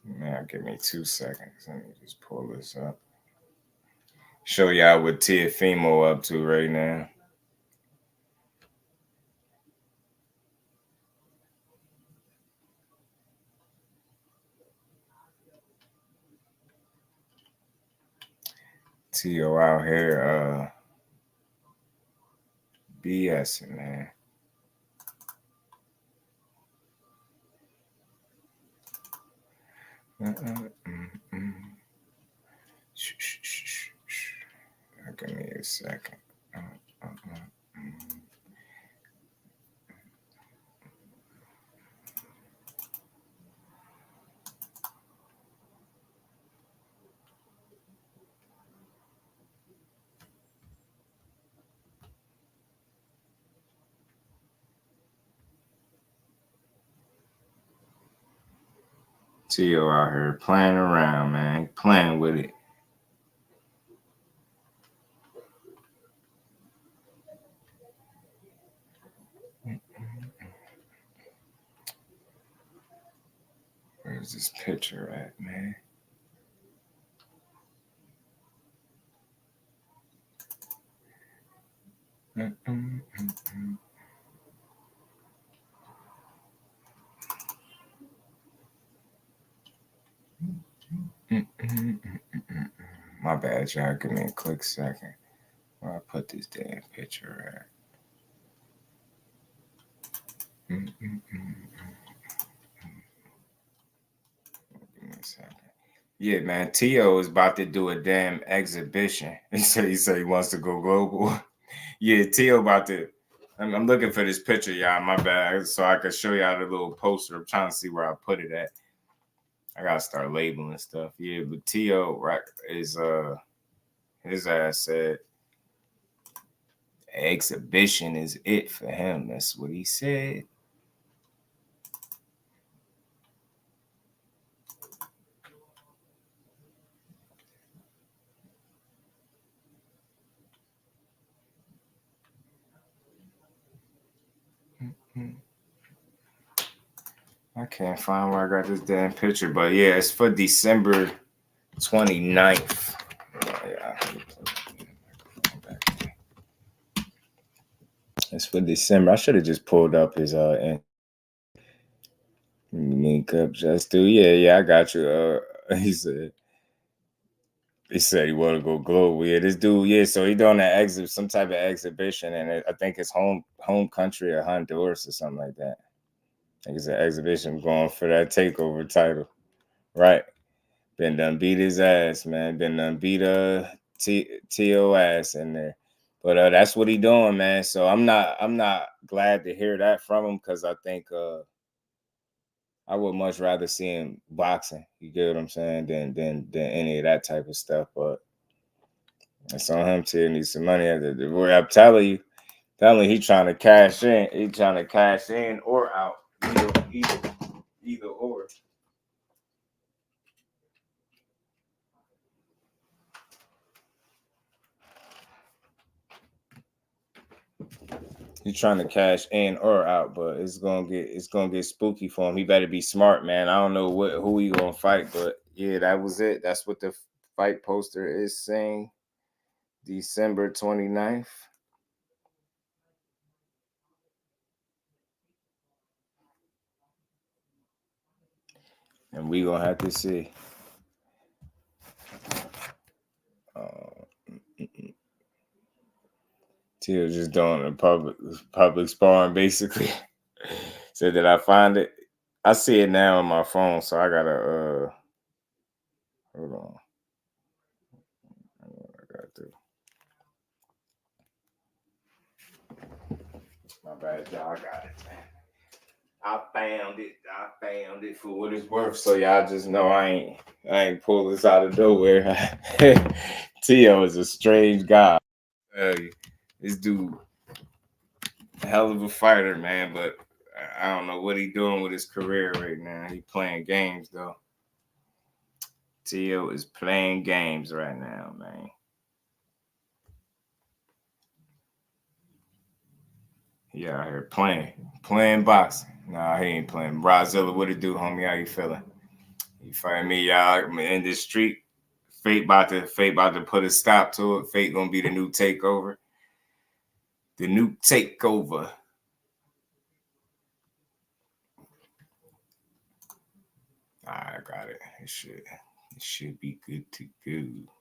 Man, give me 2 seconds. Let me just pull this up. Show y'all what Teofimo up to right now. T.O. out here BSing, man. Give me a second. T.O. out here playing around, man. Playing with it. Where's this picture at, man? My bad, y'all. Give me a quick second. Where I put this damn picture at? Give me a second. Yeah, man. T.O. is about to do a damn exhibition. He said he wants to go global. Yeah, T.O. about to. I'm looking for this picture, y'all. My bad, so I can show y'all the little poster. I'm trying to see where I put it at. I gotta start labeling stuff. Yeah, but T.O. right is his ass said exhibition is it for him. That's what he said. I can't find where I got this damn picture, but yeah, it's for December 29th. It's for December. I should have just pulled up his link up JusDueBoxing. Yeah, I got you. He said he want to go global. Yeah, this dude, yeah, so he doing that some type of exhibition, and I think it's home country of Honduras or something like that. I think it's an exhibition going for that takeover title. Right. Been done beat his ass, man. Been done beat T.O. ass in there. But that's what he doing, man. So I'm not glad to hear that from him, because I think I would much rather see him boxing. You get what I'm saying? Than any of that type of stuff. But it's on him too. He needs some money. I'm telling you, he trying to cash in. He trying to cash in or out. Either or. He's trying to cash in or out, but it's gonna get spooky for him. He better be smart, man. I don't know who he gonna fight, but yeah, that was it. That's what the fight poster is saying. December 29th. And we gonna have to see. T.O. just doing a public sparring, basically. Said that I find it. I see it now on my phone, so I gotta hold on. I gotta do. My bad, y'all. I got it. I found it for what it's worth. So y'all just know I ain't pull this out of nowhere. T.O. is a strange guy. This dude Hell of a fighter, man, but I don't know what he doing with his career right now. He playing games, though. Tio is playing games right now, man. He out here playing boxing. Nah, he ain't playing. Brazilla, what it do, homie? How you feeling? You fighting me, y'all? In this street. Fate about to put a stop to it. Fate gonna be the new takeover. The new takeover. I got it. It should be good to go.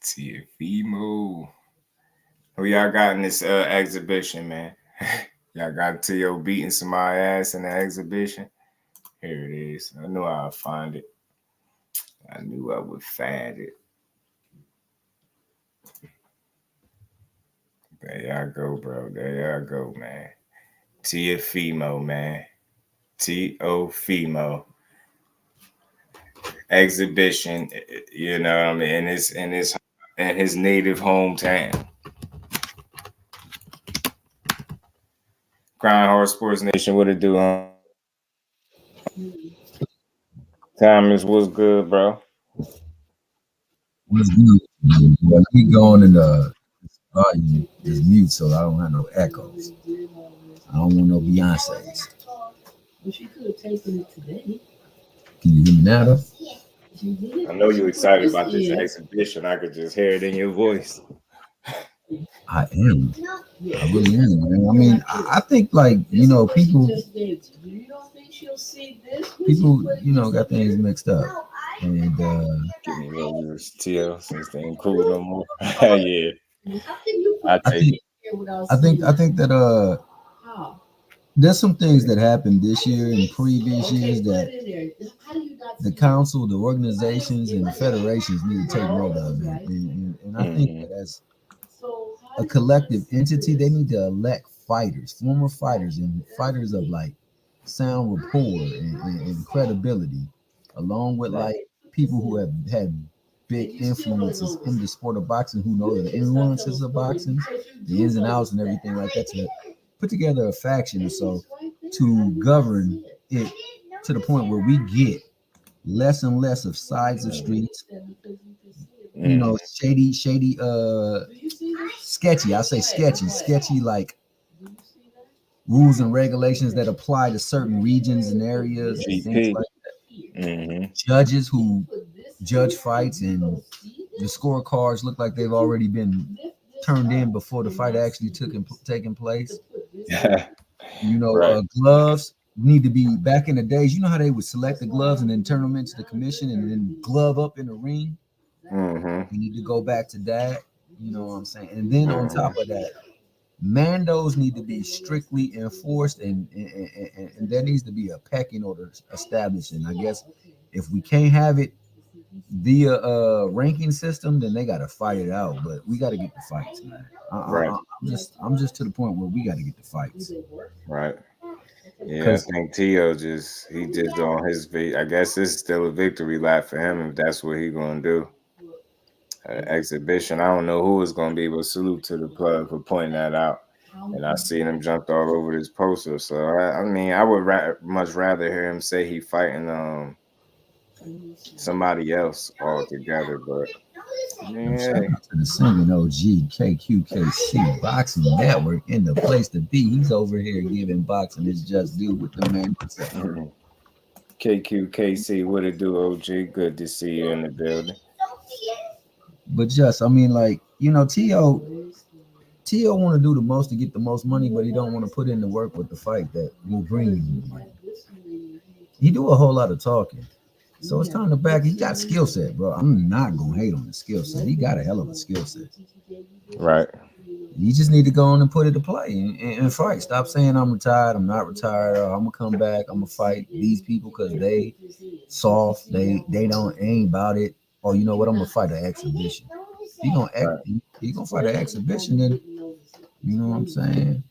TFemo. Who y'all got in this exhibition, man? Y'all got Tio beating somebody ass in the exhibition? Here it is. I knew I'd find it. I knew I would find it. There y'all go, bro. There y'all go, man. TFemo, man. TOFemo. Exhibition, you know what I mean, in his native hometown. Crown Horse Sports Nation, what it do, Thomas, what's good, bro? What's good? Well, keep going in the volume is mute, so I don't have no echoes. I don't want no Beyonce's. But she could have taken it today. Can you hear me now, though? I know you're excited about this exhibition. I could just hear it in your voice. I am. I really am, man. I mean, I think, like, you know, people, got things mixed up. And give me a Tio since they ain't cool no more. Yeah. I think that there's some things that happened this year and previous years that the council, the organizations, and the federations need to take note of. And I think that as a collective entity, they need to elect fighters, former fighters, and fighters of like sound rapport and credibility, along with like people who have had big influences in the sport of boxing, who know the nuances of boxing, the ins and outs and everything like that, to put together a faction or so to govern it to the point where we get less and less of sides of streets, you know, shady, sketchy. I say sketchy like rules and regulations that apply to certain regions and areas and things like that. Judges who judge fights and the scorecards look like they've already been turned in before the fight actually taking place. You know, gloves need to be, back in the days, you know how they would select the gloves and then turn them into the commission and then glove up in the ring. We need to go back to that. You know what I'm saying? And then on top of that, Mandos need to be strictly enforced, and there needs to be a pecking order established. And I guess if we can't have it via ranking system, then they got to fight it out. But we got to get the fights, man. I'm just to the point where we got to get the fights. Right. Yeah, I think Tio just on his feet. I guess this is still a victory lap for him if that's what he's gonna do. Exhibition. I don't know who is gonna be, but salute to the plug for pointing that out. And I seen him jumped all over this poster. So I mean, I would much rather hear him say he fighting somebody else altogether. But yeah. Shout out to the singing OG KQKC Boxing Network in the place to be. He's over here giving boxing his just due with the man. KQKC, what it do, OG? Good to see you in the building. But just, I mean, like, you know, Tio want to do the most to get the most money, but he don't want to put in the work with the fight that will bring him the money. He do a whole lot of talking. So it's time to back. He got skill set, bro. I'm not gonna hate on the skill set. He got a hell of a skill set. Right. You just need to go on and put it to play and fight. Stop saying I'm retired, I'm not retired, or I'm gonna come back, I'm gonna fight these people because they soft, they ain't about it. Or you know what, I'm gonna fight an exhibition. You gonna fight an exhibition, then you know what I'm saying?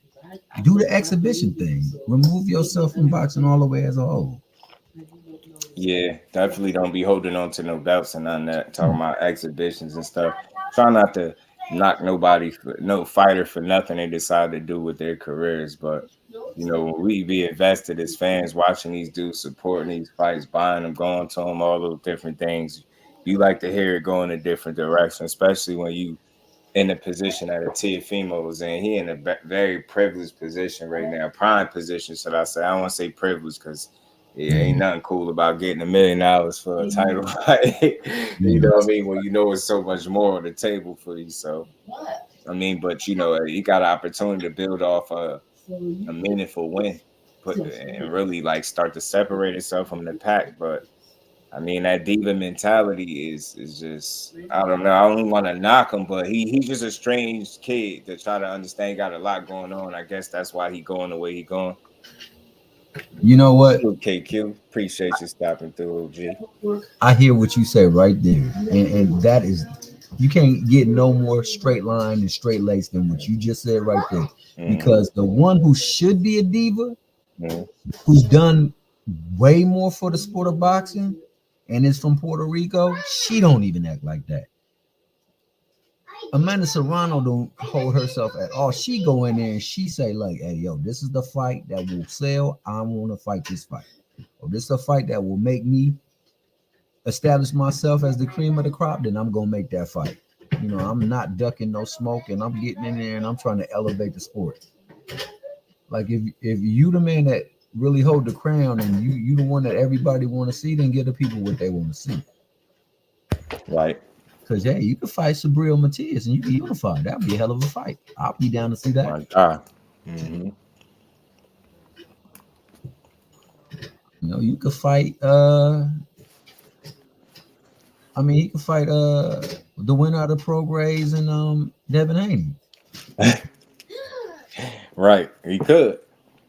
Do the exhibition thing. Remove yourself from boxing all the way as a whole. Yeah, definitely don't be holding on to no belts and none of that. Talking about exhibitions and stuff. Try not to knock nobody, no fighter for nothing they decide to do with their careers. But, you know, when we be invested as fans watching these dudes, supporting these fights, buying them, going to them, all those different things, you like to hear it go in a different direction, especially when you in the position that Teofimo was in. He in a very privileged position right now, prime position, should I say. I don't want to say privileged because ain't nothing cool about getting $1 million for a title fight. You know what I mean? Well, you know, it's so much more on the table for you. So, I mean, but you know, he got an opportunity to build off a meaningful win, and really like start to separate himself from the pack. But I mean, that diva mentality is just, I don't know. I don't want to knock him, but he's just a strange kid to try to understand. He got a lot going on. I guess that's why he going the way he going. You know what? Okay, Q. Appreciate you stopping through, OG. I hear what you say right there. And that is, you can't get no more straight line and straight lace than what you just said right there. Because the one who should be a diva, who's done way more for the sport of boxing and is from Puerto Rico, she don't even act like that. Amanda Serrano don't hold herself at all. She go in there and she say like, hey, yo, this is the fight that will sell. I want to fight this fight. Or this is a fight that will make me establish myself as the cream of the crop, then I'm going to make that fight. You know, I'm not ducking no smoke, and I'm getting in there and I'm trying to elevate the sport. Like if you the man that really hold the crown and you the one that everybody want to see, then give the people what they want to see. Right. Because, yeah, you can fight SUBRIEL MATHIAS and you can unify. That would be a hell of a fight. I'll be down to see that. My God. Mm-hmm. You know, you could fight, he could fight the winner of the PROGRAIS and DEVIN HANEY. Right. He could.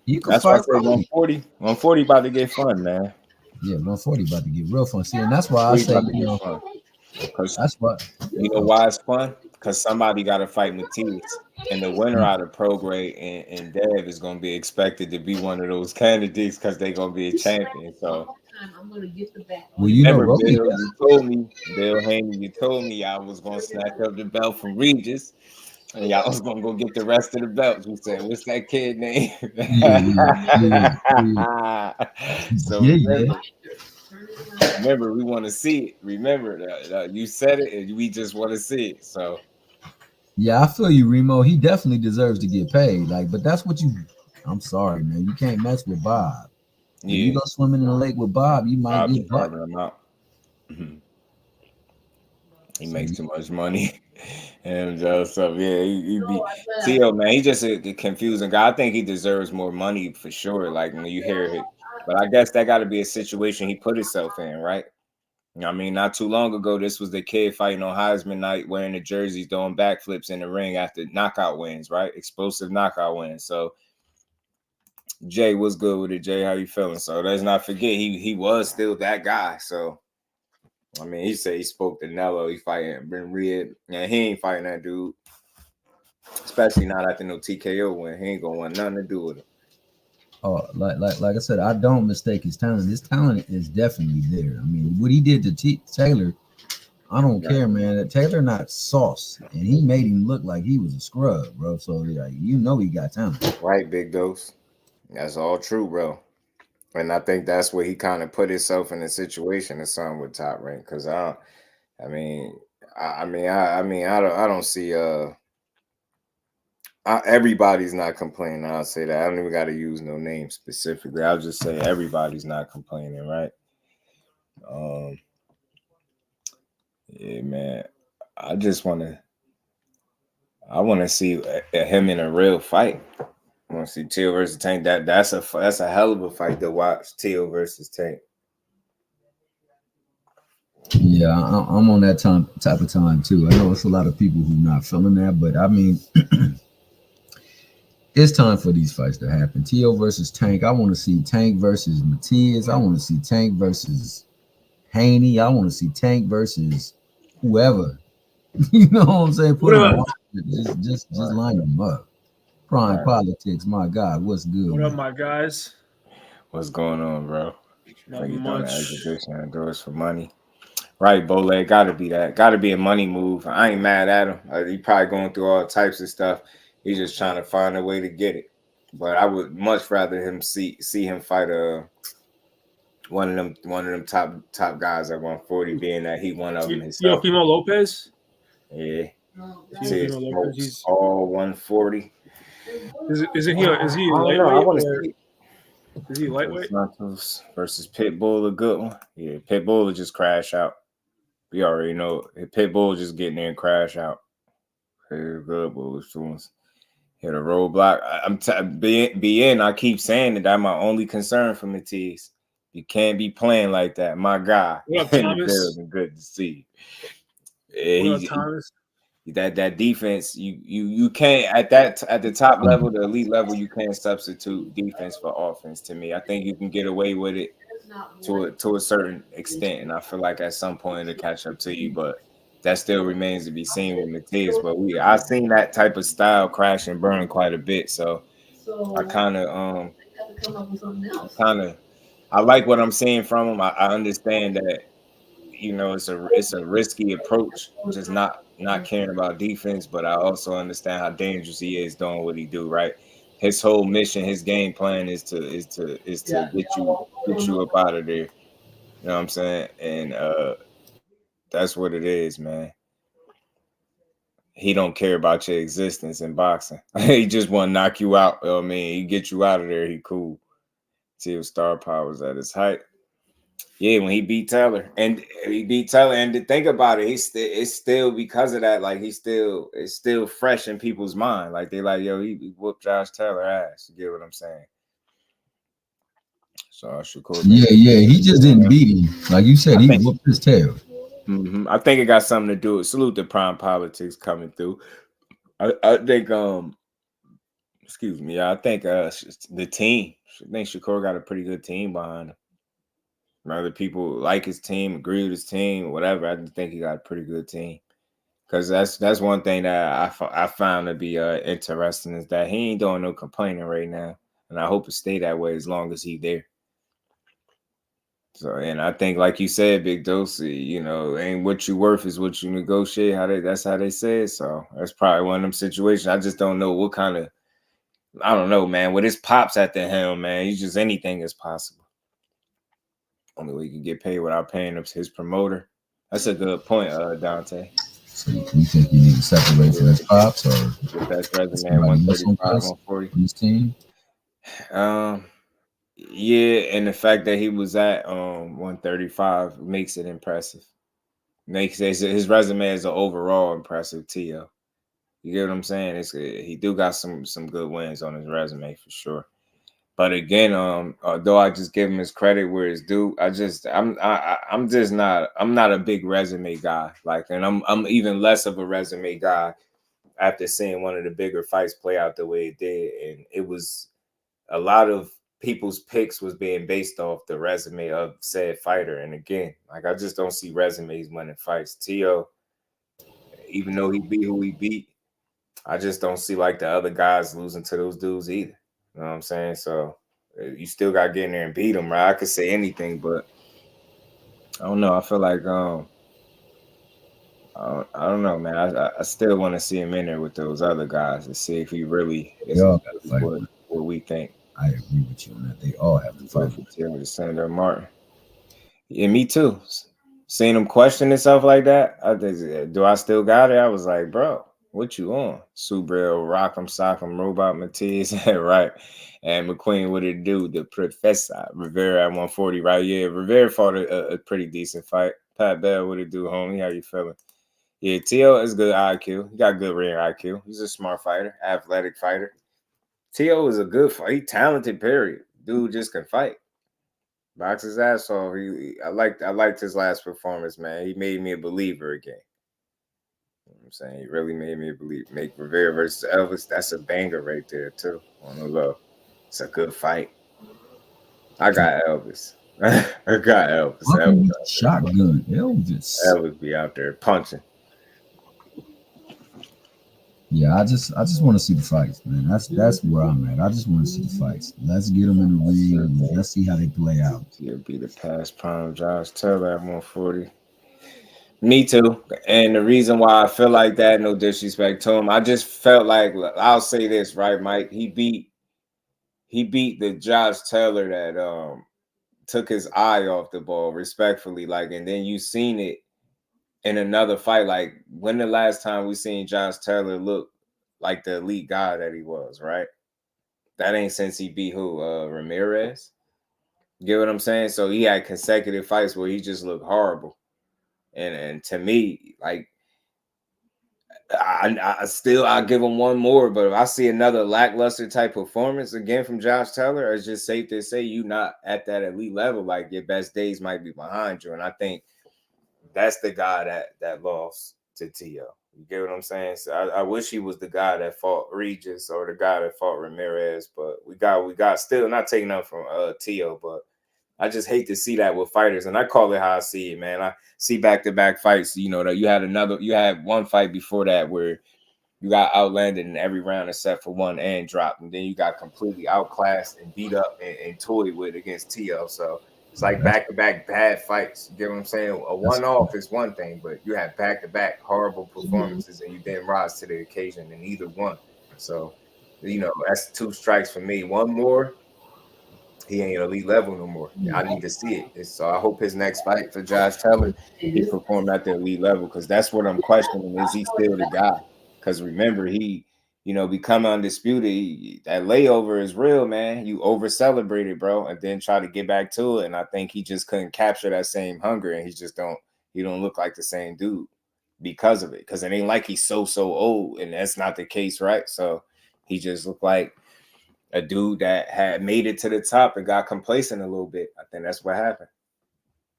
You could that's fight why I say 140 about to get fun, man. Yeah, 140 about to get real fun. See, and that's why I say, you know, that's what. You know why it's fun? Because somebody got to fight Mathis, and the winner out of PROGRAIS and Dev is going to be expected to be one of those candidates because they're going to be a champion. So, well, you remember, know, Bill, you told me, Bill Haney, you told me I was going to snatch up the belt from Regis, and y'all was going to go get the rest of the belts. You said, what's that kid name? So, remember, we want to see it. Remember that you said it, and we just want to see it. So, yeah, I feel you, Remo. He definitely deserves to get paid. Like, but that's what you. I'm sorry, man. You can't mess with Bob. Yeah. If you go swimming in the lake with Bob, you might get bucked. He makes too much money, and so yeah, he be Tio, man. He just a confusing guy. I think he deserves more money for sure. Like when you hear it. But I guess that got to be a situation he put himself in, right? I mean, not too long ago, this was the kid fighting on Heisman night, wearing the jerseys, doing backflips in the ring after knockout wins, right? Explosive knockout wins. So, Jay, what's good with it, Jay? How you feeling? So, let's not forget, he was still that guy. So, I mean, he said he spoke to Nello. He fighting Benavidez. Yeah, he ain't fighting that dude, especially not after no TKO win. He ain't gonna want nothing to do with him. Oh, like I said, I don't mistake his talent. His talent is definitely there. I mean, what he did to Taylor, I don't care, man. Taylor not sauce, and he made him look like he was a scrub, bro. So like, you know he got talent. Right, Big Dose. That's all true, bro. And I think that's where he kind of put himself in a situation or something with Top Rank. Because I don't see everybody's not complaining. I'll say that. I don't even got to use no name specifically. I'll just say everybody's not complaining, right? Yeah, man. I want to see him in a real fight. I want to see Teo versus Tank. That's a hell of a fight to watch. Teo versus Tank. Yeah, I'm on that type of time too. I know it's a lot of people who not feeling that, but I mean, It's time for these fights to happen. T.O. versus Tank. I want to see Tank versus Matthias. I want to see Tank versus Haney. I want to see Tank versus whoever. You know what I'm saying? Put them on. Just line them up. Prime Politics, my God, what's good? What up, my guys? What's going on, bro? Not much. And do this for money. Right, Bole, gotta be that. Gotta be a money move. I ain't mad at him. He probably going through all types of stuff. He's just trying to find a way to get it. But I would much rather him see him fight one of them top guys at 140, being that he one of them himself. Teofimo Lopez? Yeah. Teofimo Lopez, he's all 140. Is he lightweight? I want to see. Is he lightweight? Santos versus Pitbull, a good one. Yeah, Pitbull will just crash out. We already know Pitbull just getting there and crash out. Very good, but which ones hit a roadblock? I keep saying that my only concern for Matisse. You can't be playing like that, my guy. What up, Thomas? Good to see you. What up, Thomas? That defense, you can't at the top level, the elite level, you can't substitute defense for offense. To me, I think you can get away with it to a certain extent, and I feel like at some point it'll catch up to you, but that still remains to be seen with Matthias. But I've seen that type of style crash and burn quite a bit, so I kind of I like what I'm seeing from him. I understand that, you know, it's a risky approach, just not caring about defense, but I also understand how dangerous he is doing what he do, right? His whole mission, his game plan is to get you up out of there. You know what I'm saying? And that's what it is, man. He don't care about your existence in boxing. He just want to knock you out. You know what I mean? He get you out of there, he cool. Till star power is at his height. Yeah, when he beat Taylor, and to think about it, it's still because of that, like it's still fresh in people's mind. Like they like, yo, he whooped Josh Taylor ass. You get what I'm saying? So Shakur. Yeah, he just didn't beat him. Like you said, he whooped his tail. I think it got something to do with salute the Prime Politics coming through. I think excuse me, I think the team. I think Shakur got a pretty good team behind him. Whether people like his team, agree with his team, whatever, I just think he got a pretty good team. Because that's one thing that I found to be interesting is that he ain't doing no complaining right now, and I hope it stay that way as long as he there. So, and I think, like you said, Big Dose, you know, ain't what you worth is what you negotiate. That's how they say it. So that's probably one of them situations. I just don't know what kind of, I don't know, man. With his pops at the helm, man, he's just anything is possible. Only way you can get paid without paying up to his promoter. That's a good point, Dante. So you think you need to separate from his pops or with that resume 135, 140 on his team? Yeah, and the fact that he was at 135 makes it impressive. Makes his resume is an overall impressive. Tio, you get what I'm saying? He do got some good wins on his resume for sure. But again, though I just give him his credit where it's due, I'm not a big resume guy. Like, and I'm even less of a resume guy after seeing one of the bigger fights play out the way it did, and it was a lot of people's picks was being based off the resume of said fighter. And again, like I just don't see resumes winning fights. Tio, even though he beat who he beat, I just don't see like the other guys losing to those dudes either. You know what I'm saying? So you still got to get in there and beat them, right? I could say anything, but I don't know. I feel like I don't know, man. I still want to see him in there with those other guys to see if he really is what we think. I agree with you on that. They all have to fight with Senator Martin. Yeah, me too. Seeing him question himself like that, do I still got it? I was like, bro, what you on? SUBRIEL, Rock'em Sock'em, Robot Matthias, right? And McQueen, what did it do? The Professor Rivera at 140, right? Yeah, Rivera fought a pretty decent fight. Pat Bell, what it do, homie? How you feeling? Yeah, Tio is good IQ. He got good ring IQ. He's a smart fighter, athletic fighter. Tio is a good fight. He talented, period. Dude just can fight. Box his ass off. I liked his last performance, man. He made me a believer again. I'm saying he really made me make Rivera versus Elvis. That's a banger right there too. On the low, it's a good fight. I got Elvis. I got Elvis. Elvis shotgun. Elvis be out there punching. Yeah, I just want to see the fights, man. That's where I'm at. I just want to see the fights. Let's get them in the ring and let's see how they play out. He'll be the past prime Josh Taylor at 140. Me too. And the reason why I feel like that, no disrespect to him, I just felt like, I'll say this, right, Mike? He beat the Josh Taylor that took his eye off the ball, respectfully. Like, and then you seen it in another fight. Like, when the last time we seen Josh Taylor look like the elite guy that he was, right? That ain't since he beat Ramirez. Get what I'm saying? So he had consecutive fights where he just looked horrible. And to me, like, I'll give him one more, but if I see another lackluster type performance again from Josh Taylor, it's just safe to say you not at that elite level. Like, your best days might be behind you. And I think that's the guy that lost to T.O. You get what I'm saying? So I wish he was the guy that fought Regis or the guy that fought Ramirez, but we got still not taking up from T.O., but I just hate to see that with fighters, and I call it how I see it, man. I see back-to-back fights. You know that you had one fight before that where you got outlanded in every round except for one and dropped, and then you got completely outclassed and beat up and toyed with against T.O. So it's like back-to-back bad fights. You get what I'm saying? A one-off is one thing, but you have back-to-back horrible performances, and you didn't rise to the occasion in either one. So, you know, that's 2 strikes for me. One more, he ain't elite level no more. I need to see it. So I hope his next fight for Josh Taylor, he performed at the elite level, because that's what I'm questioning. Is he still the guy? Because remember, he, you know, become undisputed. That layover is real, man. You over celebrated, bro, and then try to get back to it. And I think he just couldn't capture that same hunger, and he don't look like the same dude because of it. Because it ain't like he's so old, and that's not the case, right? So he just looked like a dude that had made it to the top and got complacent a little bit. I think that's what happened.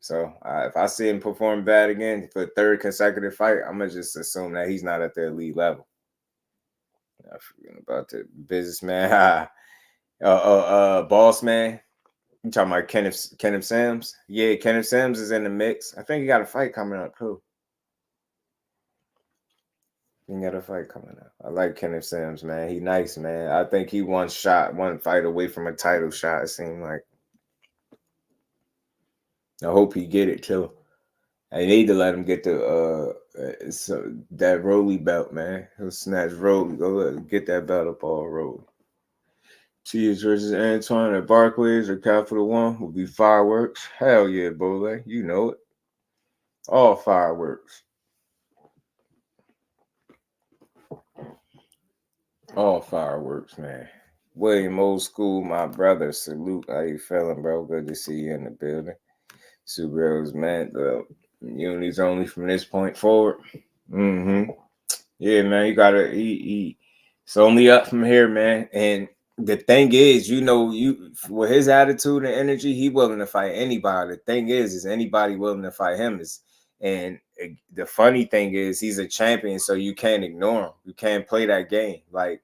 So if I see him perform bad again for a 3rd consecutive fight, I'm going to just assume that he's not at the elite level. I forget about the businessman. Boss man. You talking about Kenneth Sims? Yeah, Kenneth Sims is in the mix. I think he got a fight coming up too. He got a fight coming up. I like Kenneth Sims, man. He nice, man. I think he one fight away from a title shot, it seemed like. I hope he get it too. I need to let him get the that Rolly belt, man. He'll snatch Rolly. Go get that belt up all Rolly. Cheers versus Antoine at Barclays or Capital One will be fireworks. Hell yeah, Bole. You know it. All fireworks. All fireworks, man. William Old School, my brother. Salute. How you feeling, bro? Good to see you in the building. SUBRIEL's, man. The unity's only from this point forward. Yeah, man. You gotta. It's only up from here, man. And the thing is, you know, with his attitude and energy, he willing to fight anybody. The thing is anybody willing to fight him and the funny thing is he's a champion, so you can't ignore him. You can't play that game. Like,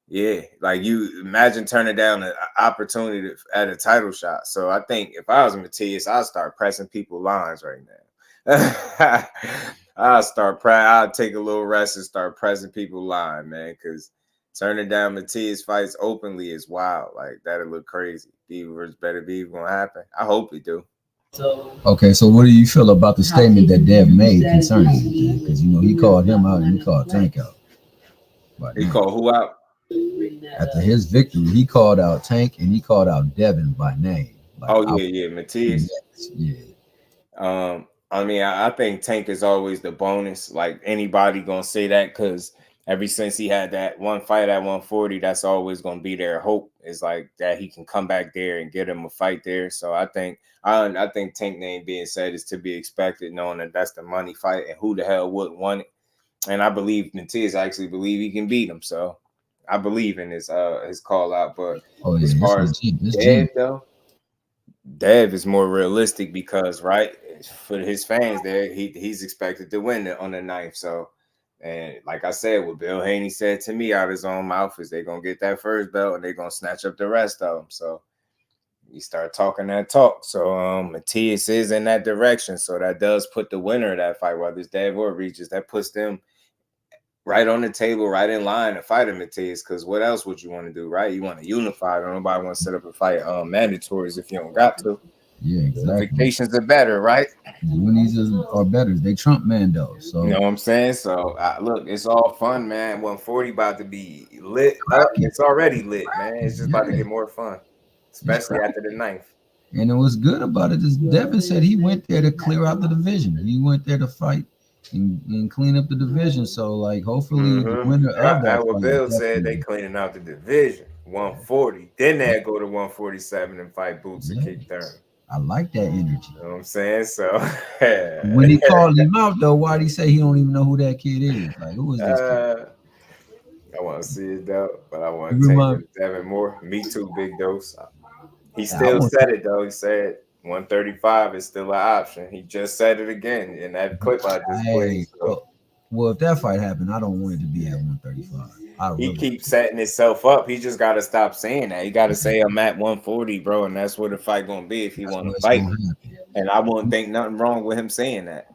yeah, like you imagine turning down an opportunity at a title shot. So I think if I was Matthias, I'd start pressing people lines right now. I'll take a little rest and start pressing people line, man, because turning down Matthias fights openly is wild. Like, that'll look crazy. Beaver's better be gonna happen. I hope it do. Okay, so what do you feel about the statement that Dev made concerning it? Because, you know, he called him out and he called Tank out. He called who out? After his victory, he called out Tank and he called out Devin by name. Like, yeah, Matthias. Yeah. I mean, I think Tank is always the bonus. Like, anybody gonna say that, because ever since he had that one fight at 140, that's always gonna be their hope, is like that he can come back there and get him a fight there. So I think Tank name being said is to be expected, knowing that that's the money fight, and who the hell wouldn't want it. And I believe Matthias actually believe he can beat him. So I believe in his call out. But as far as Dev, though, Dev is more realistic because, right, for his fans there, he's expected to win on the 9th. So And like I said, what Bill Haney said to me out of his own mouth is they're going to get that first belt and they're going to snatch up the rest of them. So you start talking that talk. So Matthias is in that direction. So that does put the winner of that fight, whether it's Dev or Regis, that puts them right on the table, right in line to fight him, Matthias. Because what else would you want to do, right? You want to unify. Nobody want to set up a fight mandatories if you don't got to. Yeah, exactly. Unifications are better, right? Unities are better. They trump Mando. So you know what I'm saying? So look, it's all fun, man. 140 about to be lit up. It's already lit, man. It's just about to get more fun, especially after the 9th. And it was good about it is Devin said he went there to clear out the division. He went there to fight and clean up the division. So like hopefully the winner of that what Bill said, they cleaning out the division. 140. Then they go to 147 and fight Boots and Keith Thurman. I like that energy. You know what I'm saying? So when he called him out though, why'd he say he don't even know who that kid is? Like, who is this kid? I want to see it though, but I want to take it to Devin more. Me too, Big Dose. He still said it though. He said 135 is still an option. He just said it again in that clip I just played. So. Well, if that fight happened, I don't want it to be at 135. He keeps setting himself up. He just got to stop saying that. He got to say I'm at 140, bro, and that's where the fight gonna be if he want to fight. And I wouldn't think nothing wrong with him saying that.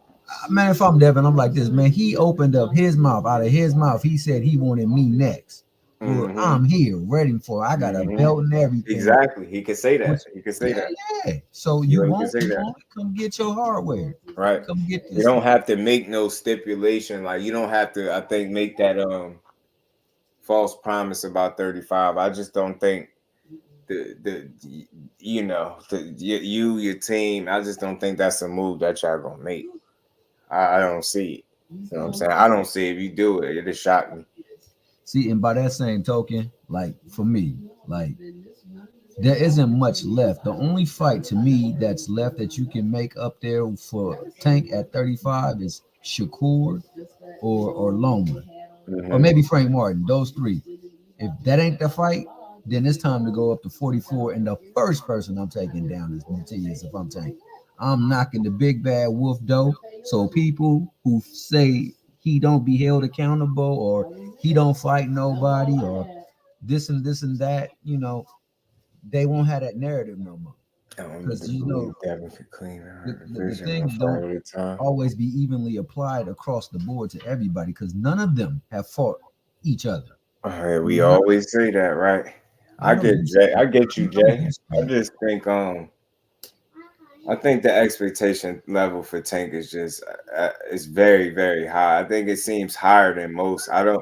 Man, if I'm Devin, I'm like this, man. He opened up his mouth. Out of his mouth, he said he wanted me next. Well, I'm here, ready for it. I got a belt and everything. Exactly. He could say that. He could say that. Yeah. So you want to come get your hardware. Right. Come get this. You don't have to make no stipulation. Like you don't have to, I think, make that false promise about 35. I just don't think your team, I just don't think that's a move that y'all gonna make. I don't see it. You know what I'm saying? I don't see it. If you do it, it'll shock me. See, and by that same token, like for me, like there isn't much left. The only fight to me that's left that you can make up there for Tank at 35 is Shakur or Loma, or maybe Frank Martin. Those three. If that ain't the fight, then it's time to go up to 44. And the first person I'm taking down is Matthias. If I'm Tank, I'm knocking the big bad wolf dough. So people who say he don't be held accountable or he don't fight nobody or this and that, they won't have that narrative no more. Because the things don't always be evenly applied across the board to everybody because none of them have fought each other. We always say that, right? I get you, Jay. I just think I think the expectation level for Tank is just is very, very high. I think it seems higher than most. I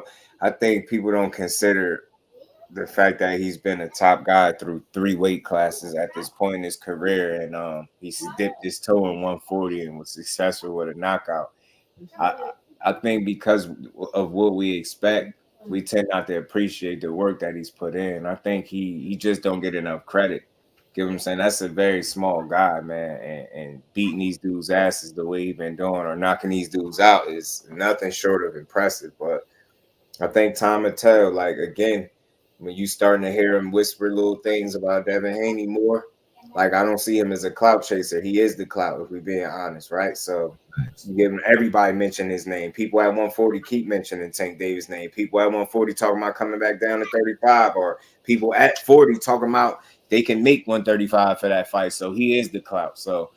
think people don't consider the fact that he's been a top guy through 3 weight classes at this point in his career, and he's dipped his toe in 140 and was successful with a knockout. I think because of what we expect, we tend not to appreciate the work that he's put in. I think he just don't get enough credit. Give him saying that's a very small guy, man, and beating these dudes' asses the way he's been doing or knocking these dudes out is nothing short of impressive. But I think time will tell. Like again, when you starting to hear him whisper little things about Devin Haney more, like I don't see him as a clout chaser. He is the clout, if we're being honest, right? So you give him everybody mention his name. People at 140 keep mentioning Tank Davis' name. People at 140 talking about coming back down to 35, or people at 40 talking about they can make 135 for that fight. So he is the clout. So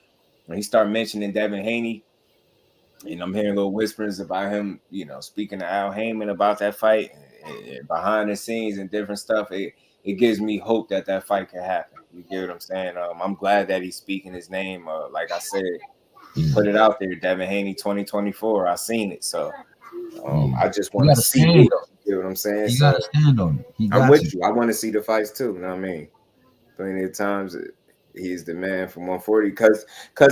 when he start mentioning Devin Haney, and I'm hearing little whispers about him, speaking to Al Heyman about that fight and behind the scenes and different stuff, it gives me hope that fight can happen. You get what I'm saying? I'm glad that he's speaking his name. Like I said, he put it out there, Devin Haney 2024. I seen it. So I just want to see it. You get what I'm saying? You got to stand on it. I'm with you. I want to see the fights too. You know what I mean? Plenty of times he's the man from 140 because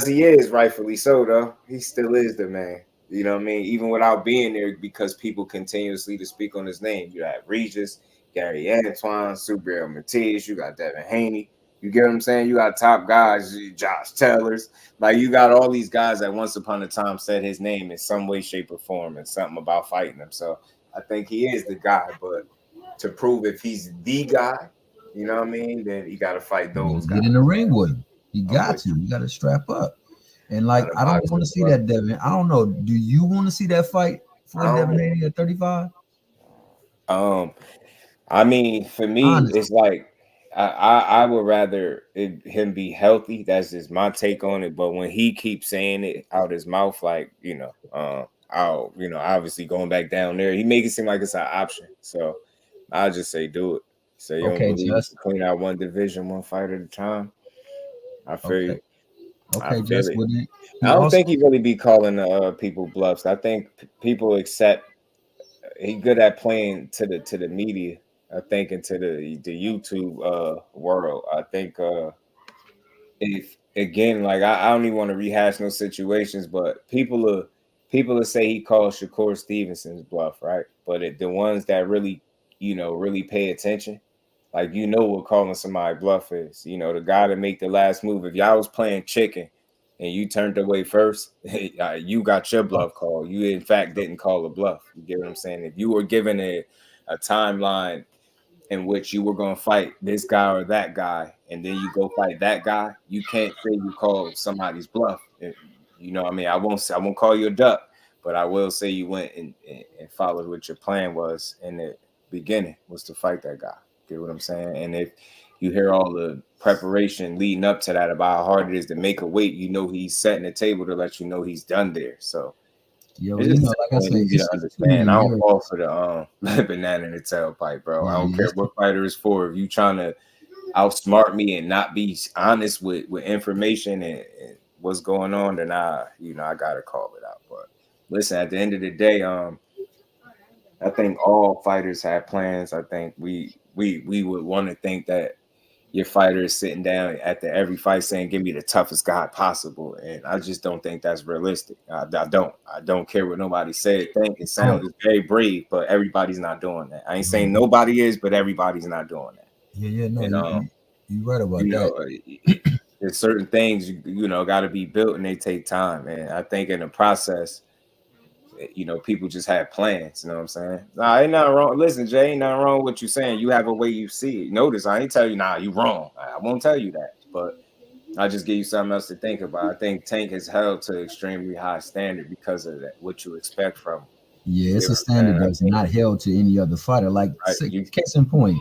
he is, rightfully so, though. He still is the man. You know what I mean? Even without being there, because people continuously to speak on his name. You have Regis, Gary Antoine, SUBRIEL, Matthias. You got Devin Haney. You get what I'm saying? You got top guys, Josh Tellers. Like, you got all these guys that once upon a time said his name in some way, shape, or form and something about fighting him. So I think he is the guy. But to prove if he's the guy, you know what I mean? Then you got to fight those guys. Get in the ring with him. You got to. You got to strap up. And, like, I don't want to see that, Devin. I don't know. Do you want to see that fight for Devin at 35? I mean, for me, Honestly. it's like I would rather him be healthy. That's just my take on it. But when he keeps saying it out his mouth, like, I'll, obviously going back down there, he make it seem like it's an option. So I'll just say do it. So you don't believe you can clean out one division, one fight at a time. I feel you. Okay, I feel just it. with it. I don't think he really be calling people bluffs. I think people accept he good at playing to the media. I think into the YouTube world. I think if again, like I don't even want to rehash no situations, but people will say he calls Shakur Stevenson's bluff, right? But the ones that really, really pay attention, like what calling somebody bluff is. The guy that make the last move. If y'all was playing chicken and you turned away first, you got your bluff call. You in fact didn't call a bluff. You get what I'm saying? If you were given a timeline in which you were going to fight this guy or that guy, and then you go fight that guy, you can't say you call somebody's bluff. You know what I mean? I won't call you a duck, but I will say you went and followed what your plan was in the beginning, was to fight that guy. Get what I'm saying? And if you hear all the preparation leading up to that about how hard it is to make a weight, he's setting the table to let you know he's done there. So it's just like I said, easy to understand. I don't fall for the banana in the tailpipe, bro. I don't care what fighter is for. If you trying to outsmart me and not be honest with information and what's going on, then I gotta call it out. But listen, at the end of the day, I think all fighters have plans. I think we would want to think that your fighter is sitting down at every fight saying, "Give me the toughest guy possible," and I just don't think that's realistic. I don't care what nobody said. It sounds very brave, but everybody's not doing that. I ain't saying nobody is, but everybody's not doing that. You're right about that. There's certain things got to be built, and they take time. And I think in the process, people just have plans. You know what I'm saying? Nah, ain't nothing wrong. Listen, Jay, ain't nothing wrong with what you saying. You have a way you see it. Notice, I ain't tell you, nah, you wrong. I won't tell you that. But I just give you something else to think about. I think Tank is held to extremely high standard because of that, what you expect from him. Yeah, it's a standard that's not held to any other fighter. Like, case in point.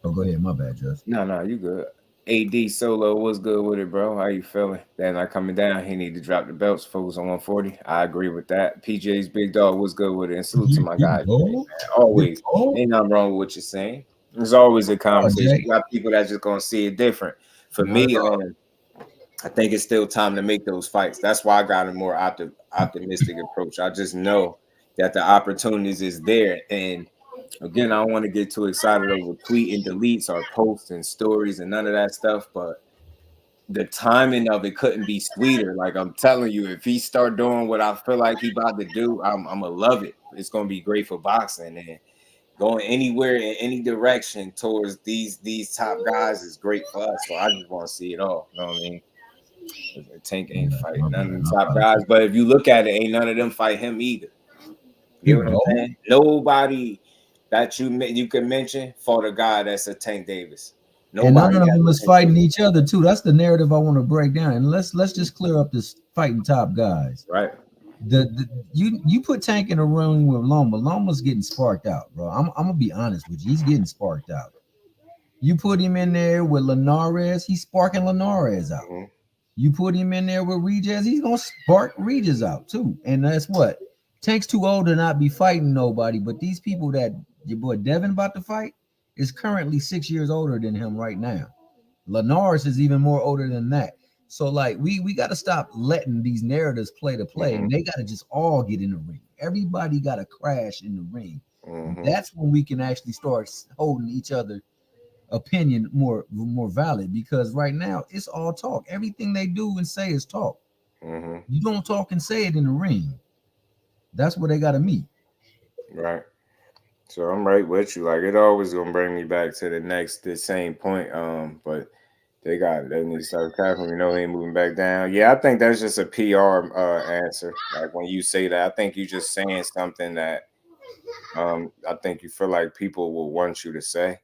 Oh, go ahead. My bad, Josh. No, you good. AD Solo, what's good with it, bro? How you feeling? They're not coming down. He need to drop the belts, focus on 140. I agree with that. PJ's Big Dog, what's good with it? And salute to my guy, man. Always. Ain't nothing wrong with what you're saying. There's always a conversation. You got people that's just going to see it different. For me, I think it's still time to make those fights. That's why I got a more optimistic approach. I just know that the opportunities is there. And again, I don't want to get too excited over tweet and deletes or posts and stories and none of that stuff, but the timing of it couldn't be sweeter. Like I'm telling you, if he start doing what I feel like he about to do, I'm gonna love it. It's gonna be great for boxing, and going anywhere in any direction towards these top guys is great for us. So I just want to see it all. You know what I mean? Tank ain't fighting none of the top guys, but if you look at it, ain't none of them fight him either. You know what I'm saying? Nobody that you can mention fought a guy that's a Tank Davis. Nobody, and none of them is fighting each other too. That's the narrative I want to break down. And let's just clear up this fighting top guys. Right. You put Tank in a room with Loma. Loma's getting sparked out, bro. I'm gonna be honest with you. He's getting sparked out. You put him in there with Linares, he's sparking Linares out. Mm-hmm. You put him in there with Regis, he's gonna spark Regis out too. And that's what Tank's too old to not be fighting nobody. But these people that your boy Devin about to fight is currently 6 years older than him right now. Linares is even more older than that. So like we got to stop letting these narratives play to play. Mm-hmm. And they got to just all get in the ring. Everybody got to crash in the ring. Mm-hmm. That's when we can actually start holding each other opinion more valid, because right now it's all talk. Everything they do and say is talk. Mm-hmm. You don't talk and say it in the ring. That's where they got to meet. Right. So I'm right with you. Like it always gonna bring me back to the same point. But they need to start capping. He ain't moving back down. Yeah, I think that's just a PR answer. Like when you say that, I think you just saying something that I think you feel like people will want you to say.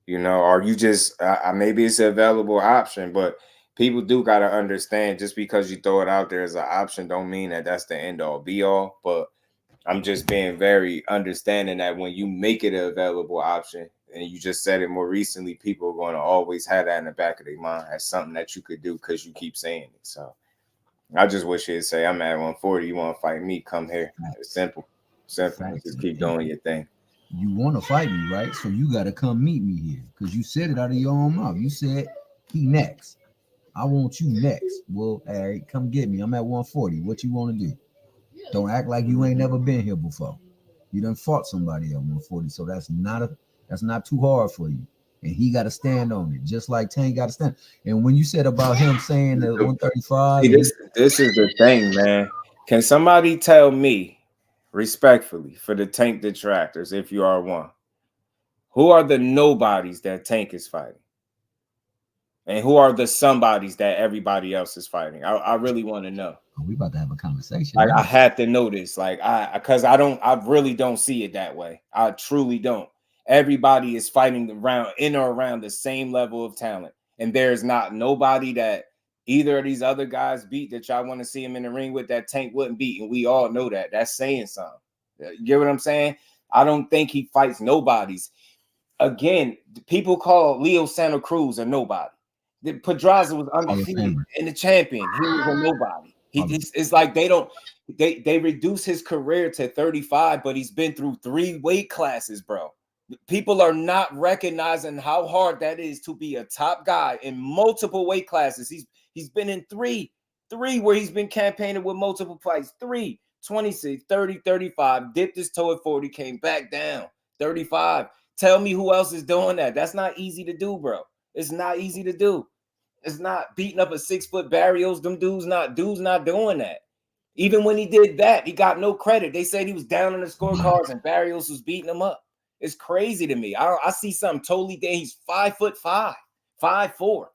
Or you just maybe it's an available option, but people do gotta understand, just because you throw it out there as an option don't mean that that's the end all be all. But I'm just being very understanding that when you make it an available option, and you just said it more recently, people are going to always have that in the back of their mind as something that you could do because you keep saying it. So I just wish you'd say, I'm at 140. You want to fight me? Come here. It's simple. Simple. Just keep doing your thing. You want to fight me, right? So you got to come meet me here because you said it out of your own mouth. You said he next. I want you next. Well, Harry, come get me. I'm at 140. What you want to do? Don't act like you ain't never been here before. You done fought somebody at 140, so that's not too hard for you. And he got to stand on it, just like Tank got to stand. And when you said about him saying that 135, see, this is the thing, man. Can somebody tell me, respectfully, for the Tank detractors, if you are one, who are the nobodies that Tank is fighting? And who are the somebodies that everybody else is fighting? I really want to know. We about to have a conversation. Like, I had to know this. Like, I really don't see it that way. I truly don't. Everybody is fighting in or around the same level of talent. And there's not nobody that either of these other guys beat that y'all want to see him in the ring with that Tank wouldn't beat. And we all know that. That's saying something. You get what I'm saying? I don't think he fights nobodies. Again, people call Leo Santa Cruz a nobody. Pedraza was undefeated and the champion. He was a nobody. It's like they reduce his career to 35, but he's been through 3 weight classes, bro. People are not recognizing how hard that is to be a top guy in multiple weight classes. He's been in three where he's been campaigning with multiple fights. 3, 26, 30, 35, dipped his toe at 40, came back down, 35. Tell me who else is doing that. That's not easy to do, bro. It's not easy to do. It's not beating up a 6-foot Barrios. Them dudes not doing that. Even when he did that, he got no credit. They said he was down in the scorecards and Barrios was beating him up. It's crazy to me. I see something totally there. He's 5'5", 5'4",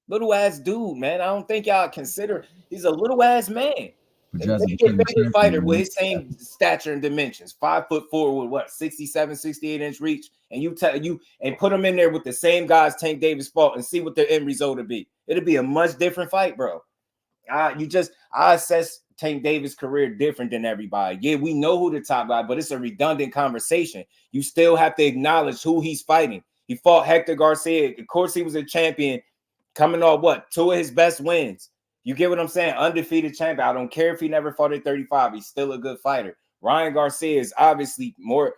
little ass dude, man. I don't think y'all consider he's a little ass man. They get bigger fighter with his same stature and dimensions, 5'4" with what 67, 68-inch reach, and and put him in there with the same guys Tank Davis fought and see what the end result would be. It'll be a much different fight, bro. I assess Tank Davis' career different than everybody. Yeah, we know who the top guy, but it's a redundant conversation. You still have to acknowledge who he's fighting. He fought Hector Garcia. Of course, he was a champion, coming off what 2 of his best wins. You get what I'm saying? Undefeated champion. I don't care if he never fought at 35. He's still a good fighter. Ryan Garcia is obviously more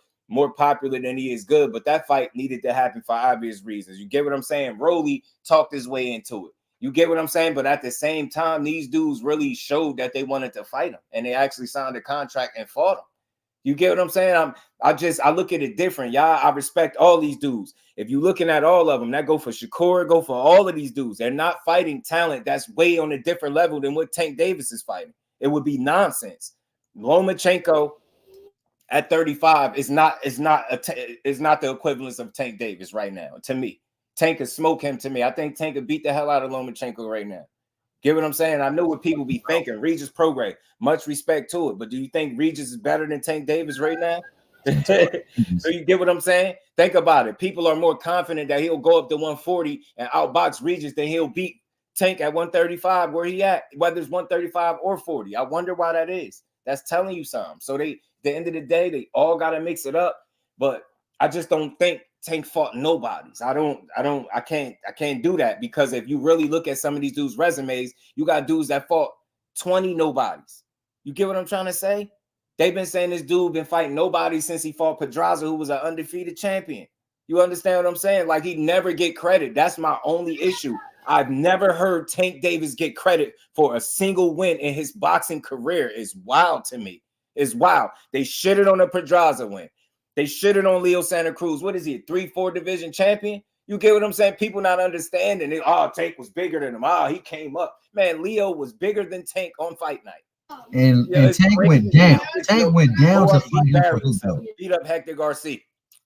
popular than he is good, but that fight needed to happen for obvious reasons. You get what I'm saying? Rolly talked his way into it. You get what I'm saying? But at the same time, these dudes really showed that they wanted to fight him, and they actually signed a contract and fought him. You get what I'm saying? I look at it different. Y'all, I respect all these dudes. If you're looking at all of them, that go for Shakur, go for all of these dudes. They're not fighting talent that's way on a different level than what Tank Davis is fighting. It would be nonsense. Lomachenko at 35 is not the equivalence of Tank Davis right now. To me, Tank could smoke him. To me, I think Tank could beat the hell out of Lomachenko right now. Get what I'm saying? I know what people be thinking. Regis Prograis, much respect to it. But do you think Regis is better than Tank Davis right now? So you get what I'm saying? Think about it. People are more confident that he'll go up to 140 and outbox Regis than he'll beat Tank at 135 where he at, whether it's 135 or 40. I wonder why that is. That's telling you something. So at the end of the day, they all got to mix it up. But I just don't think Tank fought nobodies. I can't do that, because if you really look at some of these dudes' resumes, you got dudes that fought 20 nobodies. You get what I'm trying to say? They've been saying this dude been fighting nobody since he fought Pedraza, who was an undefeated champion. You understand what I'm saying? Like, he never get credit. That's my only issue. I've never heard Tank Davis get credit for a single win in his boxing career. It's wild to me. It's wild. They shitted on the Pedraza win. They shitted on Leo Santa Cruz. What is he, a 3-4 division champion? You get what I'm saying? People not understanding it. Oh, Tank was bigger than him. Oh, he came up. Man, Leo was bigger than Tank on fight night. And Tank went down. Tank went down to beat up Hector Garcia.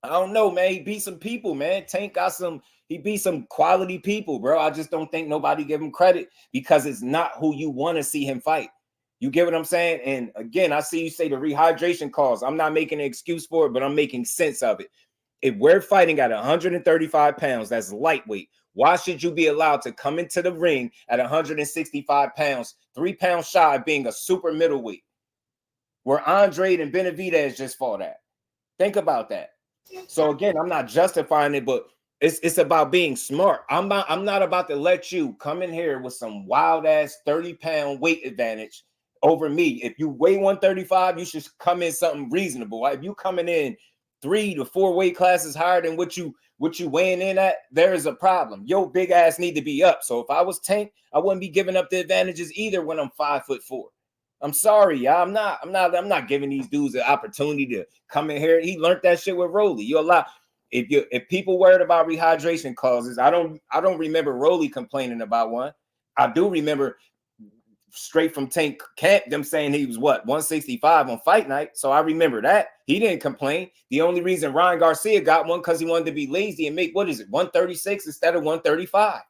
I don't know, man. He beat some people, man. Tank got he beat some quality people, bro. I just don't think nobody give him credit because it's not who you want to see him fight. You get what I'm saying? And again, I see you say the rehydration cause. I'm not making an excuse for it, but I'm making sense of it. If we're fighting at 135 pounds, that's lightweight. Why should you be allowed to come into the ring at 165 pounds, 3 pounds shy of being a super middleweight? where Andrade and Benavidez just fought at. Think about that. So again, I'm not justifying it, but it's about being smart. I'm not about to let you come in here with some wild ass 30-pound weight advantage over me. If you weigh 135, you should come in something reasonable. If you coming in 3 to 4 weight classes higher than what you weighing in at, there is a problem. Your big ass need to be up. So if I was Tank, I wouldn't be giving up the advantages either when I'm 5'4". I'm sorry, y'all. I'm not giving these dudes the opportunity to come in here. He learned that shit with Rolly. You're a lot. If people worried about rehydration clauses, I don't remember Rolly complaining about one. I do remember straight from Tank camp them saying he was 165 on fight night. So I remember that. He didn't complain. The only reason Ryan Garcia got one because he wanted to be lazy and make 136 instead of 135.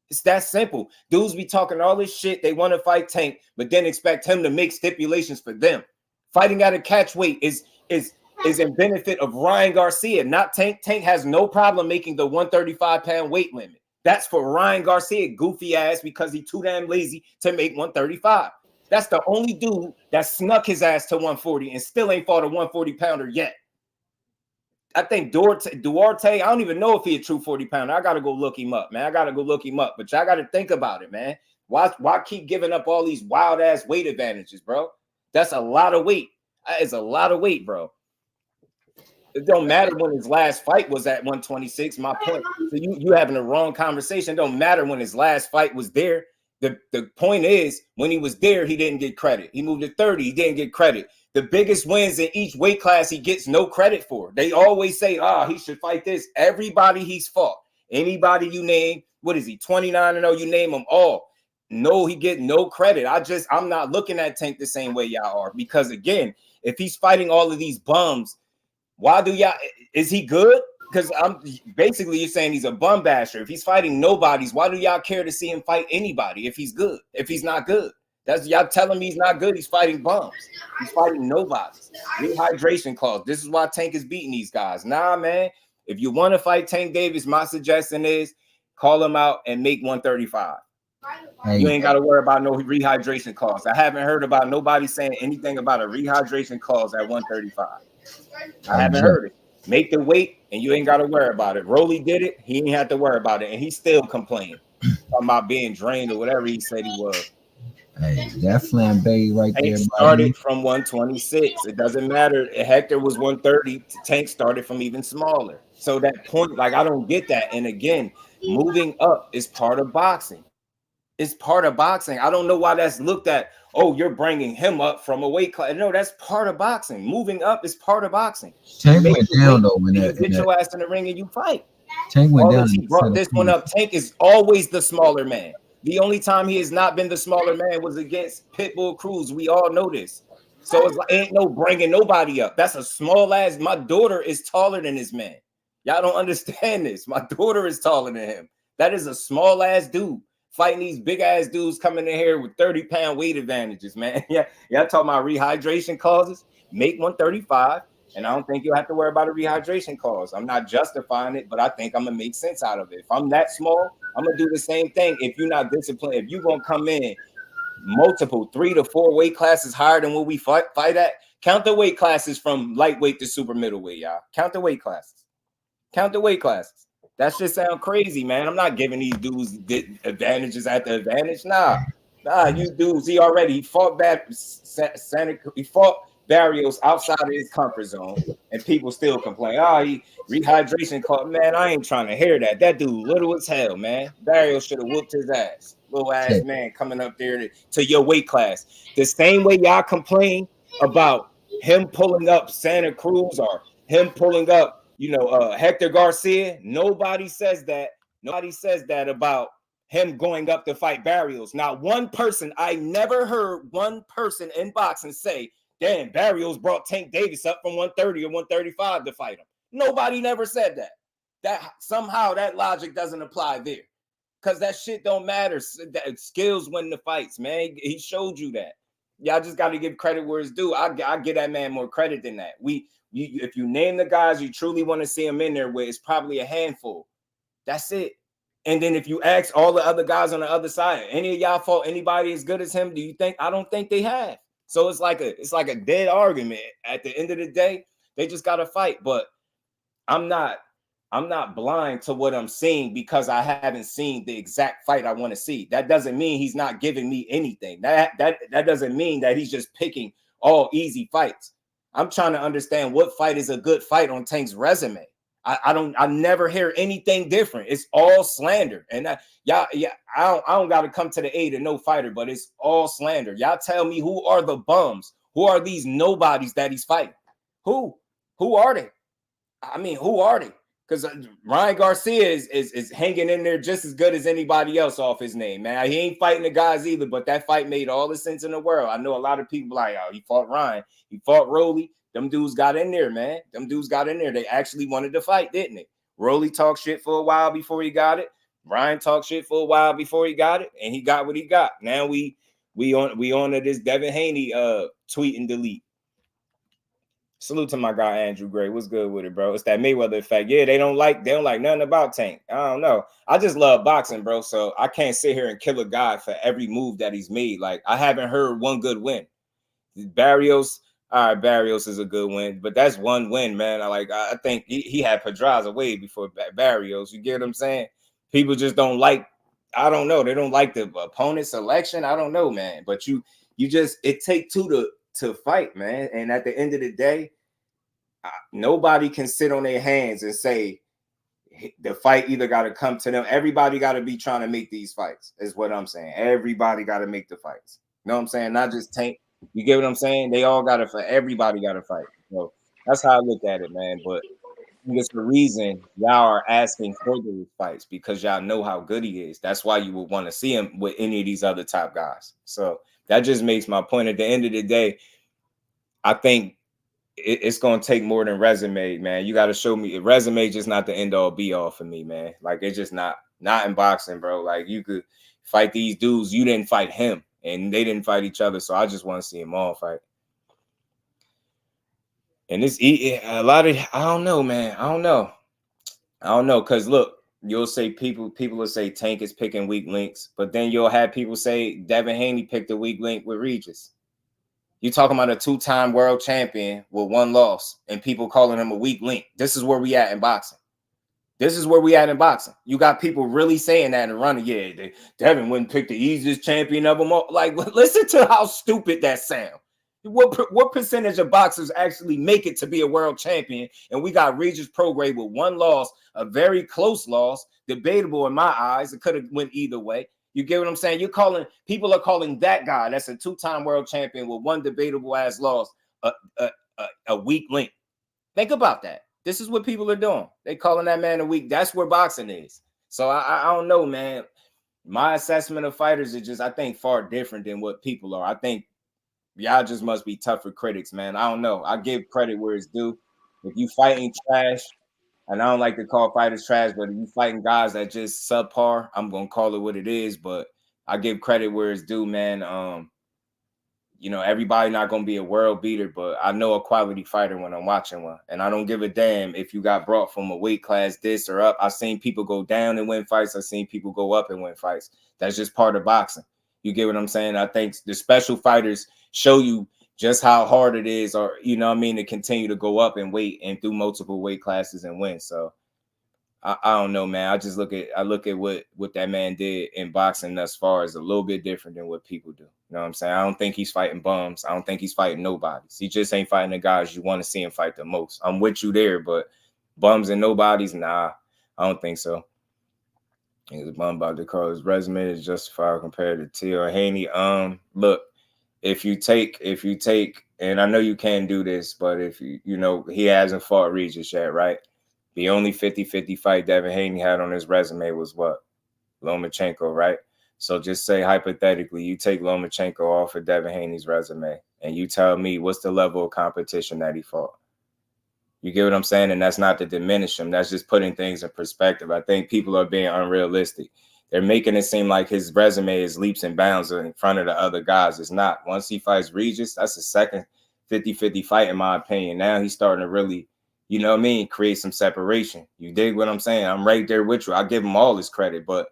It's that simple. Dudes be talking all this shit. They want to fight Tank, but then expect him to make stipulations for them. Fighting at a catch weight is in benefit of Ryan Garcia, not Tank. Tank has no problem making the 135-pound weight limit. That's for Ryan Garcia, goofy ass, because he too damn lazy to make 135. That's the only dude that snuck his ass to 140 and still ain't fought a 140-pounder yet. I think Duarte, I don't even know if he a true 40-pounder. I got to go look him up, man. I got to go look him up. But y'all got to think about it, man. Why keep giving up all these wild-ass weight advantages, bro? That's a lot of weight. That is a lot of weight, bro. It don't matter when his last fight was at 126, my point. So you having the wrong conversation. It don't matter when his last fight was there. The point is, when he was there, he didn't get credit. He moved to 30, he didn't get credit. The biggest wins in each weight class he gets no credit for. They always say, he should fight this. Everybody he's fought, anybody you name, what is he, 29-0, you name them all. No, he get no credit. I'm not looking at Tank the same way y'all are, because again, if he's fighting all of these bums, why do y'all, is he good? Because you're saying he's a bum basher. If he's fighting nobodies, why do y'all care to see him fight anybody if he's good? If he's not good, that's y'all telling me he's not good. He's fighting bums. He's fighting nobodies. Rehydration clause. This is why Tank is beating these guys. Nah, man. If you want to fight Tank Davis, my suggestion is call him out and make 135. Hey. You ain't got to worry about no rehydration clause. I haven't heard about nobody saying anything about a rehydration clause at 135. I haven't heard it. Make the weight, and you ain't got to worry about it. Rolly did it. He ain't have to worry about it, and he still complained about being drained or whatever he said he was. Hey, that flambe right there. Tank started from 126. It doesn't matter. Hector was 130. Tank started from even smaller. So that point, I don't get that. And again, moving up is part of boxing. It's part of boxing. I don't know why that's looked at. Oh, you're bringing him up from a weight class. No, that's part of boxing. Moving up is part of boxing. Tank went down though when you get your ass in the ring and you fight. Tank went down. He brought this one up. Tank is always the smaller man. The only time he has not been the smaller man was against Pitbull Cruz. We all know this. So it's ain't no bringing nobody up. That's a small ass. My daughter is taller than this man. Y'all don't understand this. My daughter is taller than him. That is a small ass dude. Fighting these big ass dudes coming in here with 30-pound weight advantages, man. Yeah, y'all talking about rehydration clauses. Make 135, and I don't think you'll have to worry about a rehydration clause. I'm not justifying it, but I think I'm gonna make sense out of it. If I'm that small, I'm gonna do the same thing. If you're not disciplined, if you're gonna come in multiple 3 to 4 weight classes higher than what we fight at, count the weight classes from lightweight to super middleweight, y'all. Count the weight classes. Count the weight classes. That shit sound crazy, man. I'm not giving these dudes advantages at the advantage. Nah, you dudes. He fought he fought Barrios outside of his comfort zone, and people still complain. He rehydration called. Man, I ain't trying to hear that. That dude little as hell, man. Barrios should have whooped his ass. Little ass man coming up there to your weight class. The same way y'all complain about him pulling up Santa Cruz or him pulling up, Hector Garcia. Nobody says that. Nobody says that about him going up to fight Barrios. Not one person. I never heard one person in boxing say, damn, Barrios brought Tank Davis up from 130 or 135 to fight him. Nobody never said that. That somehow that logic doesn't apply there. Because that shit don't matter. Skills win the fights, man. He showed you that. Y'all just got to give credit where it's due. I give that man more credit than that. If you name the guys you truly want to see him in there with, it's probably a handful. That's it. And then if you ask all the other guys on the other side, any of y'all fought anybody as good as him? Do you think? I don't think they have. So it's like a dead argument. At the end of the day, they just gotta fight. But I'm not blind to what I'm seeing because I haven't seen the exact fight I want to see. That doesn't mean he's not giving me anything. That doesn't mean that he's just picking all easy fights. I'm trying to understand what fight is a good fight on Tank's resume. I never hear anything different. It's all slander. And I don't got to come to the aid of no fighter, but it's all slander. Y'all tell me, who are the bums? Who are these nobodies that he's fighting? Who are they? I mean, who are they? Because Ryan Garcia is hanging in there just as good as anybody else off his name, man. He ain't fighting the guys either, but that fight made all the sense in the world. I know a lot of people like, oh, he fought Ryan. He fought Rolly. Them dudes got in there, man. Them dudes got in there. They actually wanted to fight, didn't they? Rolly talked shit for a while before he got it. Ryan talked shit for a while before he got it, and he got what he got. Now we on to this Devin Haney tweet and delete. Salute to my guy Andrew Gray. What's good with it, bro? It's that Mayweather effect. Yeah, they don't like nothing about Tank. I don't know. I just love boxing, bro. So I can't sit here and kill a guy for every move that he's made. Like, I haven't heard one good win. Barrios, all right, Barrios is a good win, but that's one win, man. I think he had Pedraza way before Barrios. You get what I'm saying? People just don't like, I don't know. They don't like the opponent selection. I don't know, man. But you just, it take two to fight, man. And at the end of the day, nobody can sit on their hands and say the fight either got to come to them. Everybody got to be trying to make these fights, is what I'm saying. Everybody got to make the fights. You know what I'm saying? Not just Tank. You get what I'm saying? They all got to fight. Everybody got to fight. So that's how I look at it, man. But it's the reason y'all are asking for these fights, because y'all know how good he is. That's why you would want to see him with any of these other top guys. So that just makes my point. At the end of the day, I think it's going to take more than resume, man. You got to show me. Resume just not the end all be all for me, man. Like, it's just not in boxing, bro. Like, you could fight these dudes. You didn't fight him, and they didn't fight each other. So I just want to see them all fight. And it's a lot of, I don't know, man. I don't know. Because look, you'll say people will say Tank is picking weak links, but then you'll have people say Devin Haney picked a weak link with Regis. You talking about a two-time world champion with one loss and people calling him a weak link. This is where we at in boxing. You got people really saying that and running. Yeah, Devin wouldn't pick the easiest champion of them all. Like, listen to how stupid that sounds. What percentage of boxers actually make it to be a world champion? And we got Regis Prograis with one loss, a very close loss, debatable in my eyes. It could have went either way. You get what I'm saying? People are calling that guy that's a two-time world champion with one debatable ass loss a weak link. Think about that. This is what people are doing. They calling that man a weak. That's where boxing is. So I don't know, man. My assessment of fighters is just, I think, far different than what people are. I think y'all just must be tougher critics, man. I don't know. I give credit where it's due. If you fighting trash, and I don't like to call fighters trash, but if you fighting guys that just subpar, I'm gonna call it what it is. But I give credit where it's due, man. You know, everybody not gonna be a world beater, but I know a quality fighter when I'm watching one, and I don't give a damn if you got brought from a weight class this or up. I've seen people go down and win fights. I've seen people go up and win fights. That's just part of boxing. You get what I'm saying? I think the special fighters show you just how hard it is, or, you know what I mean, to continue to go up and weight and through multiple weight classes and win. So I don't know, man. I look at what that man did in boxing thus far is a little bit different than what people do. You know what I'm saying? I don't think he's fighting bums. I don't think he's fighting nobodies. He just ain't fighting the guys you want to see him fight the most. I'm with you there, but bums and nobodies, nah, I don't think so. He's a bum about to call his resume is justified compared to T.O. Haney. Look, if you take, and I know you can't do this, but if you know, he hasn't fought Regis yet, right? The only 50-50 fight Devin Haney had on his resume was what? Lomachenko, right? So just say hypothetically, you take Lomachenko off of Devin Haney's resume, and you tell me what's the level of competition that he fought. You get what I'm saying? And that's not to diminish him. That's just putting things in perspective. I think people are being unrealistic. They're making it seem like his resume is leaps and bounds in front of the other guys. It's not. Once he fights Regis, that's the second 50-50 fight, in my opinion. Now he's starting to really, you know what I mean, create some separation. You dig what I'm saying? I'm right there with you. I give him all his credit. But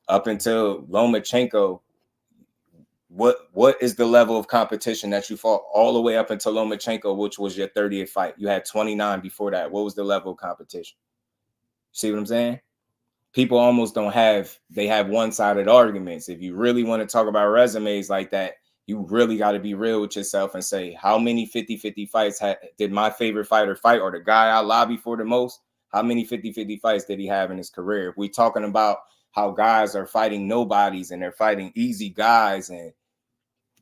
up until Lomachenko, what is the level of competition that you fought all the way up until Lomachenko, which was your 30th fight? You had 29 before that. What was the level of competition? See what I'm saying? People almost don't have, they have one-sided arguments. If you really want to talk about resumes like that, you really got to be real with yourself and say, how many 50-50 fights did my favorite fighter fight, or the guy I lobby for the most? How many 50-50 fights did he have in his career? If we're talking about how guys are fighting nobodies and they're fighting easy guys, and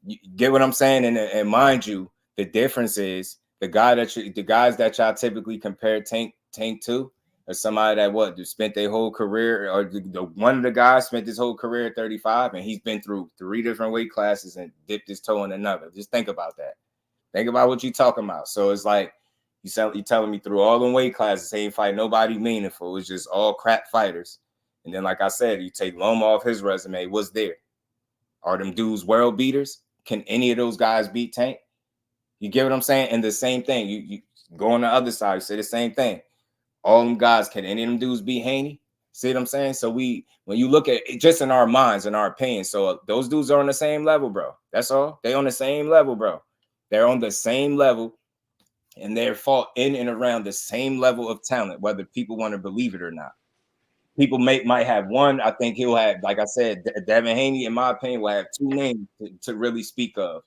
you get what I'm saying? And mind you, the difference is the guys that y'all typically compare Tank to, or somebody that spent their whole career, or one of the guys spent his whole career at 35, and he's been through 3 different weight classes and dipped his toe in another. Just think about that. Think about what you're talking about. So it's like you telling me through all them weight classes, he ain't fight nobody meaningful. It's just all crap fighters. And then, like I said, you take Loma off his resume. What's there? Are them dudes world beaters? Can any of those guys beat Tank? You get what I'm saying? And the same thing. You go on the other side, you say the same thing. All them guys, can any of them dudes beat Haney? See what I'm saying? So when you look at it just in our minds and our opinions, so those dudes are on the same level, bro. That's all. They on the same level, bro. They're on the same level, and they're fought in and around the same level of talent, whether people want to believe it or not. People might have one. I think he'll have, like I said, Devin Haney, in my opinion, will have 2 names to really speak of.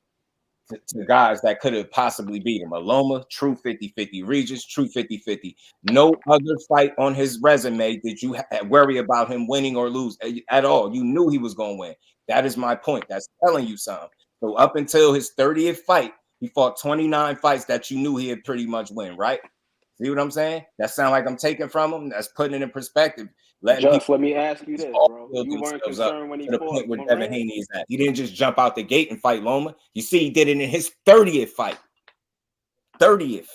To guys that could have possibly beat him. Loma, true 50-50. Regis, true 50-50. No other fight on his resume did you worry about him winning or lose at all. You knew he was going to win. That is my point. That's telling you something. So up until his 30th fight, he fought 29 fights that you knew he had pretty much win, right? See what I'm saying? That sound like I'm taking from him. That's putting it in perspective. Let me ask you this, bro. You weren't concerned when he fought point where Devin Haney is at. He didn't just jump out the gate and fight Loma. You see, he did it in his 30th fight. 30th.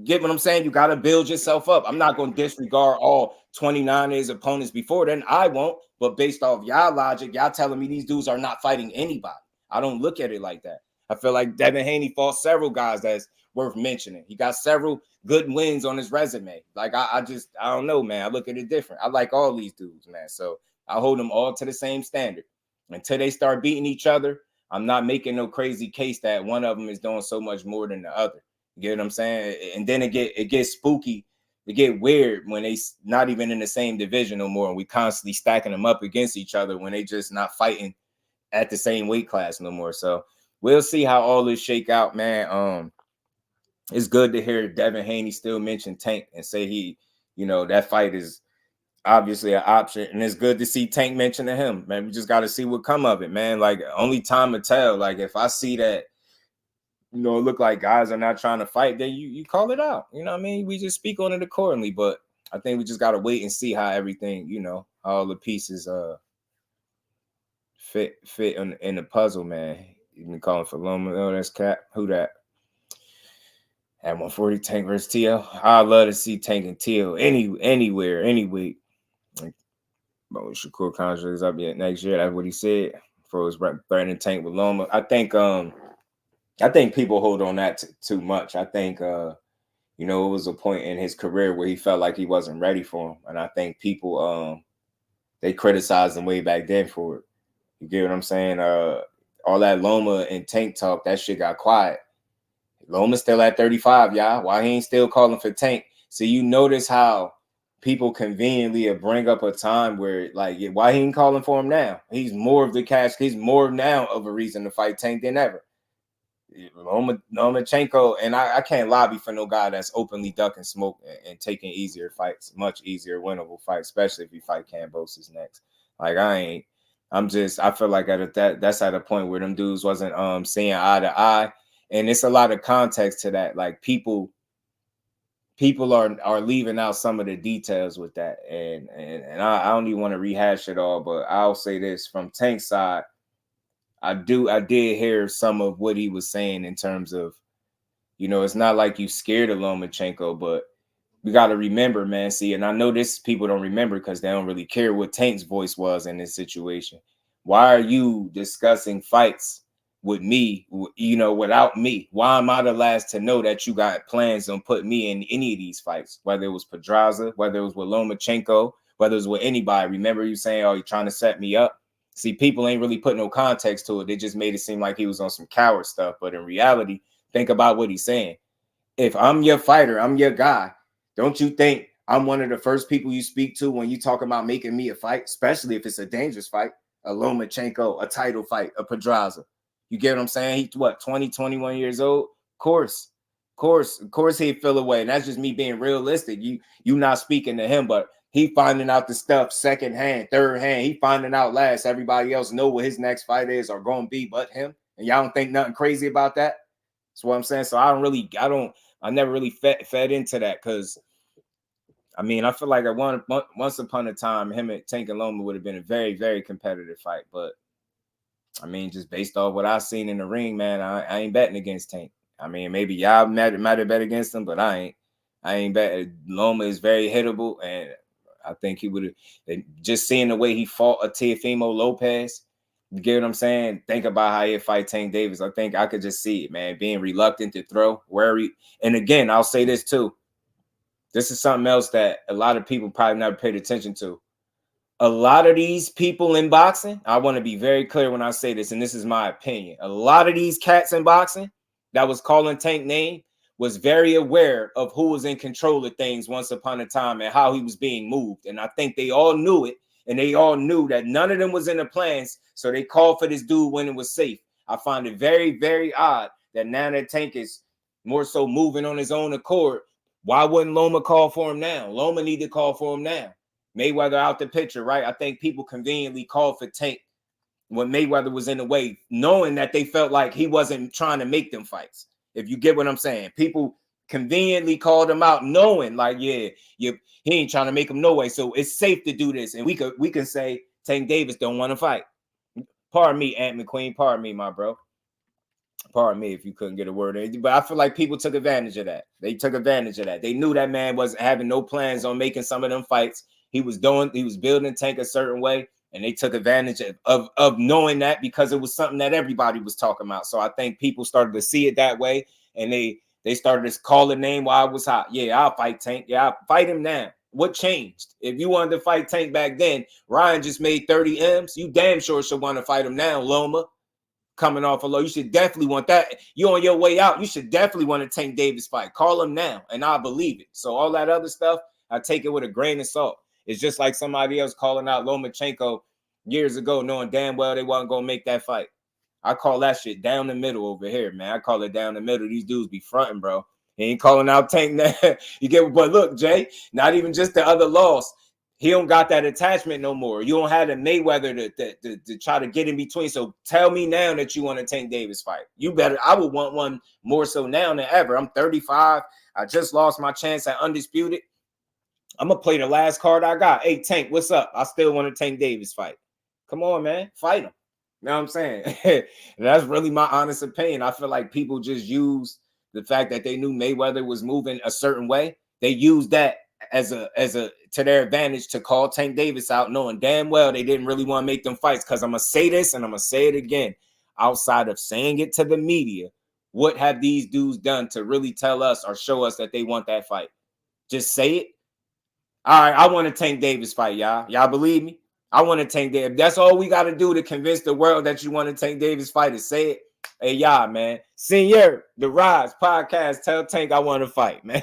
Get what I'm saying? You got to build yourself up. I'm not going to disregard all 29 of his opponents before then. I won't. But based off y'all logic, y'all telling me these dudes are not fighting anybody. I don't look at it like that. I feel like Devin Haney fought several guys that's worth mentioning. He got several good wins on his resume. Like, I don't know, man. I look at it different. I like all these dudes, man. So I hold them all to the same standard. Until they start beating each other, I'm not making no crazy case that one of them is doing so much more than the other. You get what I'm saying? And then it gets spooky. It get weird when they not even in the same division no more, and we constantly stacking them up against each other when they just not fighting at the same weight class no more. So we'll see how all this shake out, man. It's good to hear Devin Haney still mention Tank and say he, that fight is obviously an option. And it's good to see Tank mention him, man. We just got to see what come of it, man. Like, only time will tell. Like, if I see that, it look like guys are not trying to fight, then you call it out. You know what I mean? We just speak on it accordingly. But I think we just got to wait and see how everything, how all the pieces fit in the puzzle, man. You been calling for Loma. Oh, that's Cap. Who that? At 140, Tank versus TL. I'd love to see Tank and TL anywhere, any week. But Shakur contract is up yet next year. That's what he said. For his threatening Tank with Loma. I think people hold on that too much. I think it was a point in his career where he felt like he wasn't ready for him. And I think people they criticized him way back then for it. You get what I'm saying? All that Loma and Tank talk, that shit got quiet. Loma's still at 35, y'all. Why he ain't still calling for Tank? So you notice how people conveniently bring up a time where, like, why he ain't calling for him now? He's more of the cash. He's more now of a reason to fight Tank than ever. Lomachenko, and I can't lobby for no guy that's openly ducking smoke and taking easier fights, much easier winnable fights, especially if you fight Kambosos next. Like, I feel like that's at a point where them dudes wasn't seeing eye to eye. And it's a lot of context to that. Like, people are leaving out some of the details with that. And I don't even want to rehash it all, but I'll say this from Tank's side. I did hear some of what he was saying in terms of, it's not like you scared of Lomachenko, but we got to remember, man. See, and I know this people don't remember because they don't really care what Tank's voice was in this situation. Why are you discussing fights with me, without me? Why am I the last to know that you got plans on putting me in any of these fights? Whether it was Pedraza, whether it was with Lomachenko, whether it was with anybody. Remember you saying, oh, you're trying to set me up? See, people ain't really put no context to it. They just made it seem like he was on some coward stuff. But in reality, think about what he's saying. If I'm your fighter, I'm your guy. Don't you think I'm one of the first people you speak to when you talk about making me a fight, especially if it's a dangerous fight, a Lomachenko, a title fight, a Pedraza. You get what I'm saying? He's what, 20, 21 years old? Of course he'd feel away. And that's just me being realistic. You not speaking to him, but he finding out the stuff second hand, third hand. He finding out last. Everybody else know what his next fight is or going to be but him. And y'all don't think nothing crazy about that? That's what I'm saying. So I never really fed into that because, I mean, I feel like once upon a time, him and Tank and Loma would have been a very, very competitive fight. But, I mean, just based off what I've seen in the ring, man, I ain't betting against Tank. I mean, maybe y'all might have bet against him, but I ain't betting. Loma is very hittable, and I think he would have, just seeing the way he fought a Teofimo Lopez, you get what I'm saying? Think about how he'd fight Tank Davis. I think I could just see it, man, being reluctant to throw, wary. And again, I'll say this too. This is something else that a lot of people probably never paid attention to. A lot of these people in boxing, I want to be very clear when I say this, and this is my opinion. A lot of these cats in boxing that was calling Tank name was very aware of who was in control of things once upon a time and how he was being moved. And I think they all knew it, and they all knew that none of them was in the plans, so they called for this dude when it was safe. I find it very, very odd that now that Tank is more so moving on his own accord, why wouldn't Loma call for him now? Loma need to call for him now. Mayweather out the picture, right? I think people conveniently called for Tank when Mayweather was in the way, knowing that they felt like he wasn't trying to make them fights. If you get what I'm saying, people conveniently called him out, knowing like, yeah, he ain't trying to make him no way. So it's safe to do this. And we can say Tank Davis don't want to fight. Pardon me, Ant McQueen. Pardon me, my bro. Pardon me if you couldn't get a word in. But I feel like people took advantage of that. They took advantage of that. They knew that man wasn't having no plans on making some of them fights. He was building Tank a certain way. And they took advantage of knowing that because it was something that everybody was talking about. So I think people started to see it that way. And they started to call the name while I was hot. Yeah, I'll fight Tank. Yeah, I'll fight him now. What changed? If you wanted to fight Tank back then, Ryan just made 30 M's. You damn sure should want to fight him now, Loma. Coming off a low. You should definitely want that. You on your way out. You should definitely want to Tank Davis fight. Call him now. And I'll believe it. So all that other stuff, I take it with a grain of salt. It's just like somebody else calling out Lomachenko years ago, knowing damn well they wasn't going to make that fight. I call that shit down the middle over here, man. I call it down the middle. These dudes be fronting, bro. He ain't calling out Tank now. You get, but look, Jay, not even just the other loss. He don't got that attachment no more. You don't have the Mayweather to try to get in between. So tell me now that you want a Tank Davis fight. You better. I would want one more so now than ever. I'm 35. I just lost my chance at Undisputed. I'm going to play the last card I got. Hey, Tank, what's up? I still want a Tank Davis fight. Come on, man. Fight him. You know what I'm saying? That's really my honest opinion. I feel like people just use the fact that they knew Mayweather was moving a certain way. They used that as a to their advantage to call Tank Davis out, knowing damn well they didn't really want to make them fights. Because I'm going to say this and I'm going to say it again. Outside of saying it to the media, what have these dudes done to really tell us or show us that they want that fight? Just say it. All right, I want a Tank Davis fight, y'all. Y'all believe me? I want to Tank Davis. That's all we got to do to convince the world that you want to Tank Davis fight is say it. Hey, y'all, man. Senior, the Rise podcast, tell Tank I want to fight, man.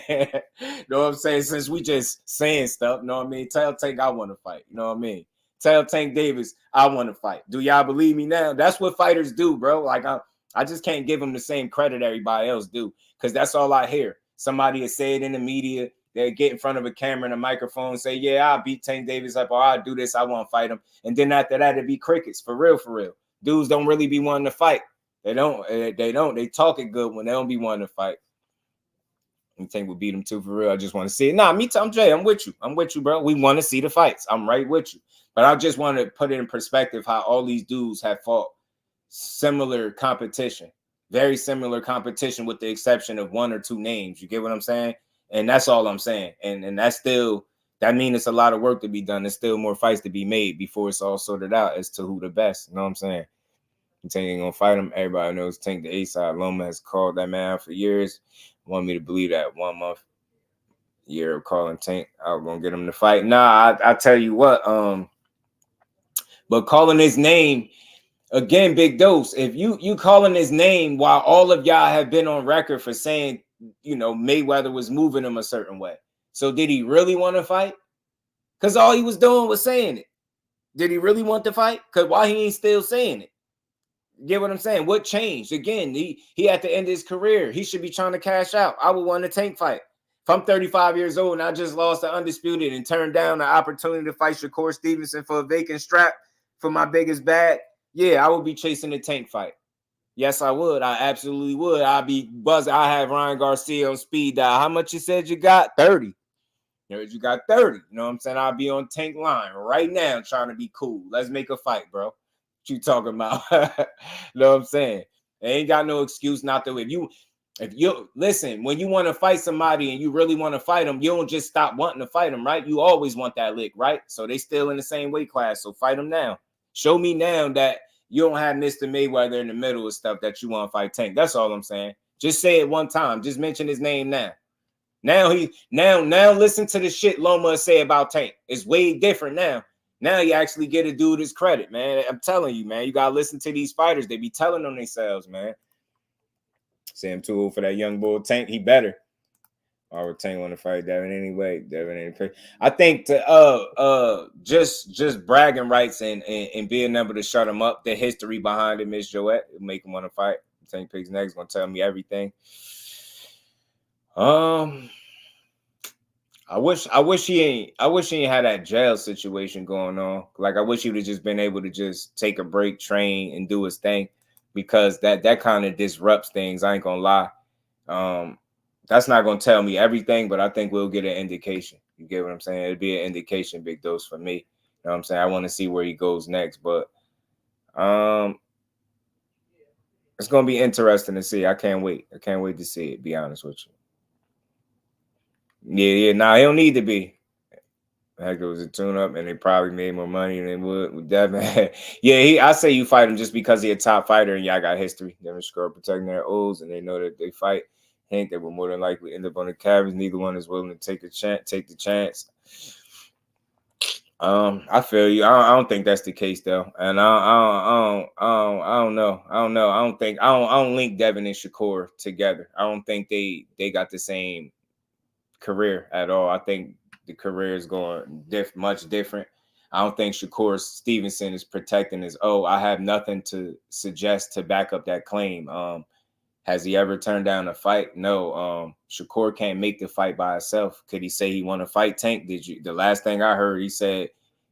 Know what I'm saying? Since we just saying stuff, know what I mean? Tell Tank I want to fight. You know what I mean? Tell Tank Davis I want to fight. Do y'all believe me now? That's what fighters do, bro. Like, I just can't give them the same credit everybody else do, because that's all I hear. Somebody has said in the media. They get in front of a camera and a microphone and say, yeah, I'll beat Tank Davis up, or I'll do this, I want to fight him. And then after that, it'd be crickets. For real, for real. Dudes don't really be wanting to fight. They don't. They talk it good when they don't be wanting to fight. You think we'll beat them too, for real? I just want to see it. Nah, me too. I'm Jay. I'm with you. I'm with you, bro. We want to see the fights. I'm right with you. But I just want to put it in perspective how all these dudes have fought similar competition. Very similar competition with the exception of one or two names. You get what I'm saying? And that's all I'm saying. And that's still, that means it's a lot of work to be done. There's still more fights to be made before it's all sorted out as to who the best. You know what I'm saying? Tank ain't gonna fight him. Everybody knows Tank the A-side. Loma has called that man out for years. Want me to believe that 1 month, year of calling Tank, I was gonna get him to fight. Nah, I tell you what, But calling his name again, Big Dose. If you calling his name while all of y'all have been on record for saying, you know, Mayweather was moving him a certain way. So did he really want to fight? Because all he was doing was saying it. Did he really want to fight? Because why he ain't still saying it? Get what I'm saying? What changed? Again, he at the end of his career. He should be trying to cash out. I would want a Tank fight. If I'm 35 years old and I just lost the Undisputed and turned down the opportunity to fight Shakur Stevenson for a vacant strap for my biggest bag, yeah, I would be chasing the Tank fight. Yes, I would. I absolutely would. I'd be buzzing. I have Ryan Garcia on speed dial. How much you said you got? 30. You got 30. You know what I'm saying? I'll be on Tank line right now trying to be cool. Let's make a fight, bro. What you talking about? You know what I'm saying? They ain't got no excuse not to. If you listen, when you want to fight somebody and you really want to fight them, you don't just stop wanting to fight them, right? You always want that lick, right? So they still in the same weight class. So fight them now. Show me now that you don't have Mr. Mayweather in the middle of stuff that you want to fight Tank. That's all I'm saying. Just say it one time. Just mention his name now. Now listen to the shit Loma say about Tank. It's way different now. Now you actually get a dude his credit, man. I'm telling you, man. You gotta listen to these fighters. They be telling on themselves, man. Say I'm too old for that young boy Tank. He better. I would Tank want to fight Devin anyway. Devin ain't. I think to just bragging rights and being able to shut him up, the history behind it, Miss Joette, make him want to fight. Tank Pig's next gonna tell me everything. I wish he ain't had that jail situation going on. Like I wish he would have just been able to just take a break, train, and do his thing, because that kind of disrupts things. I ain't gonna lie. That's not gonna tell me everything, but I think we'll get an indication. You get what I'm saying? It'd be an indication, Big Dose, for me. You know what I'm saying? I want to see where he goes next, but it's gonna be interesting to see. I can't wait. I can't wait to see it, be honest with you. Yeah. Nah, he don't need to be. Heck, it was a tune-up, and they probably made more money than they would with Devin. Yeah, I say you fight him just because he's a top fighter, and y'all got history. Devin Shakur protecting their O's, and they know that they fight. Hank, they will more than likely end up on the cabins. Neither one is willing to take the chance. I feel you. I don't think that's the case though, and I don't know. I don't link Devin and Shakur together. I don't think they got the same career at all. I think the career is going much different. I don't think Shakur Stevenson is protecting his I have nothing to suggest to back up that claim. Has he ever turned down a fight? No. Shakur can't make the fight by himself. Could he say he want to fight Tank? The last thing I heard, he said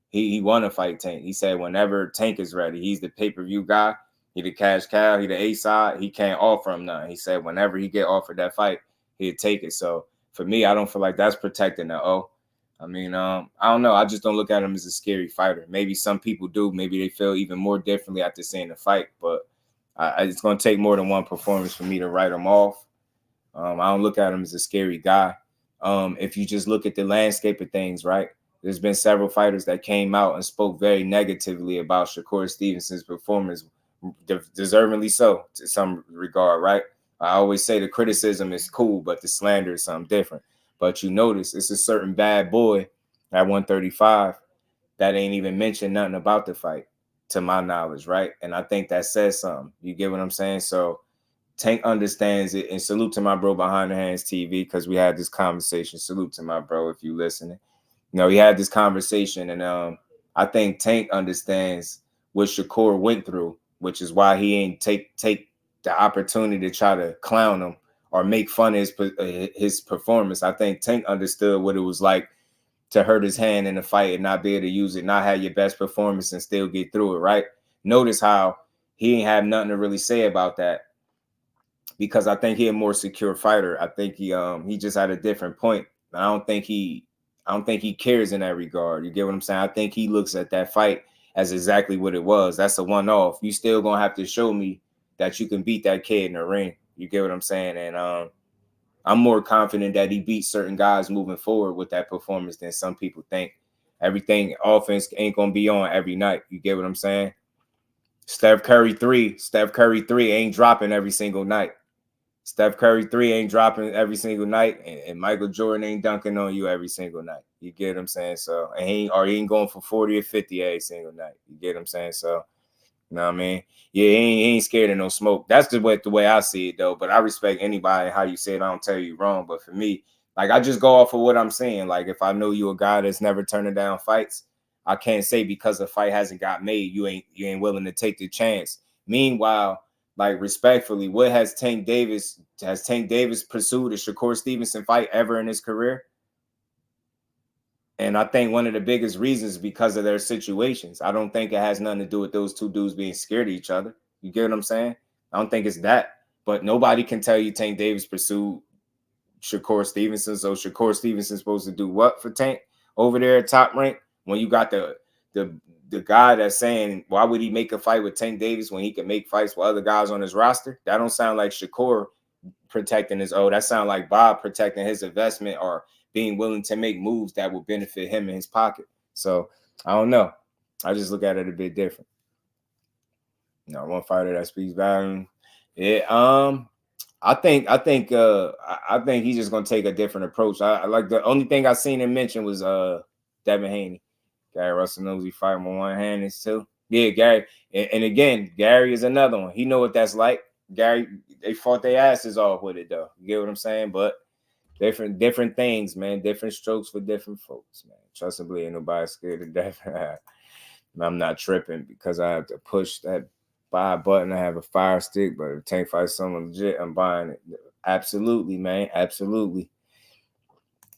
he want to fight Tank. He said whenever Tank is ready, he's the pay-per-view guy. He the cash cow. He the A side. He can't offer him none. He said whenever he get offered that fight, he'd take it. So for me, I don't feel like that's protecting the I mean, I don't know. I just don't look at him as a scary fighter. Maybe some people do. Maybe they feel even more differently after seeing the fight, but it's going to take more than one performance for me to write him off. I don't look at him as a scary guy. If you just look at the landscape of things, right? There's been several fighters that came out and spoke very negatively about Shakur Stevenson's performance, deservingly so to some regard, right? I always say the criticism is cool, but the slander is something different. But you notice it's a certain bad boy at 135 that ain't even mentioned nothing about the fight, to my knowledge, right? And I think that says something. You get what I'm saying? So Tank understands it, and salute to my bro Behind the Hands TV, because we had this conversation. Salute to my bro if you listening. You know, he had this conversation, and I think Tank understands what Shakur went through, which is why he ain't take the opportunity to try to clown him or make fun of his performance. I think Tank understood what it was like to hurt his hand in a fight and not be able to use it, not have your best performance and still get through it, right? Notice how he ain't have nothing to really say about that, because I think he a more secure fighter. I think he just had a different point. I don't think he cares in that regard. You get what I'm saying? I think he looks at that fight as exactly what it was. That's a one-off. You still gonna have to show me that you can beat that kid in the ring. You get what I'm saying? And I'm more confident that he beats certain guys moving forward with that performance than some people think. Everything offense ain't gonna be on every night. You get what I'm saying? Steph Curry 3 ain't dropping every single night. Steph Curry 3 ain't dropping every single night, and Michael Jordan ain't dunking on you every single night. You get what I'm saying? So, and he ain't going for 40 or 50 every single night. You get what I'm saying? So, you know what I mean? Yeah, he ain't scared of no smoke. That's the way I see it, though. But I respect anybody and how you say it. I don't tell you wrong. But for me, like, I just go off of what I'm saying. Like, if I know you a guy that's never turning down fights, I can't say because the fight hasn't got made, you ain't willing to take the chance. Meanwhile, like, respectfully, what has Tank Davis pursued a Shakur Stevenson fight ever in his career? And I think one of the biggest reasons is because of their situations. I don't think it has nothing to do with those two dudes being scared of each other. You get what I'm saying? I don't think it's that. But nobody can tell you Tank Davis pursued Shakur Stevenson. So Shakur Stevenson's supposed to do what for Tank over there at Top Rank? When you got the guy that's saying, why would he make a fight with Tank Davis when he can make fights with other guys on his roster? That don't sound like Shakur protecting his that sound like Bob protecting his investment or being willing to make moves that will benefit him in his pocket. So I don't know. I just look at it a bit different. You know, one fighter that speaks volume. Yeah, I think he's just gonna take a different approach. I like the only thing I seen him mention was Devin Haney. Gary Russell knows he fighting with one hand is too. Yeah, Gary. And again, Gary is another one. He know what that's like. Gary, they fought their asses off with it though. You get what I'm saying? But different things, man. Different strokes for different folks, man. Trust and believe, ain't nobody scared of death. I'm not tripping because I have to push that buy button. I have a fire stick, but if Tank fights someone legit, I'm buying it. Absolutely, man. Absolutely.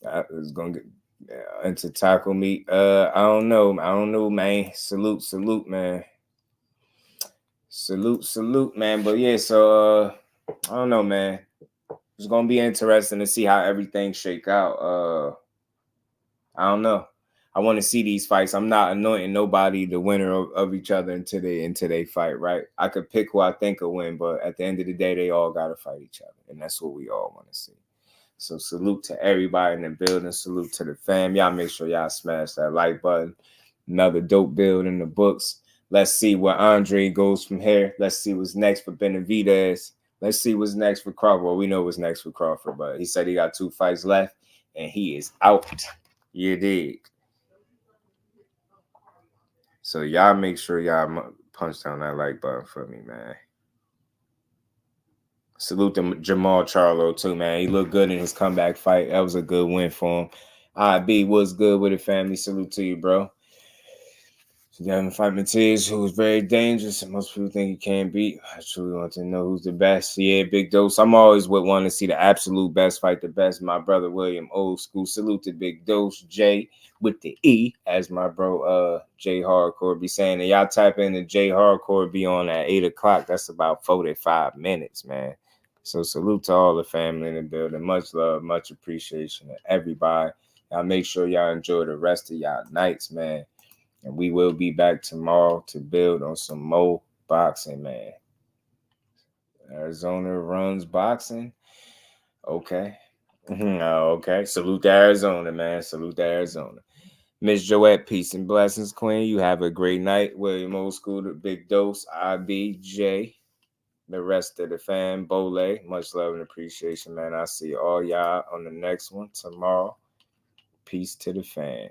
I was gonna get into tackle meat. I don't know, man. Salute, man. Salute, man. But yeah, so I don't know, man. It's gonna be interesting to see how everything shake out. I don't know. I want to see these fights. I'm not anointing nobody the winner of each other until they fight, right? I could pick who I think will win, but at the end of the day, they all gotta fight each other, and that's what we all want to see. So salute to everybody in the building. Salute to the fam. Y'all make sure y'all smash that like button. Another dope build in the books. Let's see where Andrade goes from here. Let's see what's next for Benavidez. Let's see what's next for Crawford. Well, we know what's next for Crawford, but he said he got 2 fights left, and he is out. You dig? So y'all make sure y'all punch down that like button for me, man. Salute to JERMALL CHARLO too, man. He looked good in his comeback fight. That was a good win for him. IB was good with the family. Salute to you, bro. Devin fight MATHIAS, who was very dangerous, and most people think he can't beat. I truly want to know who's the best. Yeah, Big Dose. I'm always would want to see the absolute best fight the best. My brother William, old school. Salute to Big Dose, J with the E, as my bro J Hardcore be saying. And y'all type in the J Hardcore, be on at 8 o'clock. That's about 45 minutes, man. So salute to all the family in the building. Much love, much appreciation to everybody. Y'all make sure y'all enjoy the rest of y'all nights, man. And we will be back tomorrow to build on some more boxing, man. Arizona runs boxing. Okay. Okay. Salute to Arizona, man. Salute to Arizona. Miss Joette, peace and blessings, Queen. You have a great night. William Old School, the Big Dose, IBJ, the rest of the fam, Bole. Much love and appreciation, man. I see all y'all on the next one tomorrow. Peace to the fam.